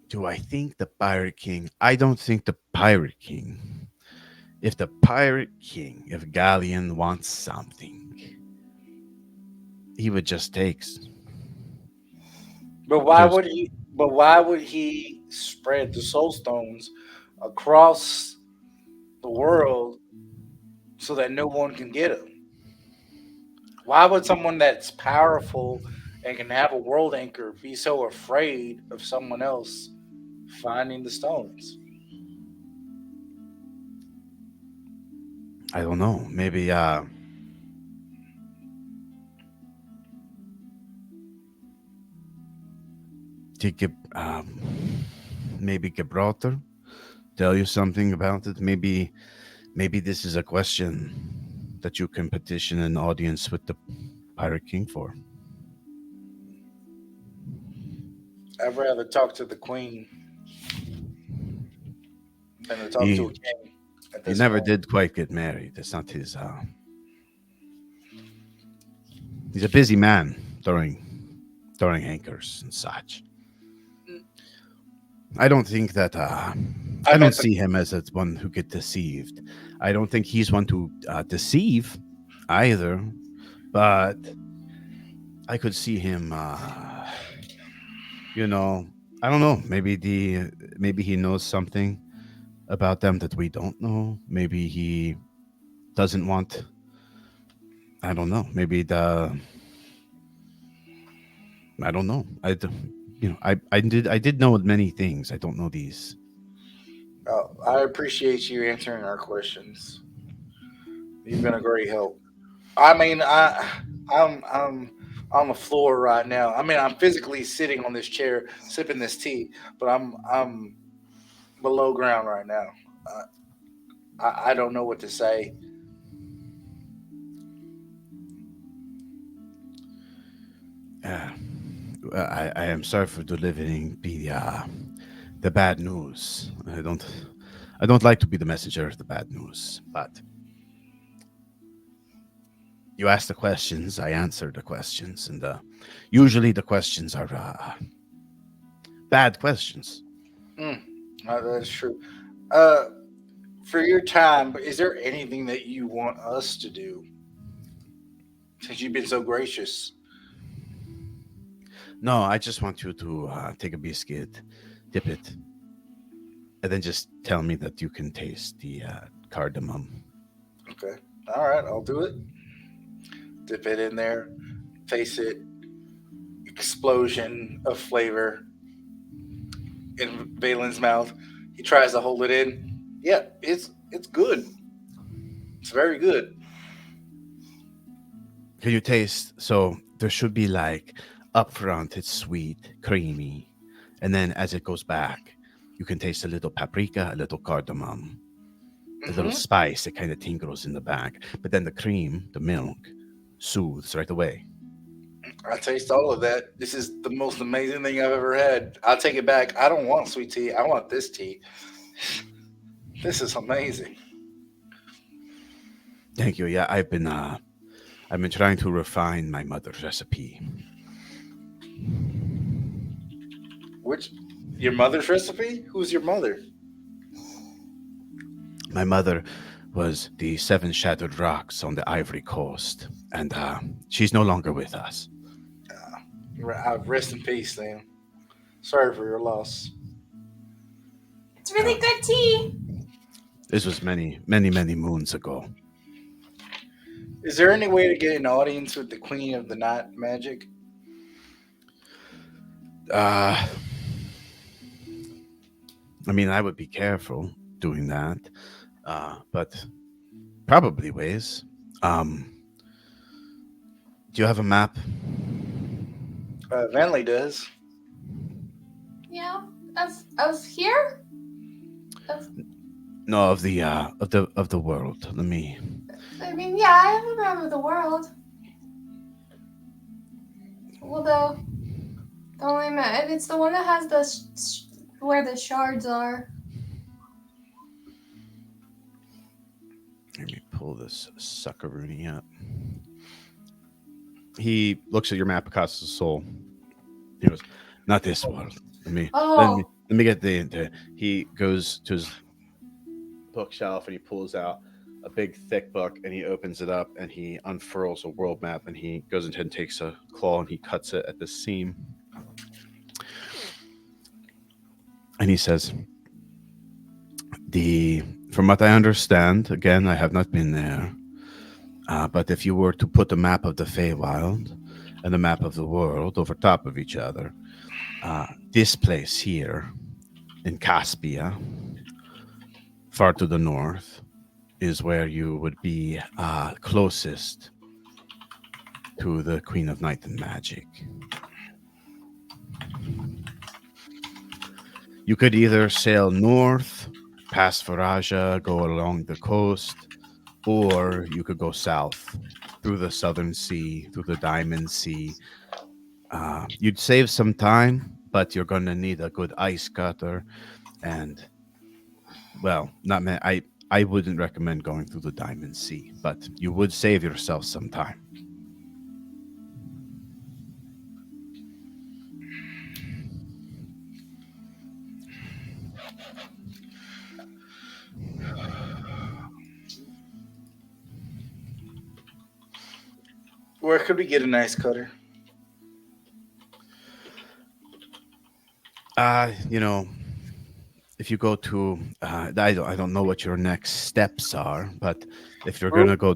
do I think the Pirate King? I don't think the Pirate King. If the Pirate King, if Galleon wants something, he would just take. But why There's, would he? But why would he spread the soul stones across the world so that no one can get them? Why would someone that's powerful and can have a world anchor be so afraid of someone else finding the stones? I don't know. Maybe maybe Gibraltar tell you something about it. Maybe this is a question that you can petition an audience with the Pirate King for. I'd rather talk to the queen than to talk to He a king at he this never point. did quite get married. That's not his. He's a busy man during anchors and such. I don't think that. I I don't meant the see him as a one who get deceived. I don't think he's one to deceive either. But I could see him. You know, I don't know. Maybe he knows something about them that we don't know. Maybe he doesn't want. I don't know. Maybe the. I don't know. I did know many things. I don't know these. I appreciate you answering our questions. You've been a great help. I mean, I'm on the floor right now. I mean, I'm physically sitting on this chair sipping this tea, but I'm below ground right now. I don't know what to say. Uh, I am sorry for delivering the bad news. I don't like to be the messenger of the bad news, but you asked the questions, I answered the questions, and usually the questions are bad questions. Mm, that's true. Uh, for your time, is there anything that you want us to do since you've been so gracious? No, I just want you to take a biscuit, dip it, and then just tell me that you can taste the cardamom. Okay, all right, I'll do it. Dip it in there, taste it. Explosion of flavor in Valen's mouth. He tries to hold it in. Yeah, it's good. It's very good. Can you taste? So there should be like up front, it's sweet, creamy, and then as it goes back, you can taste a little paprika, a little cardamom, a little Hmm. spice that kind of tingles in the back. But then the cream, the milk, soothes right away. I taste all of that. This is the most amazing thing I've ever had. I'll take it back. I don't want sweet tea. I want this tea. This is amazing. Thank you. Yeah, I've been trying to refine my mother's recipe. Which your mother's recipe? Who's your mother? My mother was the seven shattered rocks on the Ivory Coast, and she's no longer with us. Rest in peace, Sam. Sorry for your loss. It's really good tea. This was many, many, many moons ago. Is there any way to get an audience with the Queen of the Night Magic? Uh, I mean, I would be careful doing that, but probably ways. Do you have a map? Vanley does. Yeah, of here. Of, No, of the world. Let me. I mean, yeah, I have a map of the world. Well, the only map, it's the one that has where the shards are. pull this suckaroony up. He looks at your map of Costa's Soul. He goes, "Not this world. Oh, Let me get the." He goes to his bookshelf and he pulls out a big thick book and he opens it up and he unfurls a world map and he goes into and takes a claw and he cuts it at the seam. And he says, from what I understand, again, I have not been there, but if you were to put the map of the Feywild and the map of the world over top of each other, this place here in Caspia, far to the north, is where you would be closest to the Queen of Night and Magic. You could either sail north, past Faraja, go along the coast, or you could go south through the Southern Sea, through the Diamond Sea. You'd save some time, but you're going to need a good ice cutter. And, well, I wouldn't recommend going through the Diamond Sea, but you would save yourself some time. Where could we get an ice cutter? If you go to, I don't know what your next steps are, but if you're gonna go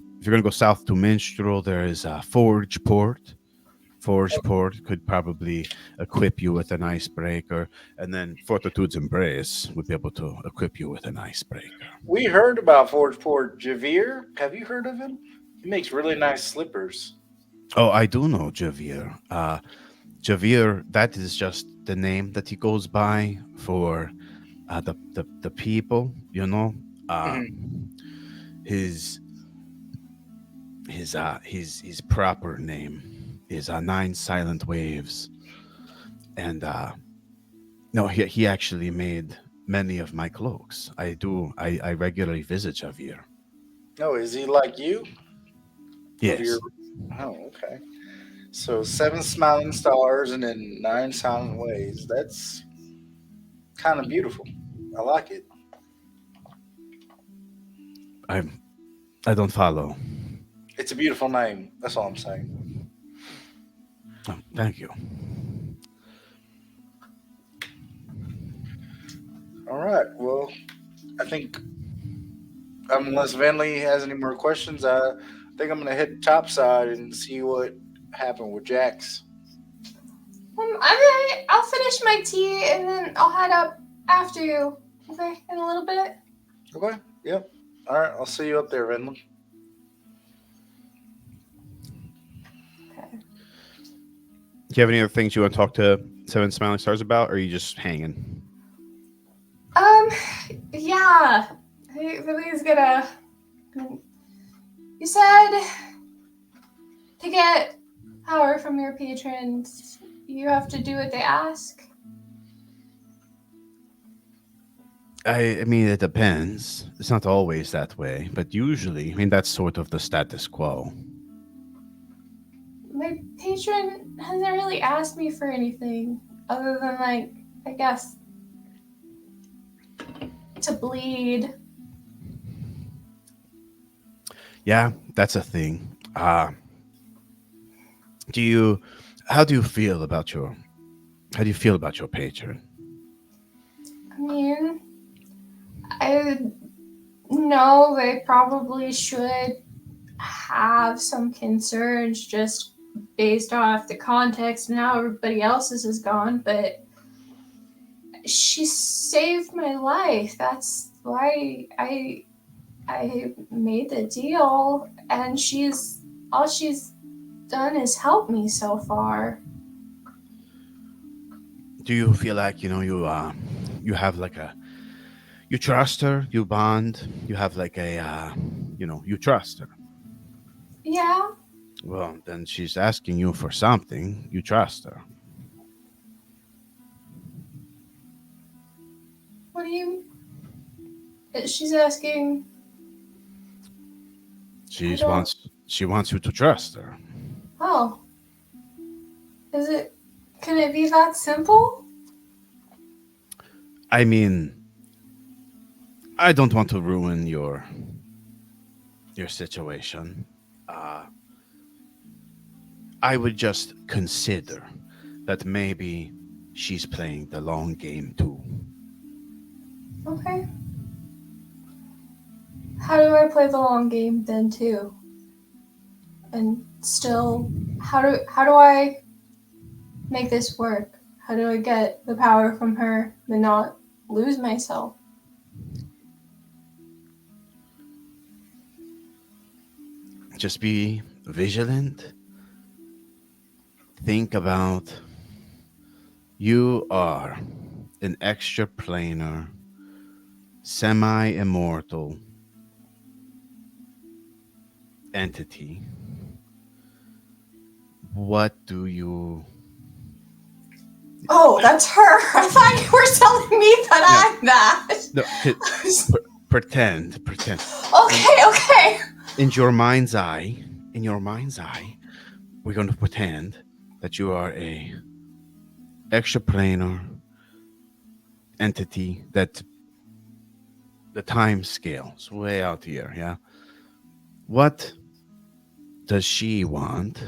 south to Minstrel, there is Forgeport. Forgeport could probably equip you with an icebreaker, and then Fortitude's Embrace would be able to equip you with an icebreaker. We heard about Forgeport. Javier, have you heard of him? He makes really nice slippers. Oh, I do know Javier. Javier, that is just the name that he goes by for the people, you know. His proper name is Nine Silent Waves, and no, he actually made many of my cloaks. I regularly visit Javier. Oh, is he like you? Yes. Oh, okay. So 7 smiling stars and then 9 silent ways. That's kind of beautiful. I like it. I don't follow. It's a beautiful name. That's all I'm saying. Oh, thank you. All right. Well, I think unless Vanley has any more questions, I think I'm gonna head topside and see what happened with Jax. all right. I'll finish my tea and then I'll head up after you. Okay, in a little bit. Okay. Yep. All right. I'll see you up there, Vanley. Okay. Do you have any other things you want to talk to Seven Smiling Stars about, or are you just hanging? Yeah. I think Lily's gonna. You said to get power from your patrons, you have to do what they ask. I mean, it depends. It's not always that way, but usually, I mean, that's sort of the status quo. My patron hasn't really asked me for anything other than, like, I guess, to bleed. Yeah, that's a thing. How do you feel about your patron? I mean, I know they probably should have some concerns just based off the context and how everybody else's is gone, but she saved my life. That's why I made the deal, and all she's done is help me so far. Do you feel like you have like you trust her, you bond, you have like a you trust her? Yeah. Well, then she's asking you for something. You trust her. What do you? She's asking. She wants you to trust her. Oh. Can it be that simple? I mean, I don't want to ruin your situation. I would just consider that maybe she's playing the long game too. Okay. How do I play the long game then too? And still, how do I make this work? How do I get the power from her and not lose myself? Just be vigilant. Think about you are an extraplanar, semi-immortal entity. What do you... Oh, that's her. I thought you were telling me that I'm that. No, pretend. Okay. In your mind's eye, we're going to pretend that you are a extraplanar entity that the time scale's way out here, yeah? What does she want?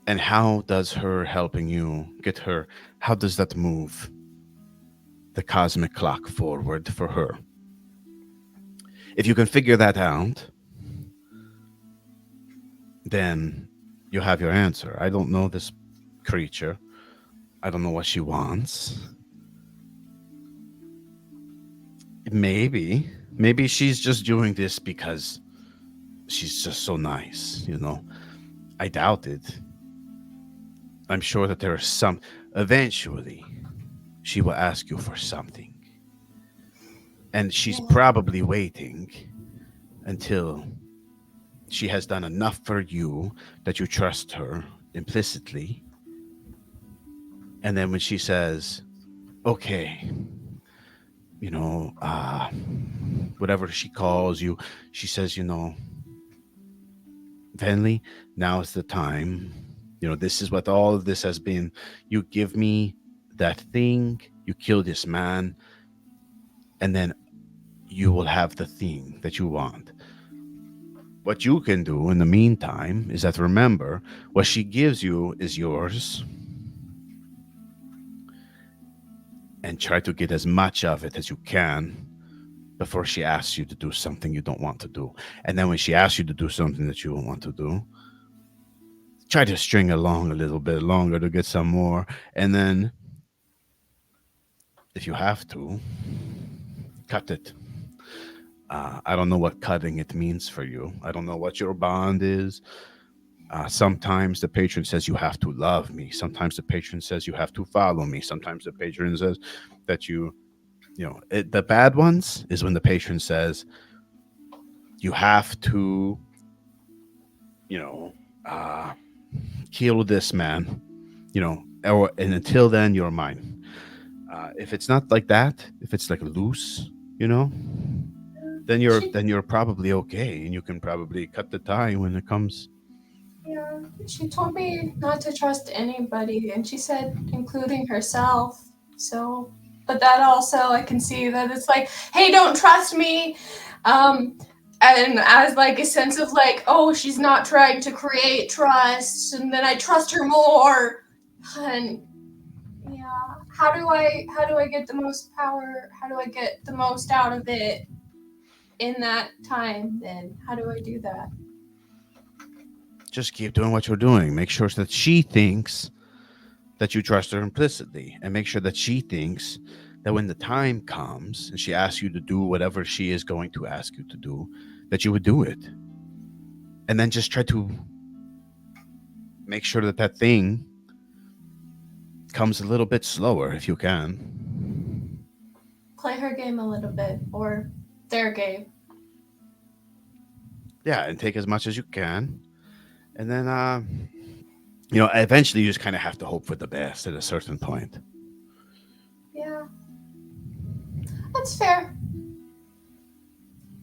And how does her helping you get her, how does that move the cosmic clock forward for her? If you can figure that out, then you have your answer. I don't know this creature. I don't know what she wants. Maybe she's just doing this because she's just so nice, you know. I doubt it. I'm sure that there is some. Eventually, she will ask you for something. And she's probably waiting until she has done enough for you that you trust her implicitly. And then when she says, okay, you know, whatever she calls you, she says, you know, Venley, now is the time. You know, this is what all of this has been. You give me that thing, you kill this man, and then you will have the thing that you want. What you can do in the meantime is that remember, what she gives you is yours. And try to get as much of it as you can before she asks you to do something you don't want to do. And then when she asks you to do something that you don't want to do, try to string along a little bit longer to get some more. And then, if you have to, cut it. I don't know what cutting it means for you. I don't know what your bond is. Sometimes the patron says you have to love me. Sometimes the patron says you have to follow me. Sometimes the patron says that you know, the bad ones is when the patron says you have to, you know, kill this man, you know, and until then you're mine. If it's not like that, if it's like loose, you know, then you're probably okay, and you can probably cut the tie when it comes. Yeah, she told me not to trust anybody, and she said, including herself. So, but that also, I can see that it's like, hey, don't trust me. And as like a sense of like, oh, she's not trying to create trust, and then I trust her more. And yeah, how do I get the most power? How do I get the most out of it in that time? Then how do I do that? Just keep doing what you're doing. Make sure that she thinks that you trust her implicitly, and make sure that she thinks that when the time comes and she asks you to do whatever she is going to ask you to do, that you would do it. And then just try to make sure that that thing comes a little bit slower if you can. Play her game a little bit, or their game. Yeah, and take as much as you can. And then, you know, eventually you just kind of have to hope for the best at a certain point. Yeah. That's fair.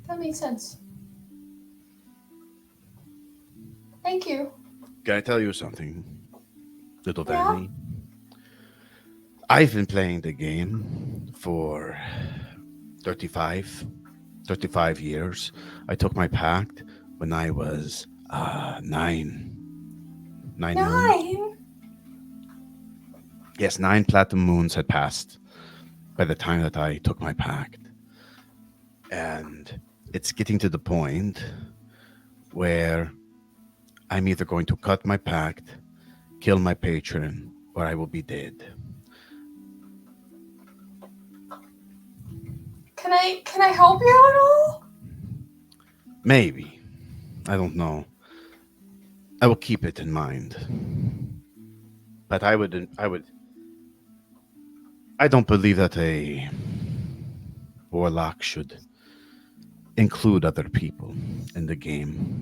That makes sense. Thank you. Can I tell you something, little Yeah. Vanny? I've been playing the game for 35, 35 years. I took my pact when I was 9 moons. 9. Yes, 9 platinum moons had passed by the time that I took my pact. And it's getting to the point where I'm either going to cut my pact, kill my patron, or I will be dead. Can I help you at all? Maybe. I don't know. I will keep it in mind. But I don't believe that a warlock should include other people in the game.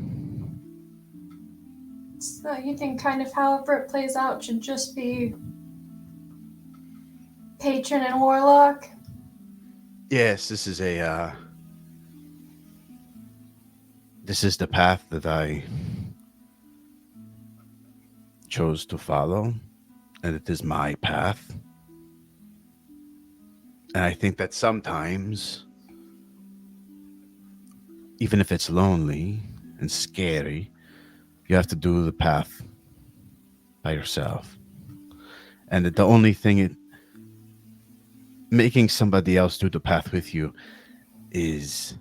So you think kind of however it plays out should just be patron and warlock? Yes, this is the path that I chose to follow, and it is my path. And I think that sometimes, even if it's lonely and scary, you have to do the path by yourself. And the only thing making somebody else do the path with you is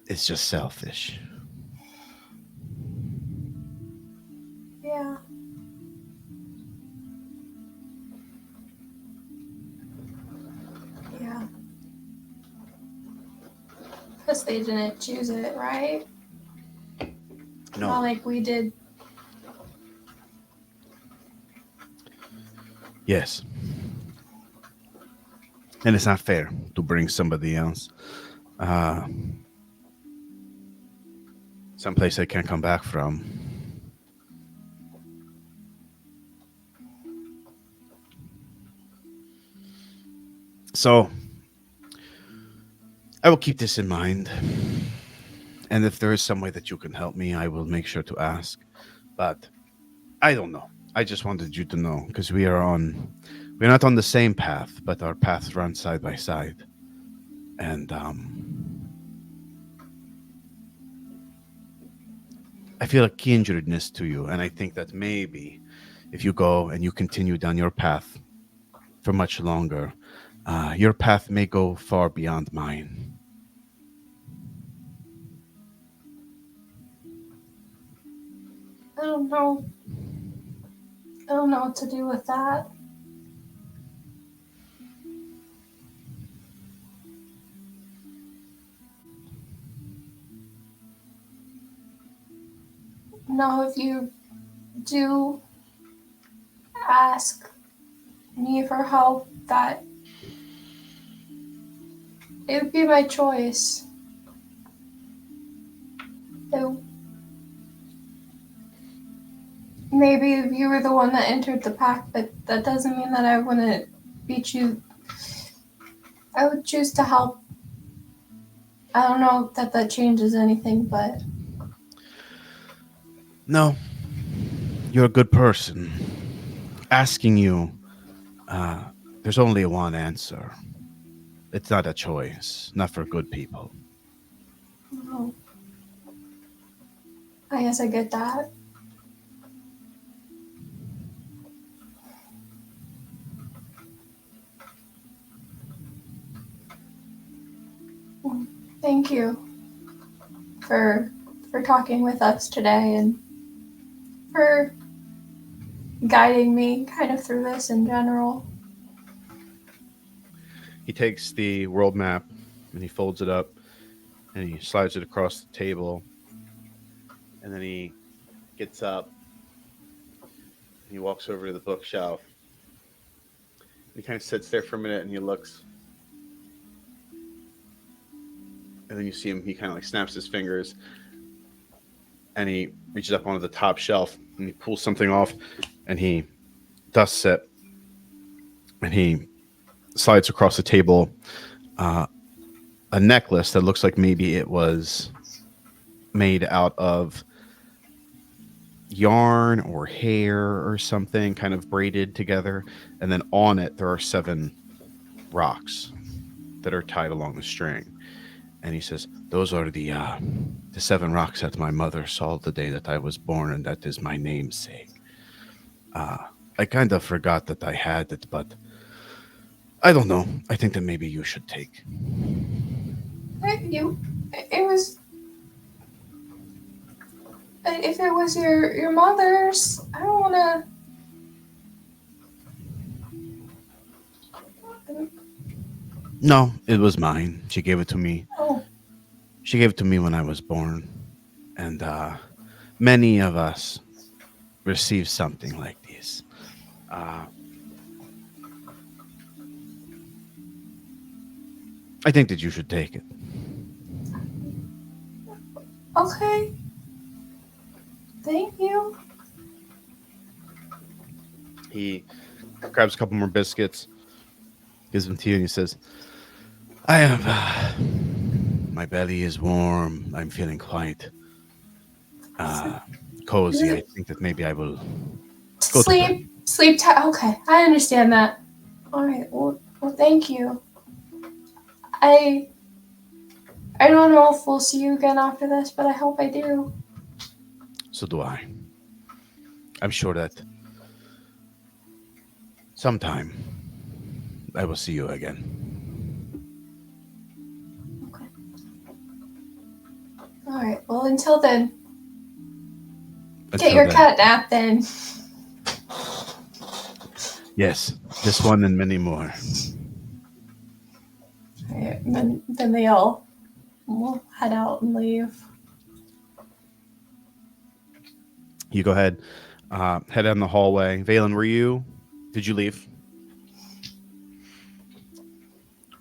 just selfish. Yeah. Yeah. Because they didn't choose it, right? No. Not like we did. Yes. And it's not fair to bring somebody else someplace they can't come back from. So, I will keep this in mind. And if there is some way that you can help me, I will make sure to ask. But I don't know. I just wanted you to know because we're not on the same path, but our paths run side by side. And I feel a kindredness to you, and I think that maybe if you go and you continue down your path for much longer, your path may go far beyond mine. I don't know. I don't know what to do with that. Now, if you do ask me for help, that it would be my choice. Maybe if you were the one that entered the pact, but that doesn't mean that I wouldn't beat you. I would choose to help. I don't know that that changes anything, but No, you're a good person. Asking you, there's only one answer. It's not a choice, not for good people. no. I guess I get that. Thank you for talking with us today and for guiding me kind of through this in general. He takes the world map and he folds it up and he slides it across the table. And then he gets up and he walks over to the bookshelf. He kind of sits there for a minute and he looks. And then you see him, he kind of like snaps his fingers and he reaches up onto the top shelf and he pulls something off and he dusts it and he slides across the table a necklace that looks like maybe it was made out of yarn or hair or something kind of braided together. And then on it, there are 7 rocks that are tied along the string. And he says, those are the 7 rocks that my mother saw the day that I was born, and that is my namesake. I kind of forgot that I had it, but I don't know. I think that maybe you should take. It was. If it was your mother's, I don't want to. No, it was mine. She gave it to me. Oh, She gave it to me when I was born. And many of us receive something like this. I think that you should take it. okay. Thank you. He grabs a couple more biscuits, gives them to you, and he says, I have. My belly is warm. I'm feeling quite cozy. I think that maybe I will go to bed. Sleep tight. Okay, I understand that. All right. Well, thank you. I don't know if we'll see you again after this, but I hope I do. So do I. I'm sure that sometime I will see you again. Okay. All right. Well, until then, get your cat nap then. Yes, this one and many more. All right, and then they all will head out and leave. You go ahead, head down the hallway. Valen, did you leave?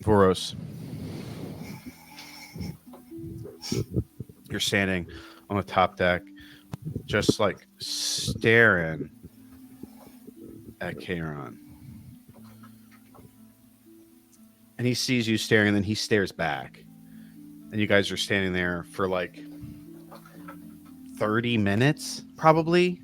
Voros, you're standing on the top deck, just like staring at Kairon. And he sees you staring, and then he stares back. And you guys are standing there for like 30 minutes, probably.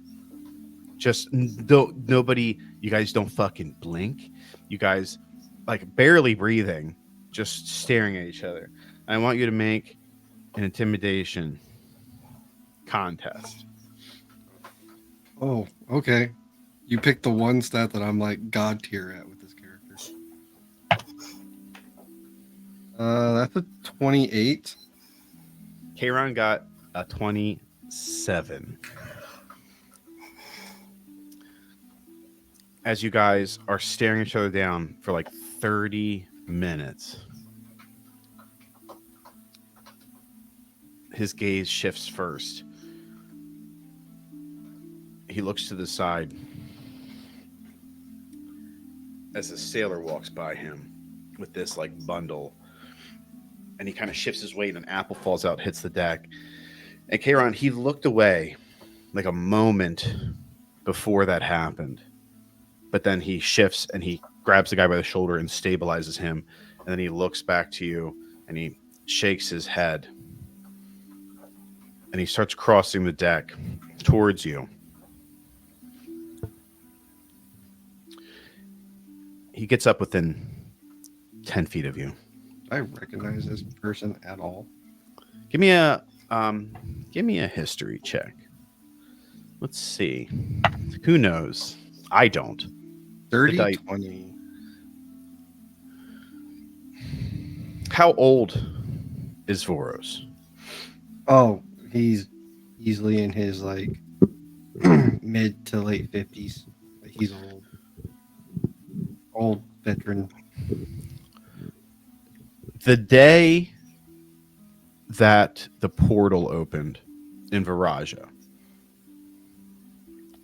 Just nobody, you guys don't fucking blink. You guys, like, barely breathing, just staring at each other. I want you to make an intimidation contest. Oh, okay. You picked the one stat that I'm like god tier at with this character. That's a 28. Kairon got a 27. As you guys are staring each other down for like 30 minutes, his gaze shifts first. He looks to the side as a sailor walks by him with this like bundle, and he kind of shifts his weight, and an apple falls out, hits the deck. And Kairon, he looked away like a moment before that happened, but then he shifts and he grabs the guy by the shoulder and stabilizes him, and then he looks back to you and he shakes his head, and he starts crossing the deck towards you. He gets up within 10 feet of you. I recognize this person at all. Give me a history check. Let's see. Who knows? I don't. 30, 20. How old is Voros? Oh, he's easily in his like mid to late 50s. He's old veteran. The day that the portal opened in Viraja,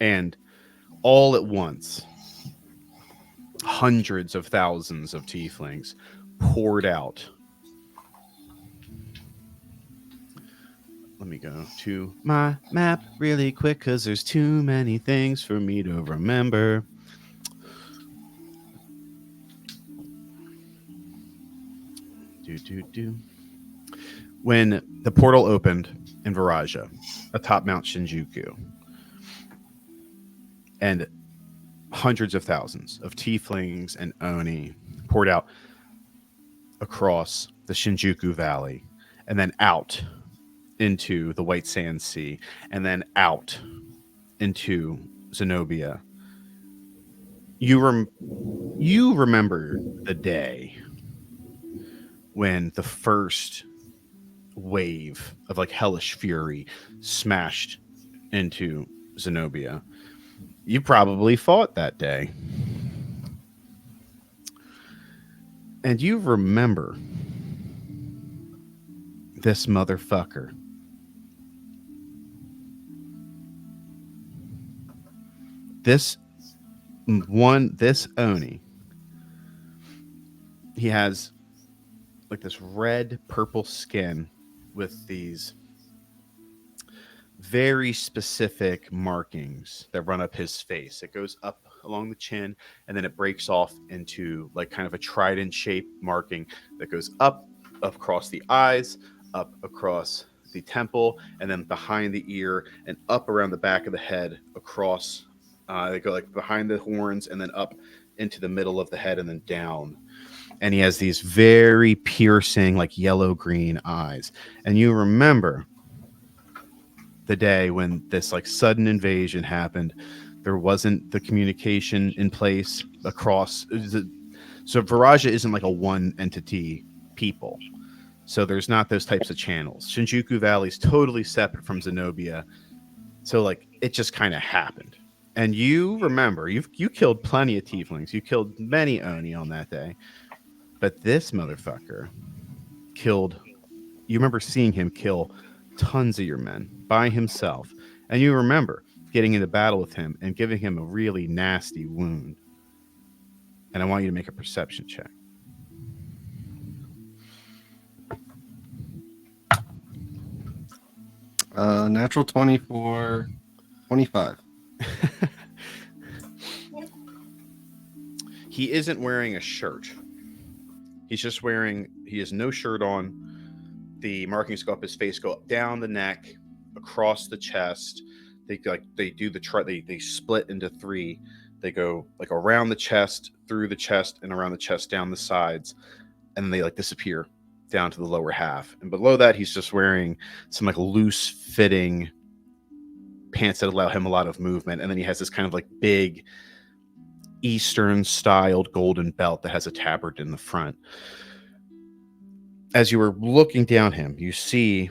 and all at once, hundreds of thousands of tieflings poured out. Let me go to my map really quick because there's too many things for me to remember. When the portal opened in Viraja, atop Mount Shinjuku, and hundreds of thousands of tieflings and oni poured out across the Shinjuku Valley, and then out into the White Sand Sea, and then out into Zenobia. You remember the day when the first wave of like hellish fury smashed into Zenobia. You probably fought that day. And you remember this motherfucker. This Oni. He has like this red purple skin with these very specific markings that run up his face. It goes up along the chin and then it breaks off into like kind of a trident shaped marking that goes up across the eyes, up across the temple, and then behind the ear and up around the back of the head across. They go like behind the horns and then up into the middle of the head and then down. And he has these very piercing, like yellow green eyes. And you remember the day when this like sudden invasion happened. There wasn't the communication in place across. So Viraja isn't like a one entity people. So there's not those types of channels. Shinjuku Valley is totally separate from Zenobia. So like it just kind of happened. And you remember, you killed plenty of tieflings. You killed many Oni on that day. But this motherfucker killed. You remember seeing him kill tons of your men by himself. And you remember getting into battle with him and giving him a really nasty wound. And I want you to make a perception check. Natural 24, 25. He isn't wearing a shirt. He has no shirt on. The markings go up his face, go up down the neck, across the chest. They split into three. They go like around the chest, through the chest, and around the chest, down the sides, and then they like disappear down to the lower half. And below that, he's just wearing some like loose fitting pants that allow him a lot of movement. And then he has this kind of like big Eastern styled golden belt that has a tabard in the front. As you were looking down him, you see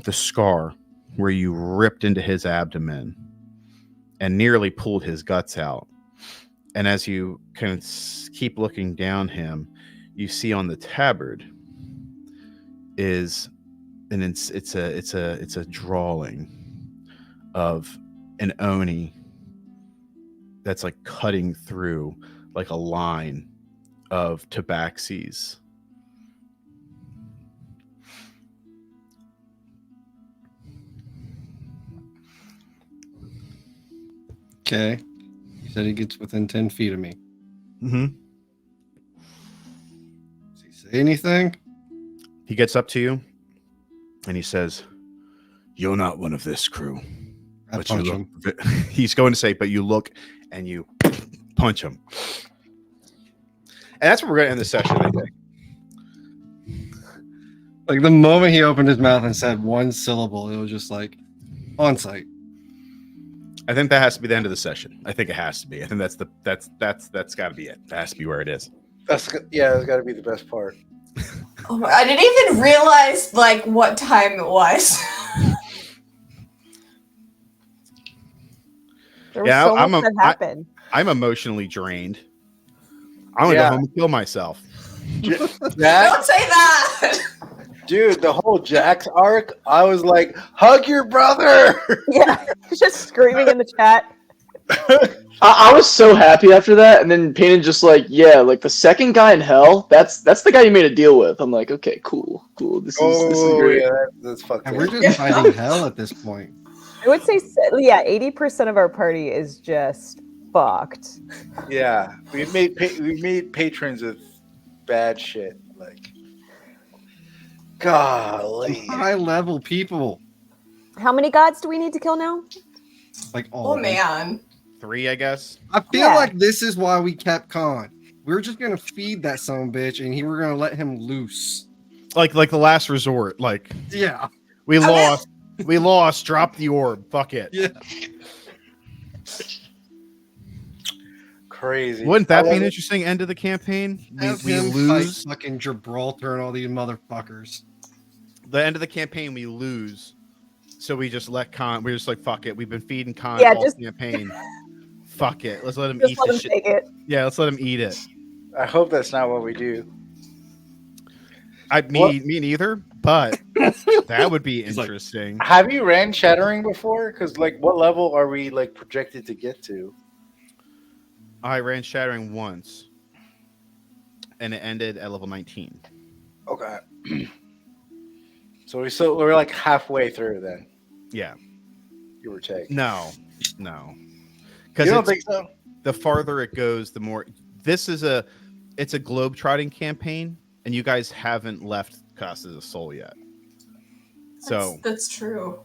the scar where you ripped into his abdomen and nearly pulled his guts out. And as you kind of keep looking down him, you see on the tabard it's a drawing of an Oni that's like cutting through like a line of tabaxis. Okay. He said he gets within 10 feet of me. Mm-hmm. Does he say anything? He gets up to you and he says, "You're not one of this crew." I But punch you him. look, he's going to say, but you look and you punch him. And that's where we're going to end the session, I think. Like the moment he opened his mouth and said one syllable, it was just like on site. I think that has to be the end of the session. I think it has to be. I think that's got to be it. That has to be where it is. That's got to be the best part. Oh, I didn't even realize like what time it was. There was so much that happened. I'm emotionally drained. I want to go home and kill myself. Jack, Don't say that. dude, the whole Jack's arc, I was like, hug your brother. Yeah, just screaming in the chat. I was so happy after that, and then Payton just like, yeah, like the second guy in hell, that's the guy you made a deal with. I'm like, okay, cool. This is great. Yeah, that's fucked And up. we're just fighting hell at this point. I would say, yeah, 80% of our party is just fucked. Yeah, we made patrons with bad shit. Like, golly. High level people. How many gods do we need to kill now? Like all Oh of them. man. 3, I guess. I feel Yeah. like this is why we kept Khan. We were just gonna feed that son of a bitch, and we're gonna let him loose. Like the last resort. Like Yeah, we Okay. lost. We lost. Drop the orb. Fuck it. yeah. Crazy. Wouldn't that be an love it. interesting end of the campaign? Have We him lose fight fucking Gibraltar and all these motherfuckers. the end of the campaign. We lose, so we just let Khan. We're just like fuck it. We've been feeding Khan Yeah, all just- campaign. Fuck it. Let's let him Just eat let the him shit. take it. Yeah, let's let him eat it. I hope that's not what we do. Me neither. But that would be He's like, interesting. Have you ran Shattering before? Because like, what level are we like projected to get to? I ran Shattering once, and it ended at level 19. Okay. So we're like halfway through then. Yeah. You were taking. No. You Because don't think so? the farther it goes, the more. It's a globe-trotting campaign, and you guys haven't left Costa of Soul yet. So That's true.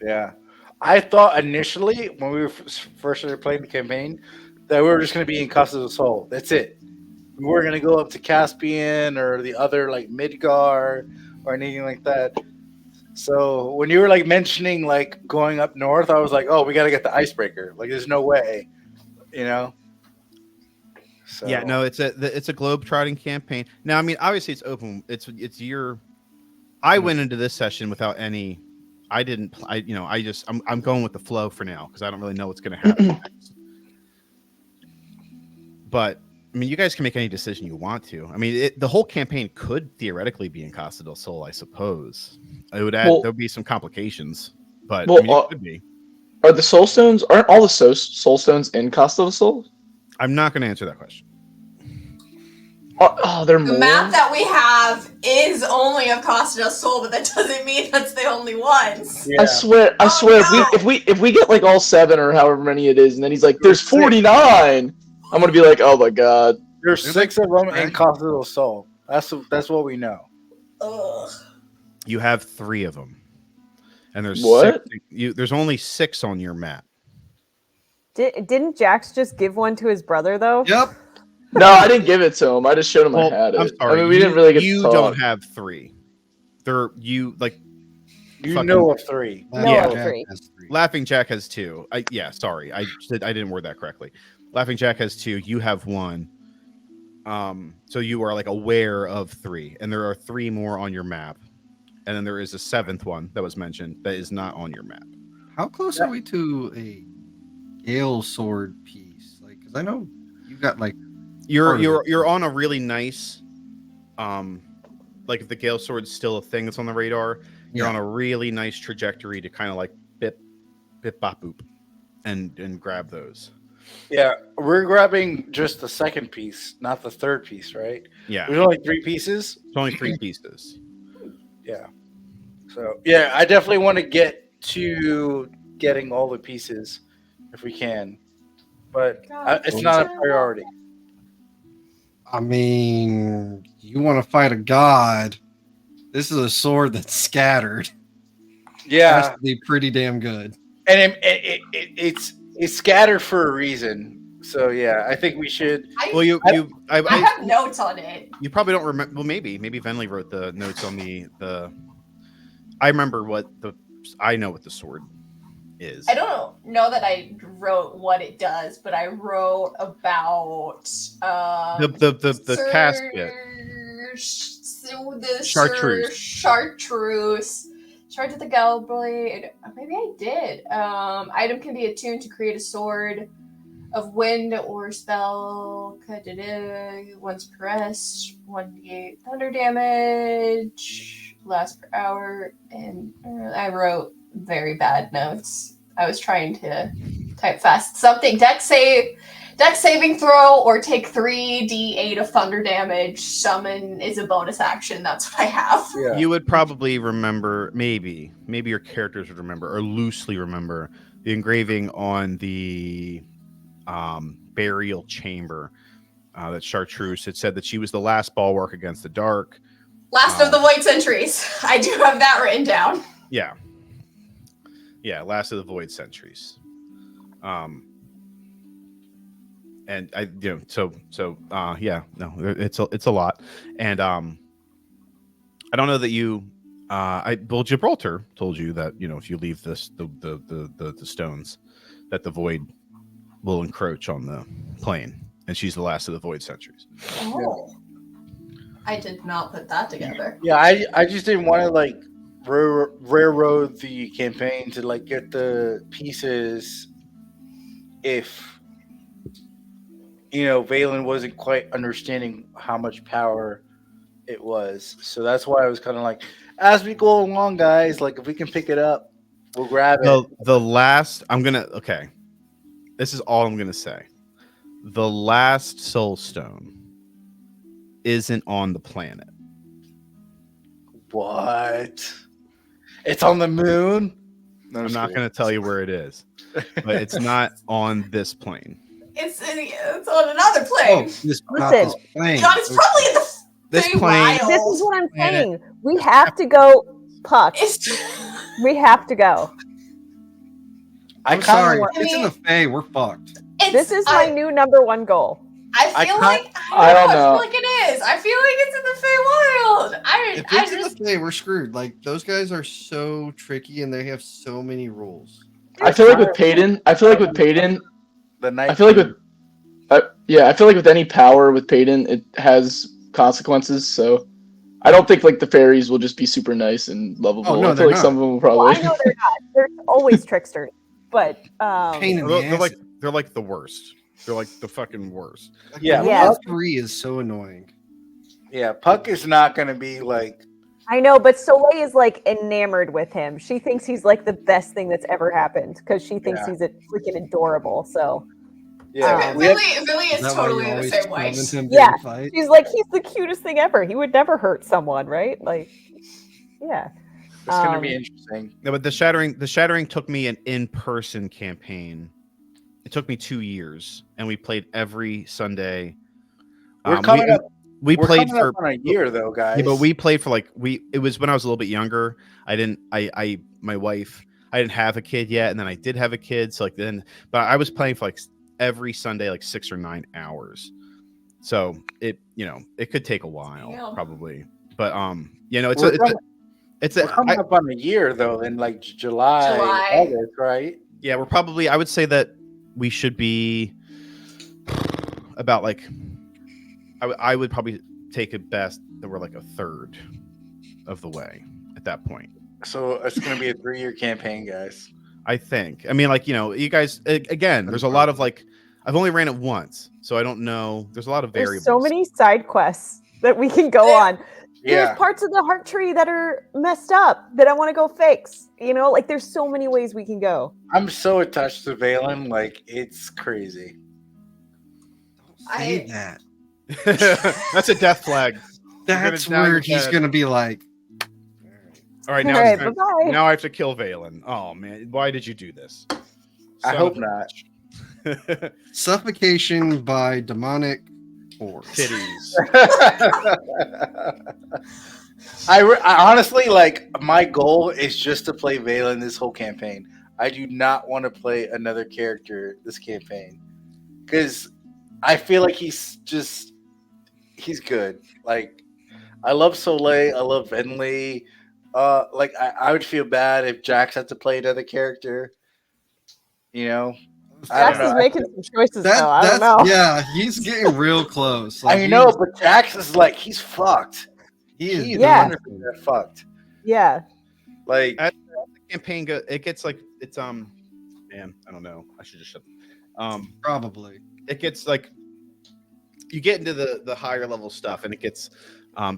Yeah. I thought initially when we first started playing the campaign that we were just going to be in Costa del Sol. That's it. We weren't going to go up to Caspian or the other like Midgar or anything like that. So when you were like mentioning like going up north, I was like, oh, we got to get the icebreaker. Like, there's no way, you know. So yeah, no, it's a globe-trotting campaign. Now, I mean, obviously, it's open. It's your. I went into this session without any. I didn't. I'm going with the flow for now because I don't really know what's going to happen next. But I mean, you guys can make any decision you want to. I mean, the whole campaign could theoretically be in Costa del Sol, I suppose. It would add. There'd be some complications, but I mean, it could be. Are the soul stones? Aren't all the soul stones in Costa del Sol? I'm not going to answer that question. They're The more. map that we have is only of Costa del Sol, but that doesn't mean that's the only ones. yeah. I swear, God. if we get like all 7 or however many it is, and then he's like, "There's 49," I'm gonna be like, "Oh my god." There's There's 6 like of them in dragon- Costa del Sol. That's what we know. Ugh. You have 3 of them, and there's What? 6. There's only 6 on your map. Didn't Jax just give one to his brother though? Yep. No, I didn't give it to him. I just showed him Well, I had it. I'm sorry. I mean, we didn't really get to You talk. don't have 3. You fucking- know of 3. No, Yeah. of 3. Has 3. Laughing Jack has 2. Sorry, I didn't word that correctly. Laughing Jack has 2. You have 1. So you are like aware of 3, and there are 3 more on your map, and then there is a 7th one that was mentioned that is not on your map. How close are we to a Gale sword piece? Like, because I know you got like part of You're on a really nice, like if the Gale Sword's still a thing that's on the radar, you're on a really nice trajectory to kind of like bip bop boop and grab those. Yeah, we're grabbing just the second piece, not the third piece, right? Yeah, There's only 3 pieces. it's only 3 pieces. Yeah. So yeah, I definitely want to get to getting all the pieces if we can, but it's not a priority. I mean, you want to fight a god. This is a sword that's scattered. Has Yeah, to be pretty damn good. and it's scattered for a reason. So yeah, I think we should. Well, I have notes on it. you probably don't remember. Well, maybe Venley wrote the notes on the. I remember I know what the sword is. I don't know that I wrote what it does, but I wrote about the casket. Chartreuse. Chartreuse. Charge of the Gale Blade. Maybe I did. Item can be attuned to create a sword of wind or spell. Once pressed, 1d8 thunder damage. Lasts per hour. And I wrote very bad notes. I was trying to type fast. Something dex saving throw, or take 3d8 of thunder damage. Summon is a bonus action. That's what I have. Yeah. You would probably remember, maybe your characters would remember, or loosely remember, the engraving on the burial chamber that Chartreuse had said that she was the last bulwark against the dark. Last of the Void Sentries. I do have that written down. Yeah, last of the Void Sentries. and I, yeah, no, it's a lot, and I don't know that you, Gibraltar told you that if you leave the stones, that the void will encroach on the plane, and she's the last of the void sentries. Oh. I did not put that together. Yeah, I just didn't want to like railroad the campaign to like get the pieces if Valen wasn't quite understanding how much power it was. So that's why I was kind of like, as we go along, guys, like if we can pick it up, we'll grab it. The last, okay, this is all I'm gonna say. The last soul stone isn't on the planet. What? It's on the moon? No, I'm not going to tell you where it is, but it's not on this plane. It's on another plane. Not this plane. John, it's probably in the This plane. This is what I'm saying. We have to go, Puck. We have to go. I'm sorry. It's in the Fae. We're fucked. This is my new #1 goal. I feel like I don't know. I feel like it is. I feel like it's in the Feywild. If it's in the Fae, we're screwed. Like those guys are so tricky and they have so many rules. I feel like with Payton, I feel like with any power with Payton, it has consequences. So I don't think like the fairies will just be super nice and lovable. Oh, no, I feel like some of them will probably. Well, I know they're not. They're always tricksters, but Pain in the ass. They're like the worst. They're like the fucking worst. Yeah, Yeah. Puck 3 is so annoying. Yeah, Puck is not going to be like. I know, but Soleil is like enamored with him. She thinks he's like the best thing that's ever happened because she thinks he's a freaking adorable. So yeah, Billy is totally the same way. Yeah, she's like he's the cutest thing ever. He would never hurt someone, right? Like, yeah. It's going to be interesting. No, but the Shattering took me an in-person campaign. It took me 2 years, and we played every Sunday. We're coming up. We We're played coming for up on a year though, guys. Yeah, but we played for it was when I was a little bit younger. My wife, I didn't have a kid yet, and then I did have a kid. So but I was playing for like every Sunday, like 6 or 9 hours. So it could take a while probably, but we're coming up on a year though in like July. August, right? Yeah, we're probably. I would say that we should be about like. I would probably take it best that we're like a third of the way at that point. So it's going to be a 3-year campaign, guys. I think. I mean, like, you guys, again, there's a lot of like, I've only ran it once, so I don't know. There's a lot of variables. There's so many side quests that we can go on. Yeah. There's parts of the heart tree that are messed up that I want to go fix. Like there's so many ways we can go. I'm so attached to Valen, like it's crazy. Don't say that. That's a death flag. That's where he's gonna be like. All right, now bye-bye. Now I have to kill Valen. Oh man, why did you do this? I hope not. Suffocation by demonic force. Titties. I honestly like my goal is just to play Valen this whole campaign. I do not want to play another character this campaign because I feel like he's good. Like I love Soleil, I love Venli. Like I would feel bad if Jax had to play another character. Jax is making some choices though. I don't know. Yeah, he's getting real close. Like, I know, but Jax is like he's fucked. He's 100% fucked. Yeah. Like as the campaign goes, it gets like it's man, I don't know. I should just shut. Probably. It gets like you get into the higher level stuff, and it gets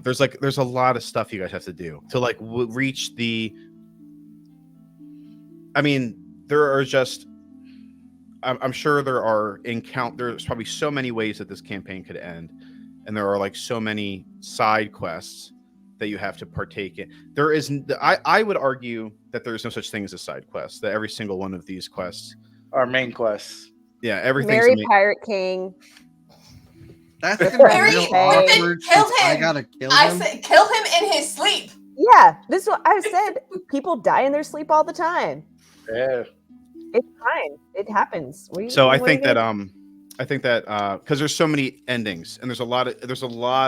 there's a lot of stuff you guys have to do to like reach the. I mean, there are just. I'm sure there's probably so many ways that this campaign could end, and there are like so many side quests that you have to partake in. There is, I would argue that there is no such thing as a side quest. That every single one of these quests are main quests. Yeah, everything's Mary Pirate King. That's gonna be real awkward. Killed him. I gotta kill him. I said kill him in his sleep. Yeah, this is what I said. People die in their sleep all the time. Yeah. It's fine. It happens. So I think that I think that because there's so many endings and there's a lot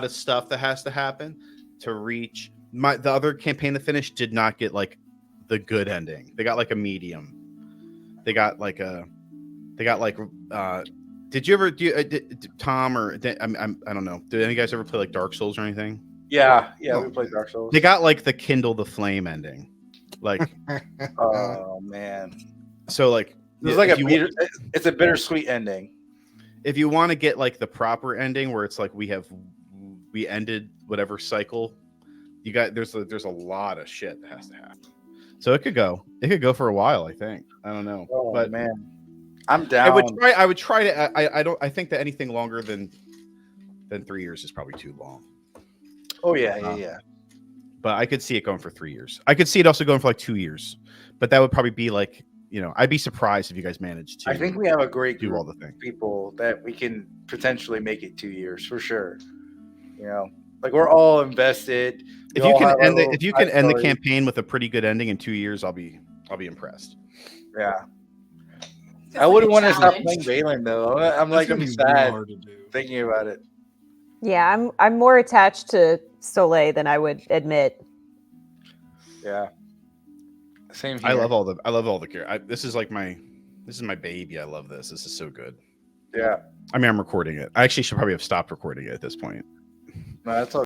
of stuff that has to happen to reach the other campaign that finished did not get like the good ending. They got like a medium. They got like did you ever Tom or I don't know. Did any of you guys ever play like Dark Souls or anything? Yeah, we played Dark Souls. They got like the Kindle the Flame ending. Like Oh man. so like It's like it's a bittersweet ending. If you want to get like the proper ending where it's like we ended whatever cycle, you got there's a lot of shit that has to happen. So it could go for a while. I think I don't know, but man, I'm down. I would try to. I think that anything longer than 3 years is probably too long. Oh yeah. But I could see it going for 3 years. I could see it also going for like 2 years, but that would probably be like. I'd be surprised if you guys managed to. I think we have a great do group all the things. People that we can potentially make it 2 years for sure. Like we're all invested. If you can end the campaign with a pretty good ending in 2 years, I'll be impressed. Yeah. I wouldn't want to stop playing Valen though. I'm sad thinking about it. Yeah, I'm more attached to Soleil than I would admit. Yeah. Same here. I love all the gear. This is my baby. I love this. This is so good. Yeah. I mean, I'm recording it. I actually should probably have stopped recording it at this point. No, that's all